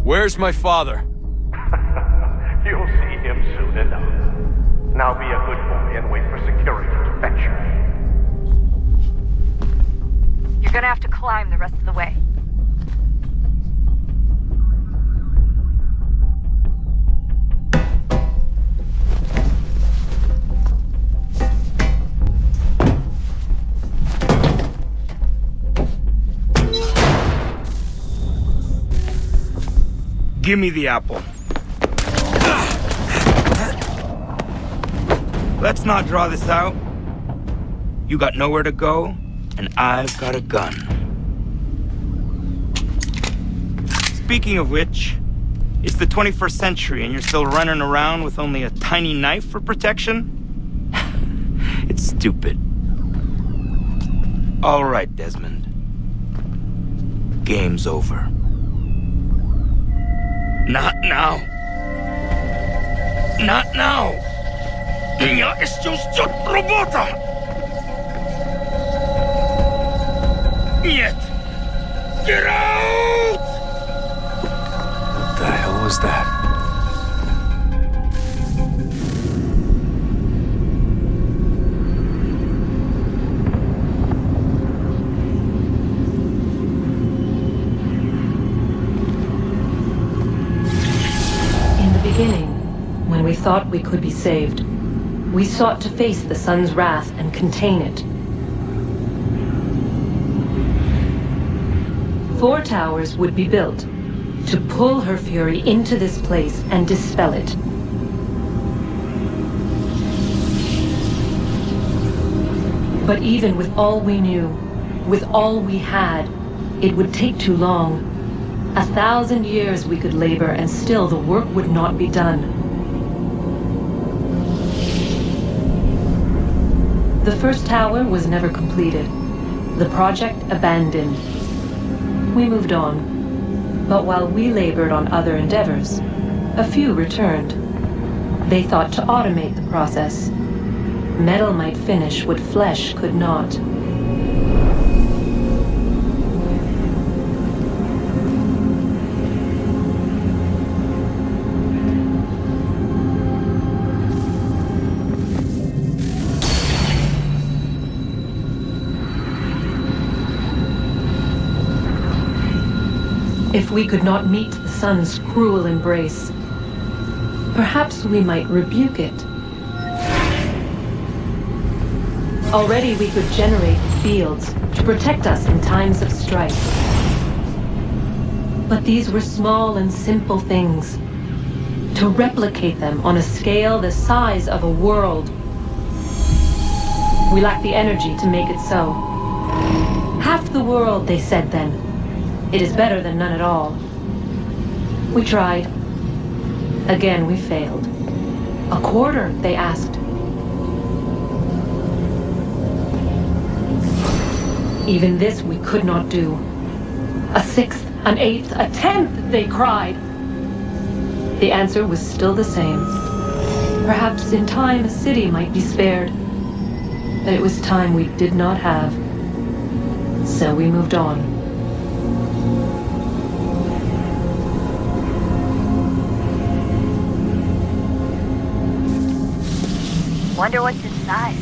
Where's my father? You'll see him soon enough. Now be a good boy and wait for security to fetch you. You're gonna have to climb the rest of the way. Give me the apple. Let's not draw this out. You got nowhere to go, and I've got a gun. Speaking of which, it's the 21st century and you're still running around with only a tiny knife for protection? It's stupid. All right, Desmond. Game's over. Not now. Not now. Я еще ждет работа. Нет. Get out! What the hell was that? When we thought we could be saved, we sought to face the sun's wrath and contain it. 4 towers would be built to pull her fury into this place and dispel it. But even with all we knew, with all we had, it would take too long. 1,000 years we could labor and still the work would not be done. The first tower was never completed. The project abandoned. We moved on. But while we labored on other endeavors, a few returned. They thought to automate the process. Metal might finish what flesh could not. If we could not meet the sun's cruel embrace, perhaps we might rebuke it. Already we could generate fields to protect us in times of strife. But these were small and simple things. To replicate them on a scale the size of a world, we lack the energy to make it so. Half the world, they said then. It is better than none at all. We tried. Again, we failed. A quarter, they asked. Even this we could not do. A sixth, an eighth, a tenth, they cried. The answer was still the same. Perhaps in time a city might be spared. But it was time we did not have. So we moved on. Wonder what's inside.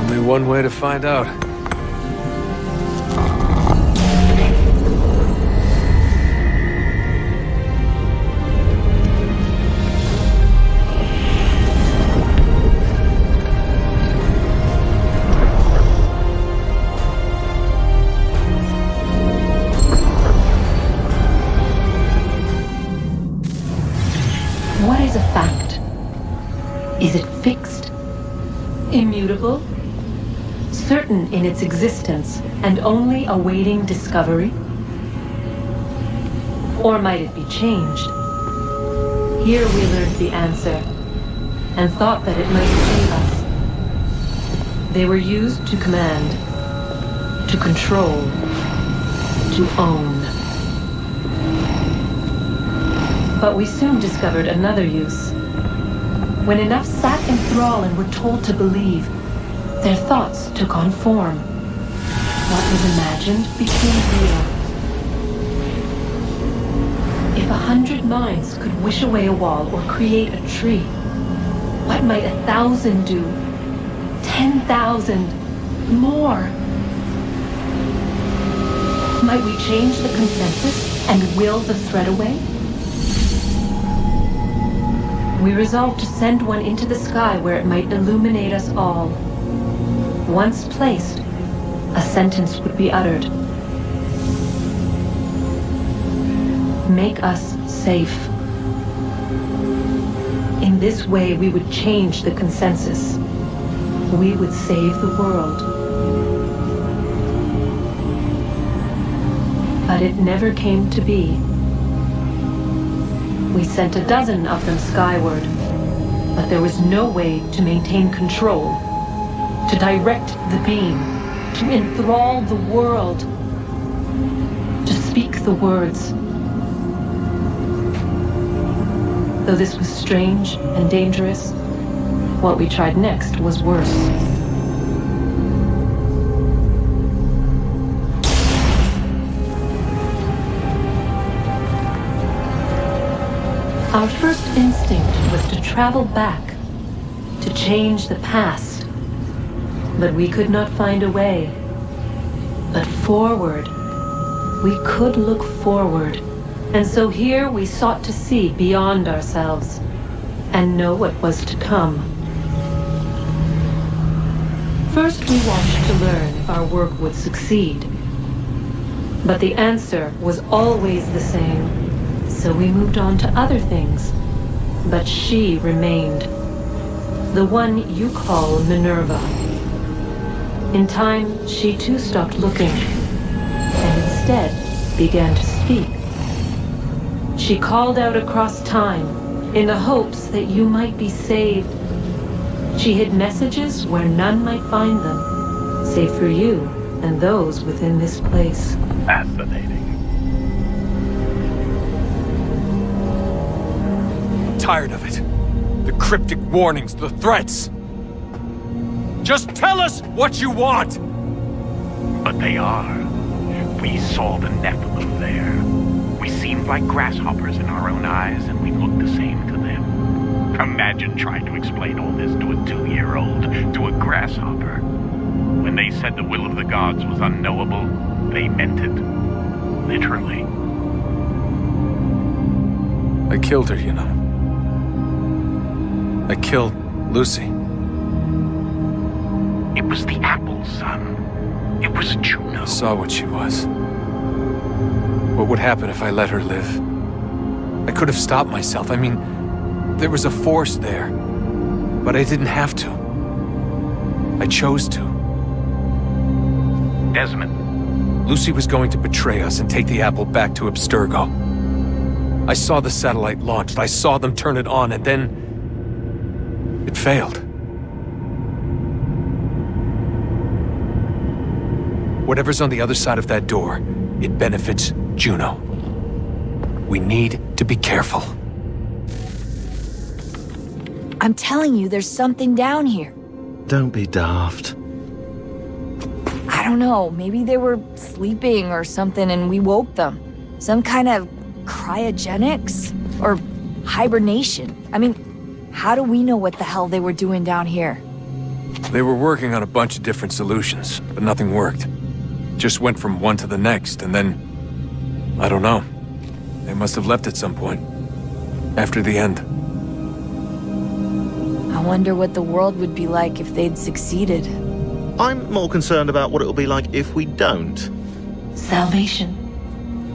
Only one way to find out. What is a fact? Is it fixed? Immutable? Certain in its existence and only awaiting discovery? Or might it be changed? Here we learned the answer and thought that it might save us. They were used to command, to control, to own. But we soon discovered another use. When enough sat in thrall and were told to believe, their thoughts took on form. What was imagined became real. If 100 minds could wish away a wall or create a tree, what might 1,000 do? 10,000? More? Might we change the consensus and will the thread away? We resolved to send one into the sky where it might illuminate us all. Once placed, a sentence would be uttered. Make us safe. In this way, we would change the consensus. We would save the world. But it never came to be. We sent a dozen of them skyward, but there was no way to maintain control, to direct the beam, to enthrall the world, to speak the words. Though this was strange and dangerous, what we tried next was worse. Our first instinct was to travel back, to change the past. But we could not find a way. But forward, we could look forward. And so here we sought to see beyond ourselves and know what was to come. First we watched to learn if our work would succeed. But the answer was always the same. So we moved on to other things. But she remained. The one you call Minerva. In time, she too stopped looking, and instead began to speak. She called out across time, in the hopes that you might be saved. She hid messages where none might find them, save for you and those within this place. Fascinating. Tired of it. The cryptic warnings, the threats. Just tell us what you want! But they are. We saw the Nephilim there. We seemed like grasshoppers in our own eyes, and we looked the same to them. Imagine trying to explain all this to a 2-year-old, to a grasshopper. When they said the will of the gods was unknowable, they meant it. Literally. I killed her, you know. I killed Lucy. It was the apple, son. It was Juno. I saw what she was. What would happen if I let her live? I could have stopped myself. I mean, there was a force there. But I didn't have to. I chose to. Desmond. Lucy was going to betray us and take the apple back to Abstergo. I saw the satellite launched. I saw them turn it on, and then it failed. Whatever's on the other side of that door, it benefits Juno. We need to be careful. I'm telling you, there's something down here. Don't be daft. I don't know, maybe they were sleeping or something and we woke them. Some kind of cryogenics? Or hibernation? I mean, how do we know what the hell they were doing down here? They were working on a bunch of different solutions, but nothing worked. Just went from one to the next, and then... I don't know. They must have left at some point. After the end. I wonder what the world would be like if they'd succeeded. I'm more concerned about what it'll be like if we don't. Salvation.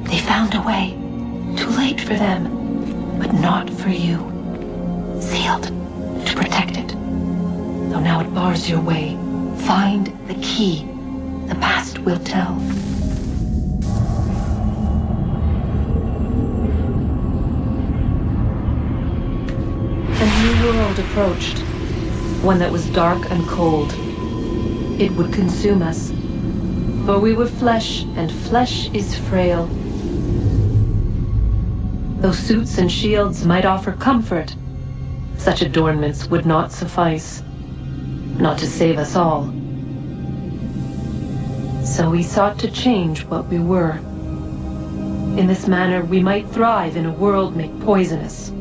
They found a way. Too late for them, but not for you. Sealed to protect it. Though now it bars your way. Find the key. The past will tell. A new world approached. One that was dark and cold. It would consume us. For we were flesh, and flesh is frail. Though suits and shields might offer comfort, such adornments would not suffice. Not to save us all. So we sought to change what we were. In this manner, we might thrive in a world made poisonous.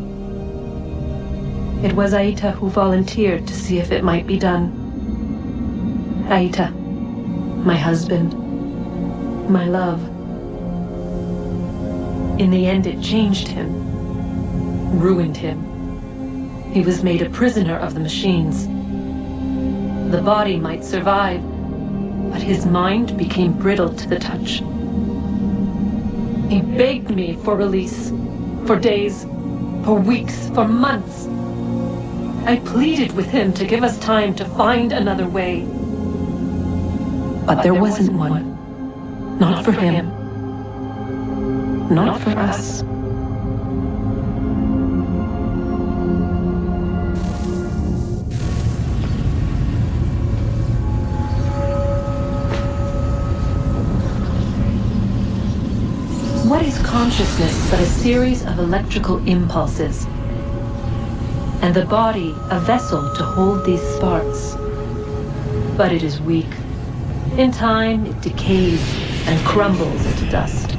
It was Aita who volunteered to see if it might be done. Aita, my husband, my love. In the end, it changed him, ruined him. He was made a prisoner of the machines. The body might survive, but his mind became brittle to the touch. He begged me for release, for days, for weeks, for months. I pleaded with him to give us time to find another way. But there wasn't one. Not for him. Not for us. What is consciousness but a series of electrical impulses? And the body a vessel to hold these sparks. But it is weak. In time, it decays and crumbles into dust.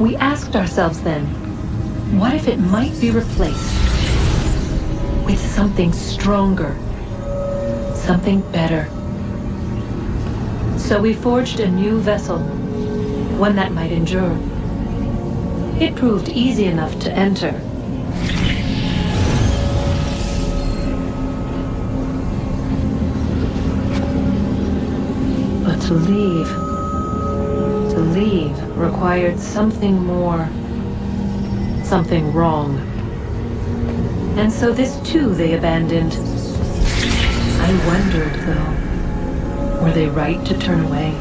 We asked ourselves then, what if it might be replaced with something stronger, something better? So we forged a new vessel, one that might endure. It proved easy enough to enter. But to leave required something more, something wrong. And so this too they abandoned. I wondered, though, were they right to turn away?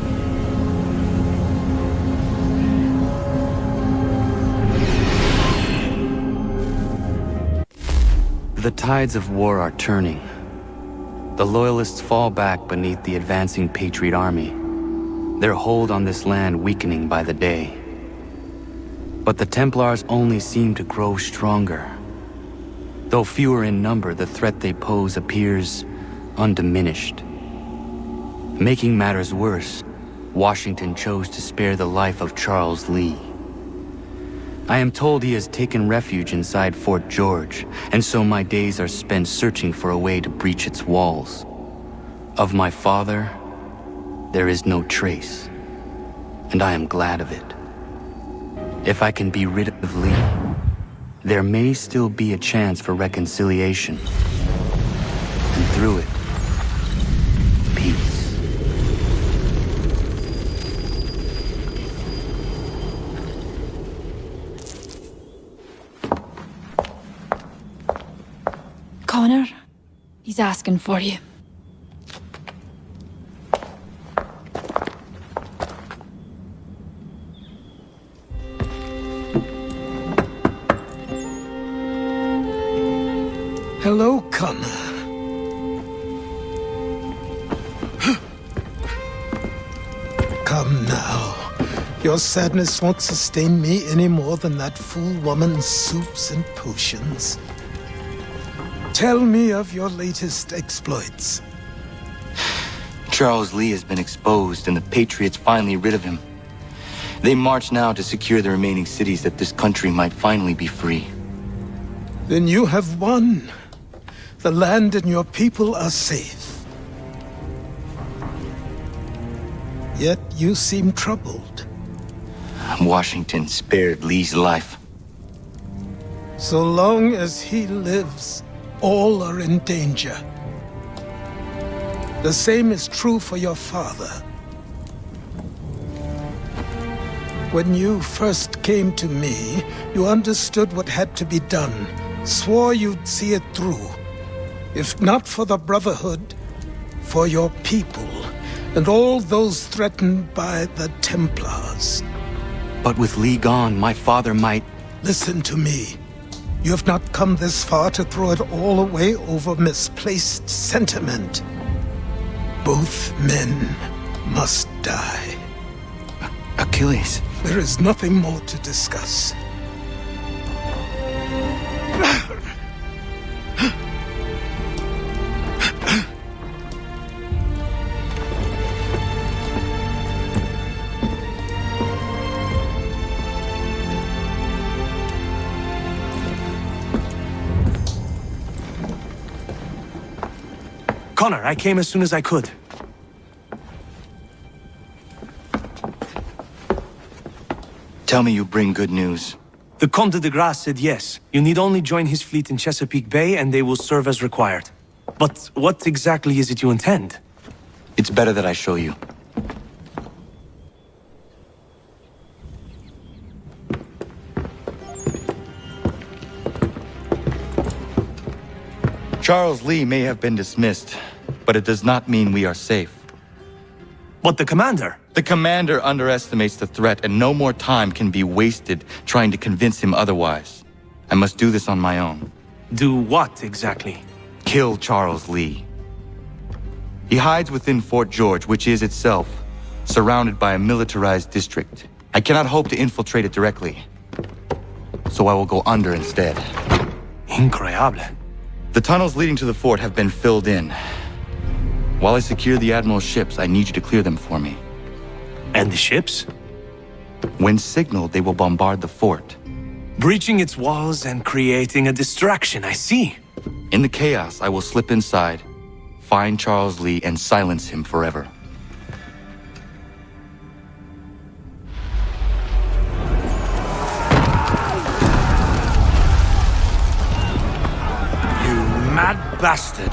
The tides of war are turning. The Loyalists fall back beneath the advancing Patriot army, their hold on this land weakening by the day. But the Templars only seem to grow stronger. Though fewer in number, the threat they pose appears undiminished. Making matters worse, Washington chose to spare the life of Charles Lee. I am told he has taken refuge inside Fort George, and so my days are spent searching for a way to breach its walls. Of my father, there is no trace, and I am glad of it. If I can be rid of Lee, there may still be a chance for reconciliation. And through it, peace. Connor, he's asking for you. Hello, Connor. Come now. Your sadness won't sustain me any more than that fool woman's soups and potions. Tell me of your latest exploits. Charles Lee has been exposed, and the Patriots finally rid of him. They march now to secure the remaining cities that this country might finally be free. Then you have won. The land and your people are safe. Yet you seem troubled. Washington spared Lee's life. So long as he lives, all are in danger. The same is true for your father. When you first came to me, you understood what had to be done, swore you'd see it through. If not for the Brotherhood, for your people, and all those threatened by the Templars. But with Lee gone, my father might... Listen to me. You have not come this far to throw it all away over misplaced sentiment. Both men must die. Achilles. There is nothing more to discuss. Connor, I came as soon as I could. Tell me you bring good news. The Comte de Grasse said yes. You need only join his fleet in Chesapeake Bay and they will serve as required. But what exactly is it you intend? It's better that I show you. Charles Lee may have been dismissed, but it does not mean we are safe. But the commander? The commander underestimates the threat, and no more time can be wasted trying to convince him otherwise. I must do this on my own. Do what exactly? Kill Charles Lee. He hides within Fort George, which is itself surrounded by a militarized district. I cannot hope to infiltrate it directly, so I will go under instead. Incroyable. The tunnels leading to the fort have been filled in. While I secure the Admiral's ships, I need you to clear them for me. And the ships? When signaled, they will bombard the fort. Breaching its walls and creating a distraction, I see. In the chaos, I will slip inside, find Charles Lee, and silence him forever. Mad bastard!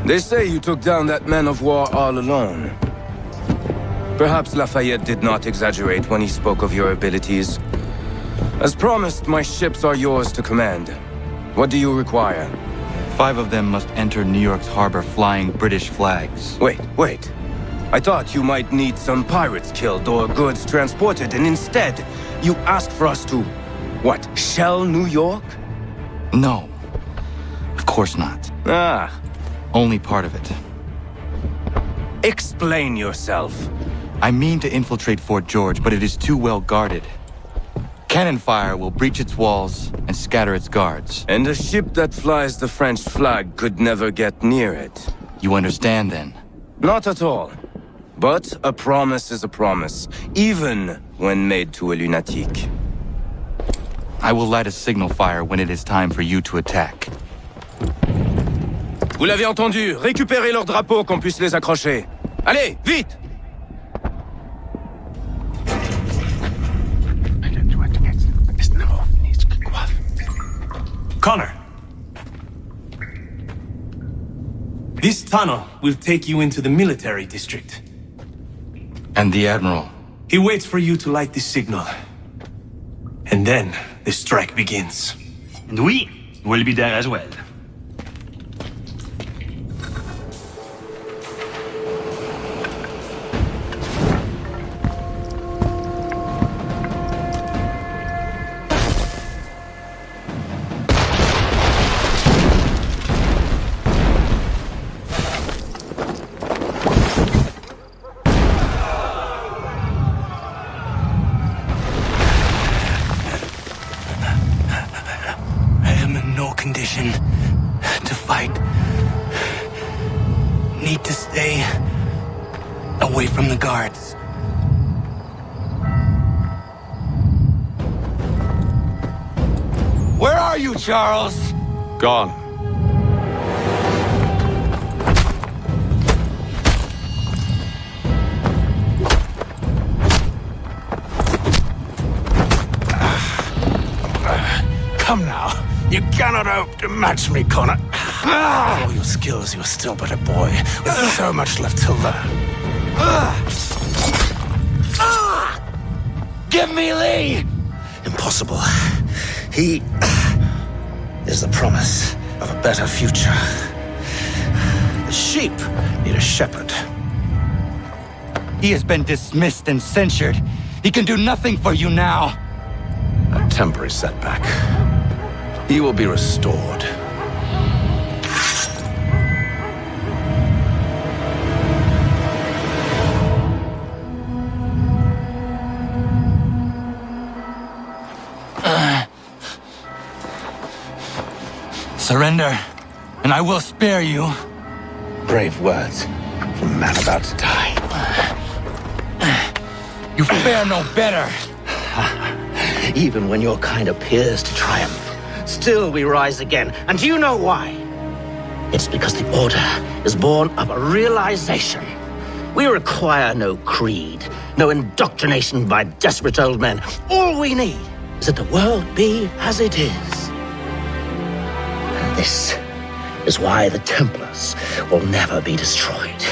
They say you took down that man of war all alone. Perhaps Lafayette did not exaggerate when he spoke of your abilities. As promised, my ships are yours to command. What do you require? 5 of them must enter New York's harbor flying British flags. Wait. I thought you might need some pirates killed or goods transported, and instead, you asked for us to... what, shell New York? No. Of course not. Only part of it. Explain yourself. I mean to infiltrate Fort George, but it is too well guarded. Cannon fire will breach its walls and scatter its guards. And a ship that flies the French flag could never get near it. You understand, then? Not at all. But a promise is a promise, even when made to a lunatic. I will light a signal fire when it is time for you to attack. Vous l'avez entendu, récupérez leurs drapeaux qu'on puisse les accrocher. Allez, vite! Connor. This tunnel will take you into the military district. And the Admiral? He waits for you to light this signal. And then the strike begins. And we will be there as well. Condition to fight. Need to stay away from the guards. Where are you, Charles? Gone. Come now. You cannot hope to match me, Connor. With all your skills, you're still but a boy, with so much left to learn. Give me Lee! Impossible. He is the promise of a better future. The sheep need a shepherd. He has been dismissed and censured. He can do nothing for you now. A temporary setback. He will be restored. Surrender, and I will spare you. Brave words from a man about to die. You fare no better. Even when your kind appears to triumph, still we rise again. And do you know why? It's because the Order is born of a realization. We require no creed, no indoctrination by desperate old men. All we need is that the world be as it is. And this is why the Templars will never be destroyed.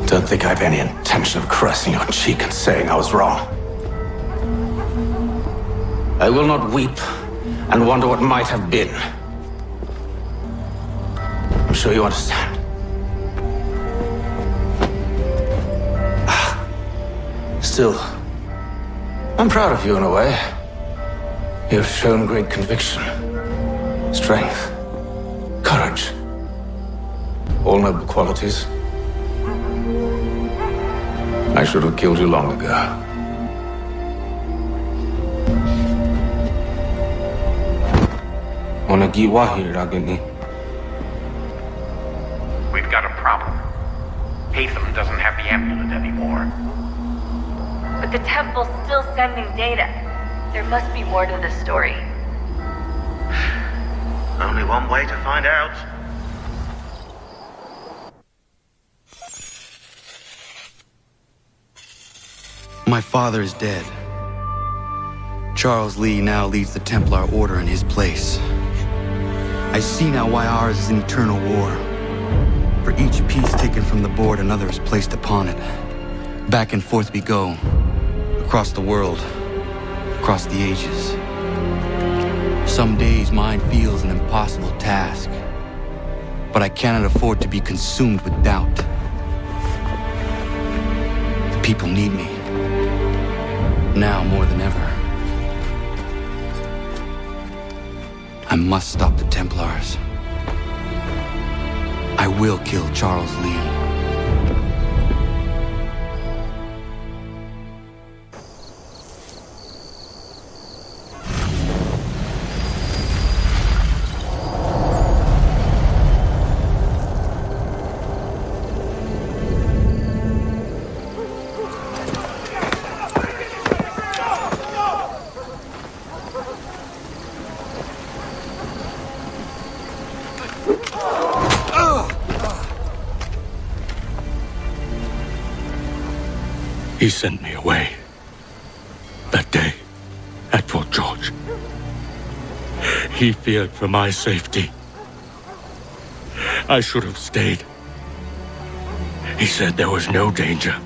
Don't think I have any intention of caressing your cheek and saying I was wrong. I will not weep and wonder what might have been. I'm sure you understand. Still, I'm proud of you in a way. You have shown great conviction, strength, courage. All noble qualities. I should have killed you long ago. We've got a problem. Hatham doesn't have the amulet anymore. But the temple's still sending data. There must be more to this story. Only one way to find out. My father is dead. Charles Lee now leads the Templar Order in his place. I see now why ours is an eternal war. For each piece taken from the board, another is placed upon it. Back and forth we go. Across the world. Across the ages. Some days mine feels an impossible task. But I cannot afford to be consumed with doubt. People need me. Now more than ever. I must stop the Templars. I will kill Charles Lee. He sent me away. That day, at Fort George. He feared for my safety. I should have stayed. He said there was no danger.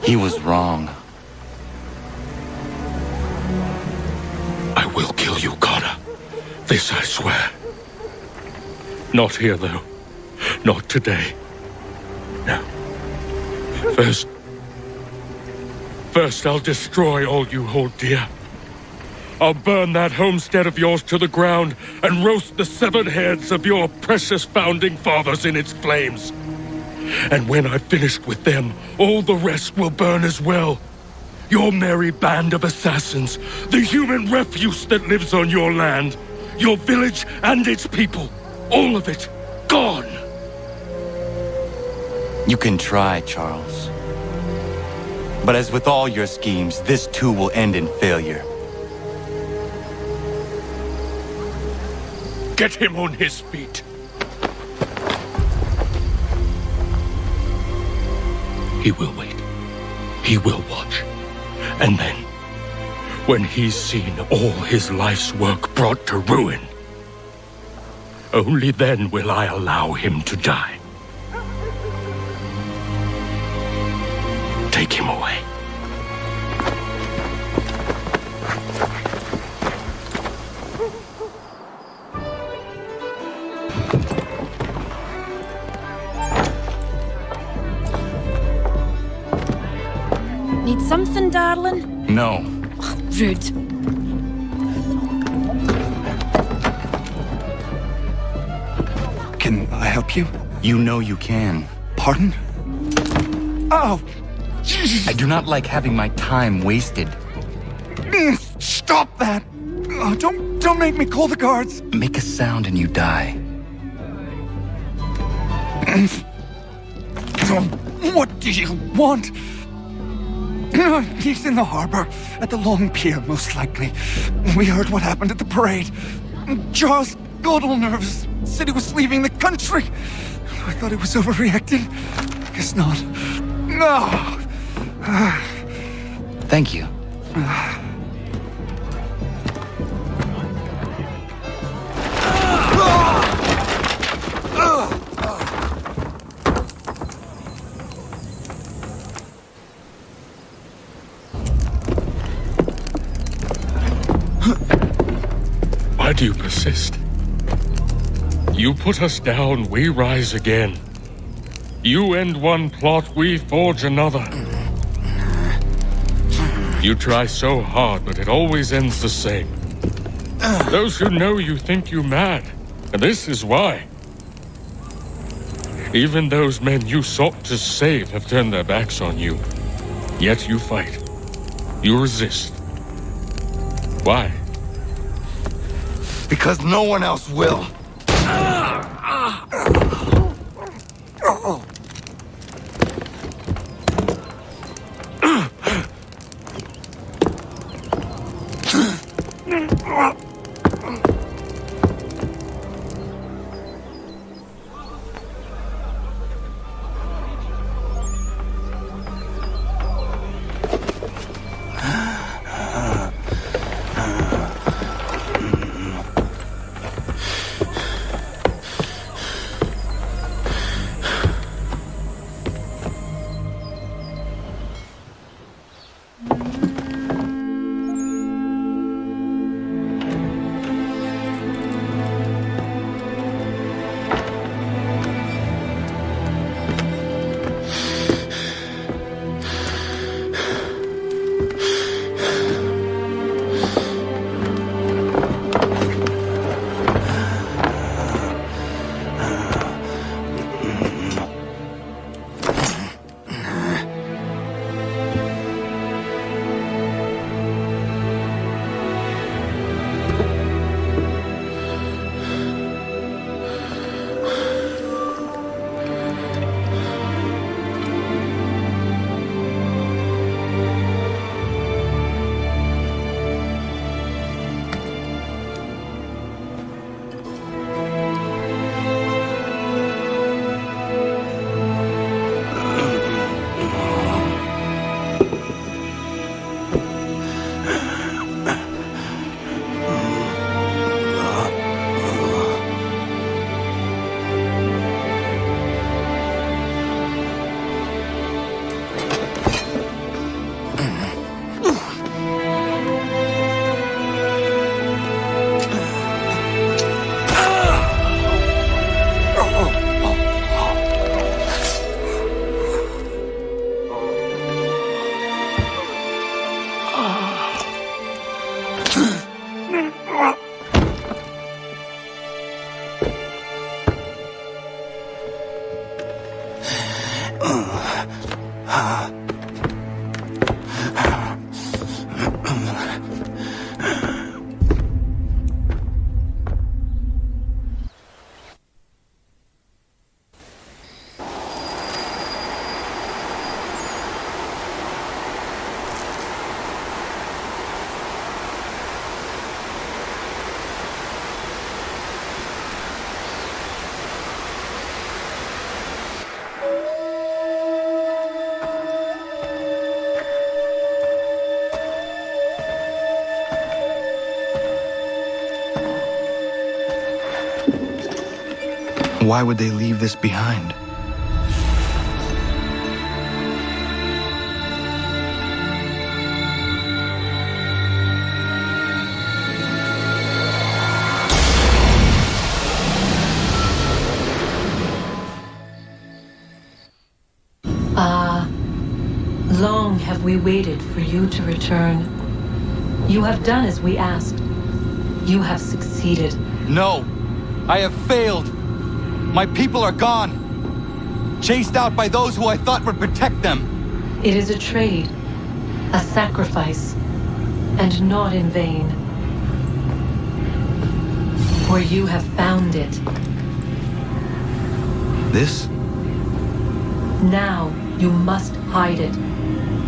He was wrong. I will kill you, Connor. This I swear. Not here, though. Not today. No. First, I'll destroy all you hold dear. I'll burn that homestead of yours to the ground and roast the severed heads of your precious founding fathers in its flames. And when I've finished with them, all the rest will burn as well. Your merry band of assassins, the human refuse that lives on your land, your village and its people, all of it, gone. You can try, Charles. But as with all your schemes, this too will end in failure. Get him on his feet. He will wait. He will watch. And then, when he's seen all his life's work brought to ruin, only then will I allow him to die. Take him away. Need something, darling? No. Rude. Can I help you? You know you can. Pardon? Oh! I do not like having my time wasted. Stop that! Oh, don't make me call the guards. Make a sound and you die. What do you want? He's in the harbor, at the Long Pier, most likely. We heard what happened at the parade. Charles got all nervous. Said he was leaving the country. I thought he was overreacting. Guess not. No. Thank you. Why do you persist? You put us down, we rise again. You end one plot, we forge another. You try so hard, but it always ends the same. Those who know you think you mad, and this is why. Even those men you sought to save have turned their backs on you. Yet you fight. You resist. Why? Because no one else will. why would they leave this behind? Long have we waited for you to return. You have done as we asked. You have succeeded. No! I have failed! My people are gone! Chased out by those who I thought would protect them! It is a trade, a sacrifice, and not in vain. For you have found it. This? Now you must hide it,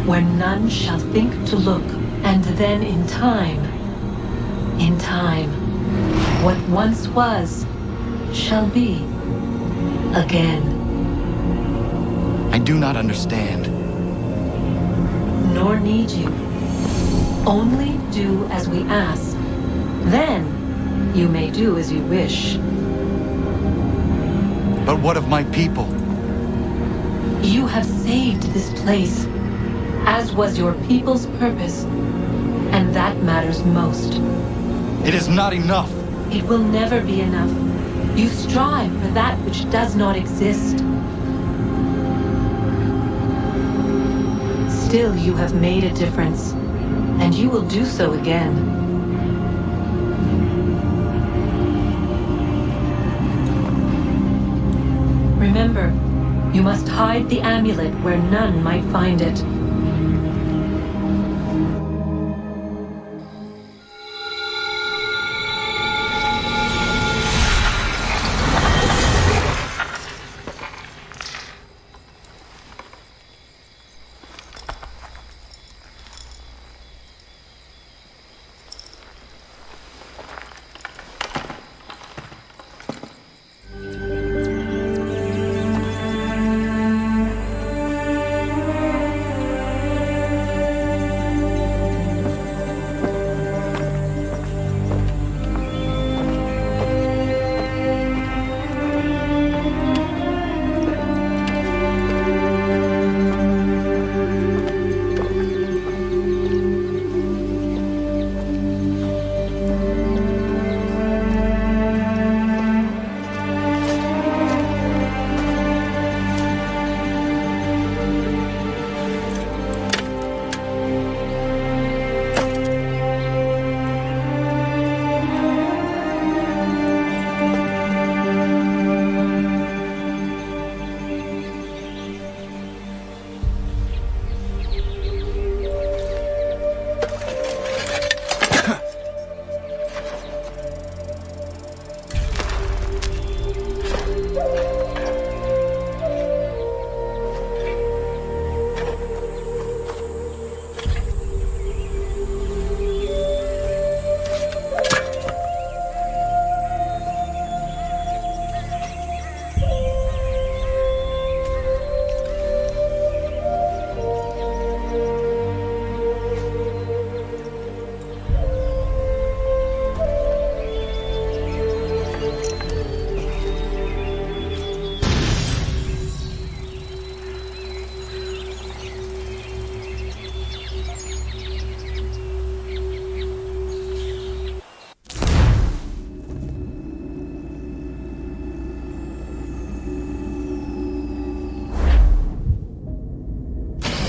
where none shall think to look, and then in time, what once was, shall be again. I do not understand. Nor need you. Only do as we ask. Then, you may do as you wish. But what of my people? You have saved this place, as was your people's purpose, and that matters most. It is not enough. It will never be enough. You strive for that which does not exist. Still, you have made a difference, and you will do so again. Remember, you must hide the amulet where none might find it.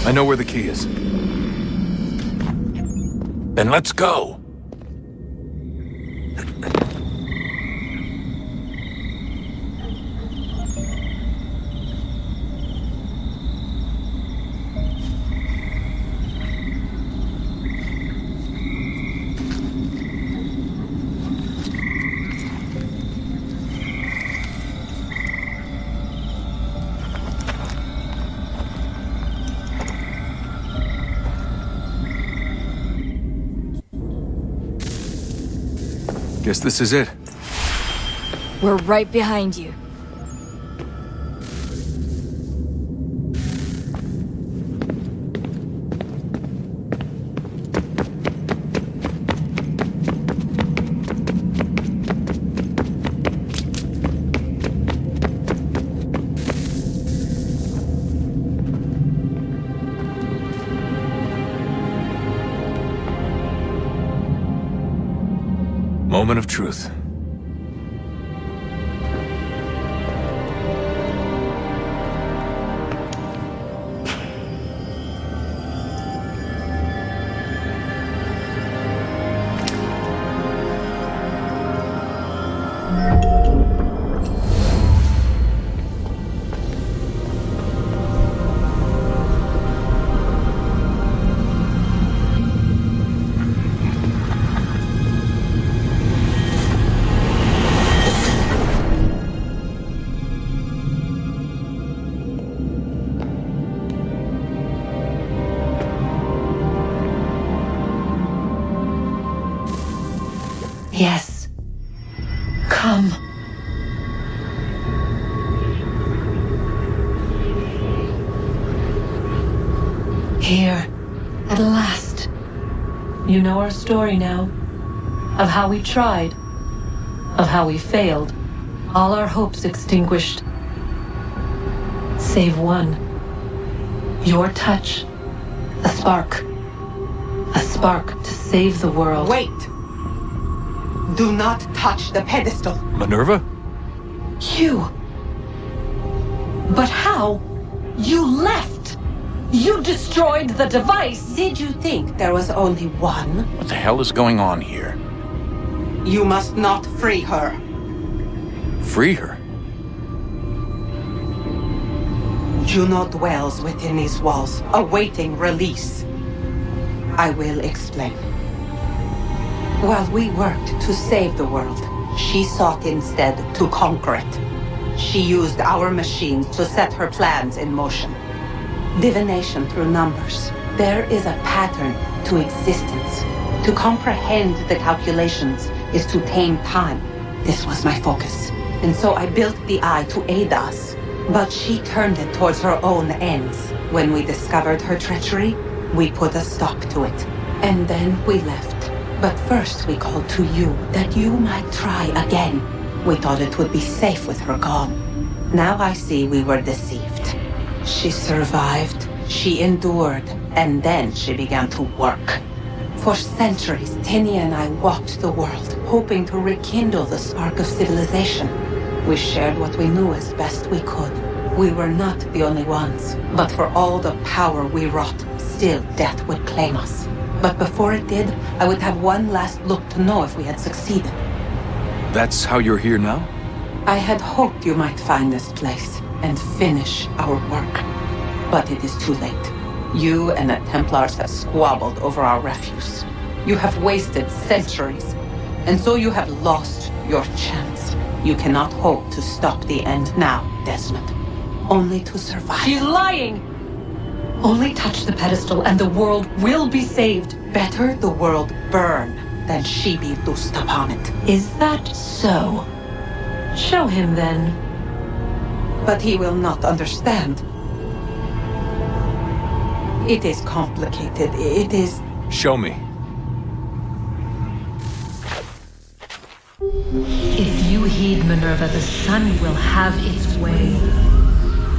I know where the key is. Then let's go! Guess this is it. We're right behind you. moment of truth. Yes. Come. Here, at last. You know our story now. Of how we tried. Of how we failed. All our hopes extinguished. Save one. Your touch. A spark. A spark to save the world. Wait! Do not touch the pedestal. Minerva? You. But how? You left! You destroyed the device! Did you think there was only one? What the hell is going on here? You must not free her. Free her? Juno dwells within these walls, awaiting release. I will explain. While we worked to save the world, she sought instead to conquer it. She used our machines to set her plans in motion. Divination through numbers. There is a pattern to existence. To comprehend the calculations is to tame time. This was my focus. And so I built the eye to aid us. But she turned it towards her own ends. When we discovered her treachery, we put a stop to it. And then we left. But first we called to you, that you might try again. We thought it would be safe with her gone. Now I see we were deceived. She survived, she endured, and then she began to work. For centuries, Tinny and I walked the world, hoping to rekindle the spark of civilization. We shared what we knew as best we could. We were not the only ones, but for all the power we wrought, still death would claim us. But before it did, I would have one last look to know if we had succeeded. That's how you're here now? I had hoped you might find this place and finish our work. But it is too late. You and the Templars have squabbled over our refuse. You have wasted centuries, and so you have lost your chance. You cannot hope to stop the end now, Desmond. Only to survive. She's lying! Only touch the pedestal and the world will be saved. Better the world burn than she be loosed upon it. Is that so? Show him then. But he will not understand. It is complicated. It is... Show me. If you heed Minerva, the sun will have its way.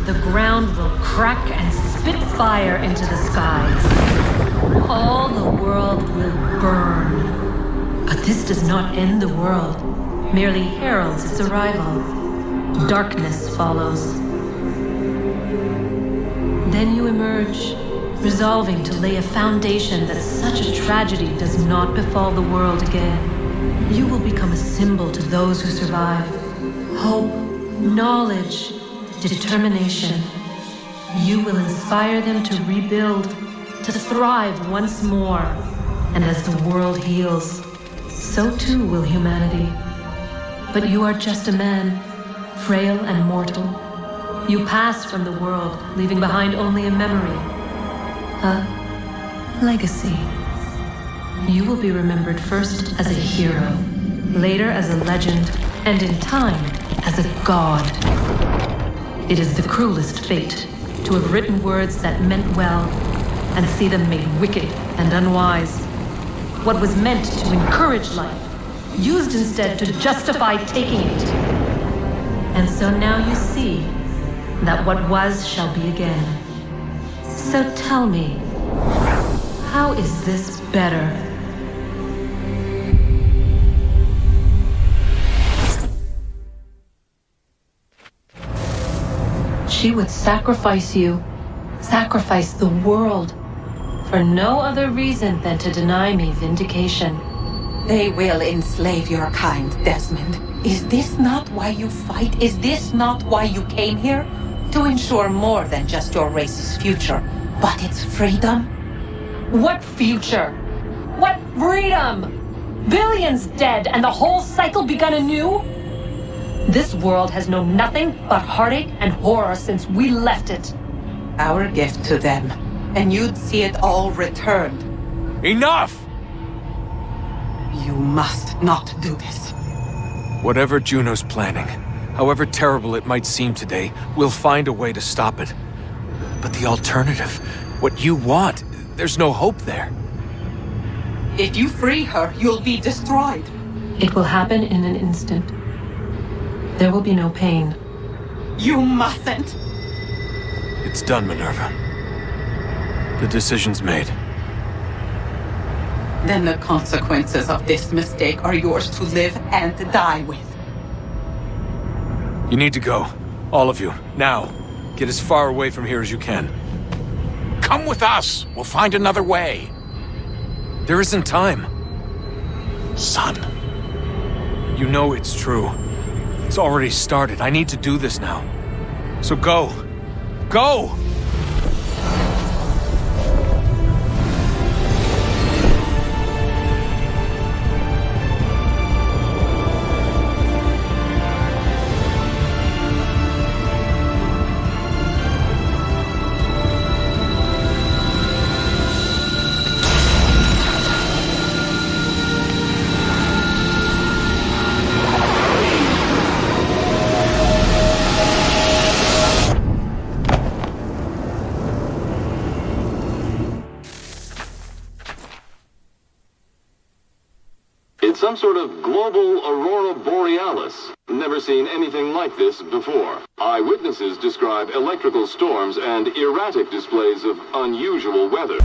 The ground will crack and spit fire into the skies. All the world will burn. But this does not end the world, merely heralds its arrival. Darkness follows. Then you emerge, resolving to lay a foundation that such a tragedy does not befall the world again. You will become a symbol to those who survive. Hope, knowledge, determination. You will inspire them to rebuild, to thrive once more. And as the world heals, so too will humanity. But you are just a man, frail and mortal. You pass from the world, leaving behind only a memory. A legacy. You will be remembered first as a hero, later as a legend, and in time, as a god. It is the cruelest fate to have written words that meant well and see them made wicked and unwise. What was meant to encourage life, used instead to justify taking it. And so now you see that what was shall be again. So tell me, how is this better? She would sacrifice you, sacrifice the world, for no other reason than to deny me vindication. They will enslave your kind, Desmond. Is this not why you fight? Is this not why you came here? To ensure more than just your race's future, but its freedom? What future? What freedom? Billions dead and the whole cycle begun anew? This world has known nothing but heartache and horror since we left it. Our gift to them, and you'd see it all returned. Enough! You must not do this. Whatever Juno's planning, however terrible it might seem today, we'll find a way to stop it. But the alternative, what you want, there's no hope there. If you free her, you'll be destroyed. It will happen in an instant. There will be no pain. You mustn't! It's done, Minerva. The decision's made. Then the consequences of this mistake are yours to live and die with. You need to go. All of you. Now. Get as far away from here as you can. Come with us. We'll find another way. There isn't time. Son. You know it's true. It's already started. I need to do this now. So go. Go! It's some sort of global aurora borealis. Never seen anything like this before. Eyewitnesses describe electrical storms and erratic displays of unusual weather.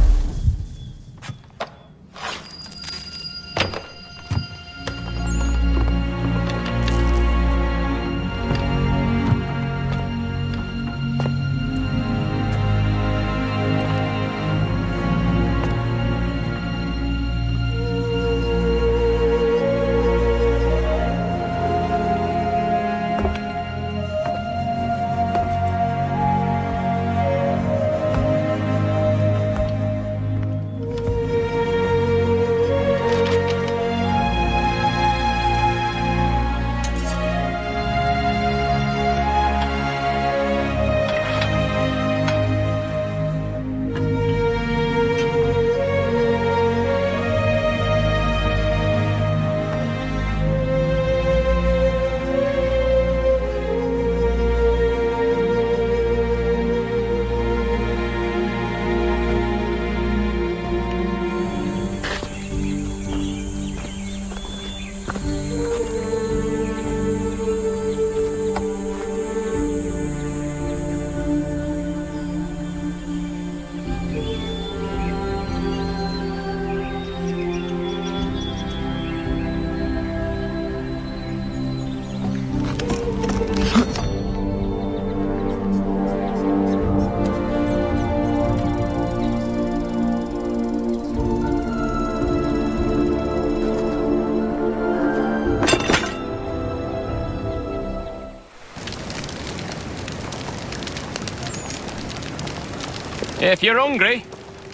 If you're hungry,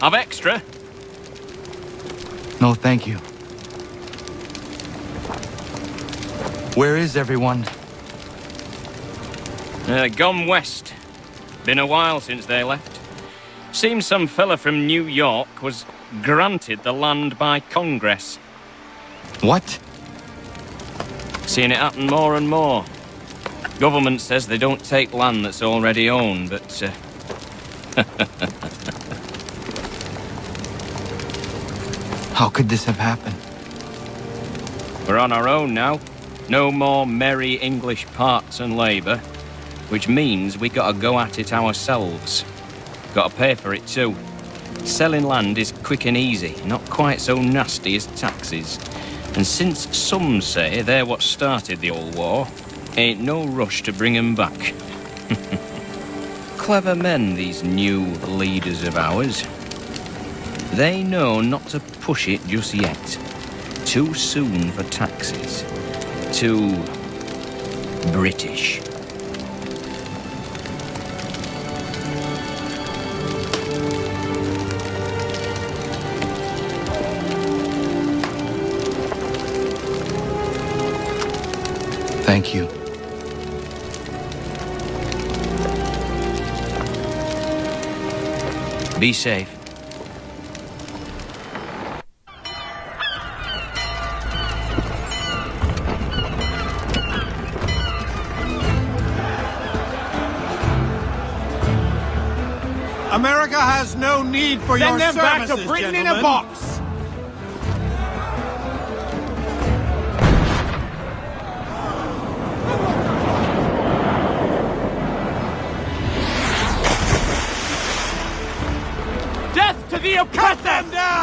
I've extra. No, thank you. Where is everyone? Gone west. Been a while since they left. Seems some fella from New York was granted the land by Congress. What? Seeing it happen more and more. Government says they don't take land that's already owned, but How could this have happened? we're on our own now. No more merry English parts and labour, which means we gotta go at it ourselves. Gotta pay for it too. Selling land is quick and easy, not quite so nasty as taxes. And since some say they're what started the old war, ain't no rush to bring 'em back. Clever men, these new leaders of ours. They know not to push it just yet. Too soon for taxes. Too British. Thank you. Be safe. America has no need for your services, Send them back to Britain in a box! Death to the oppressor!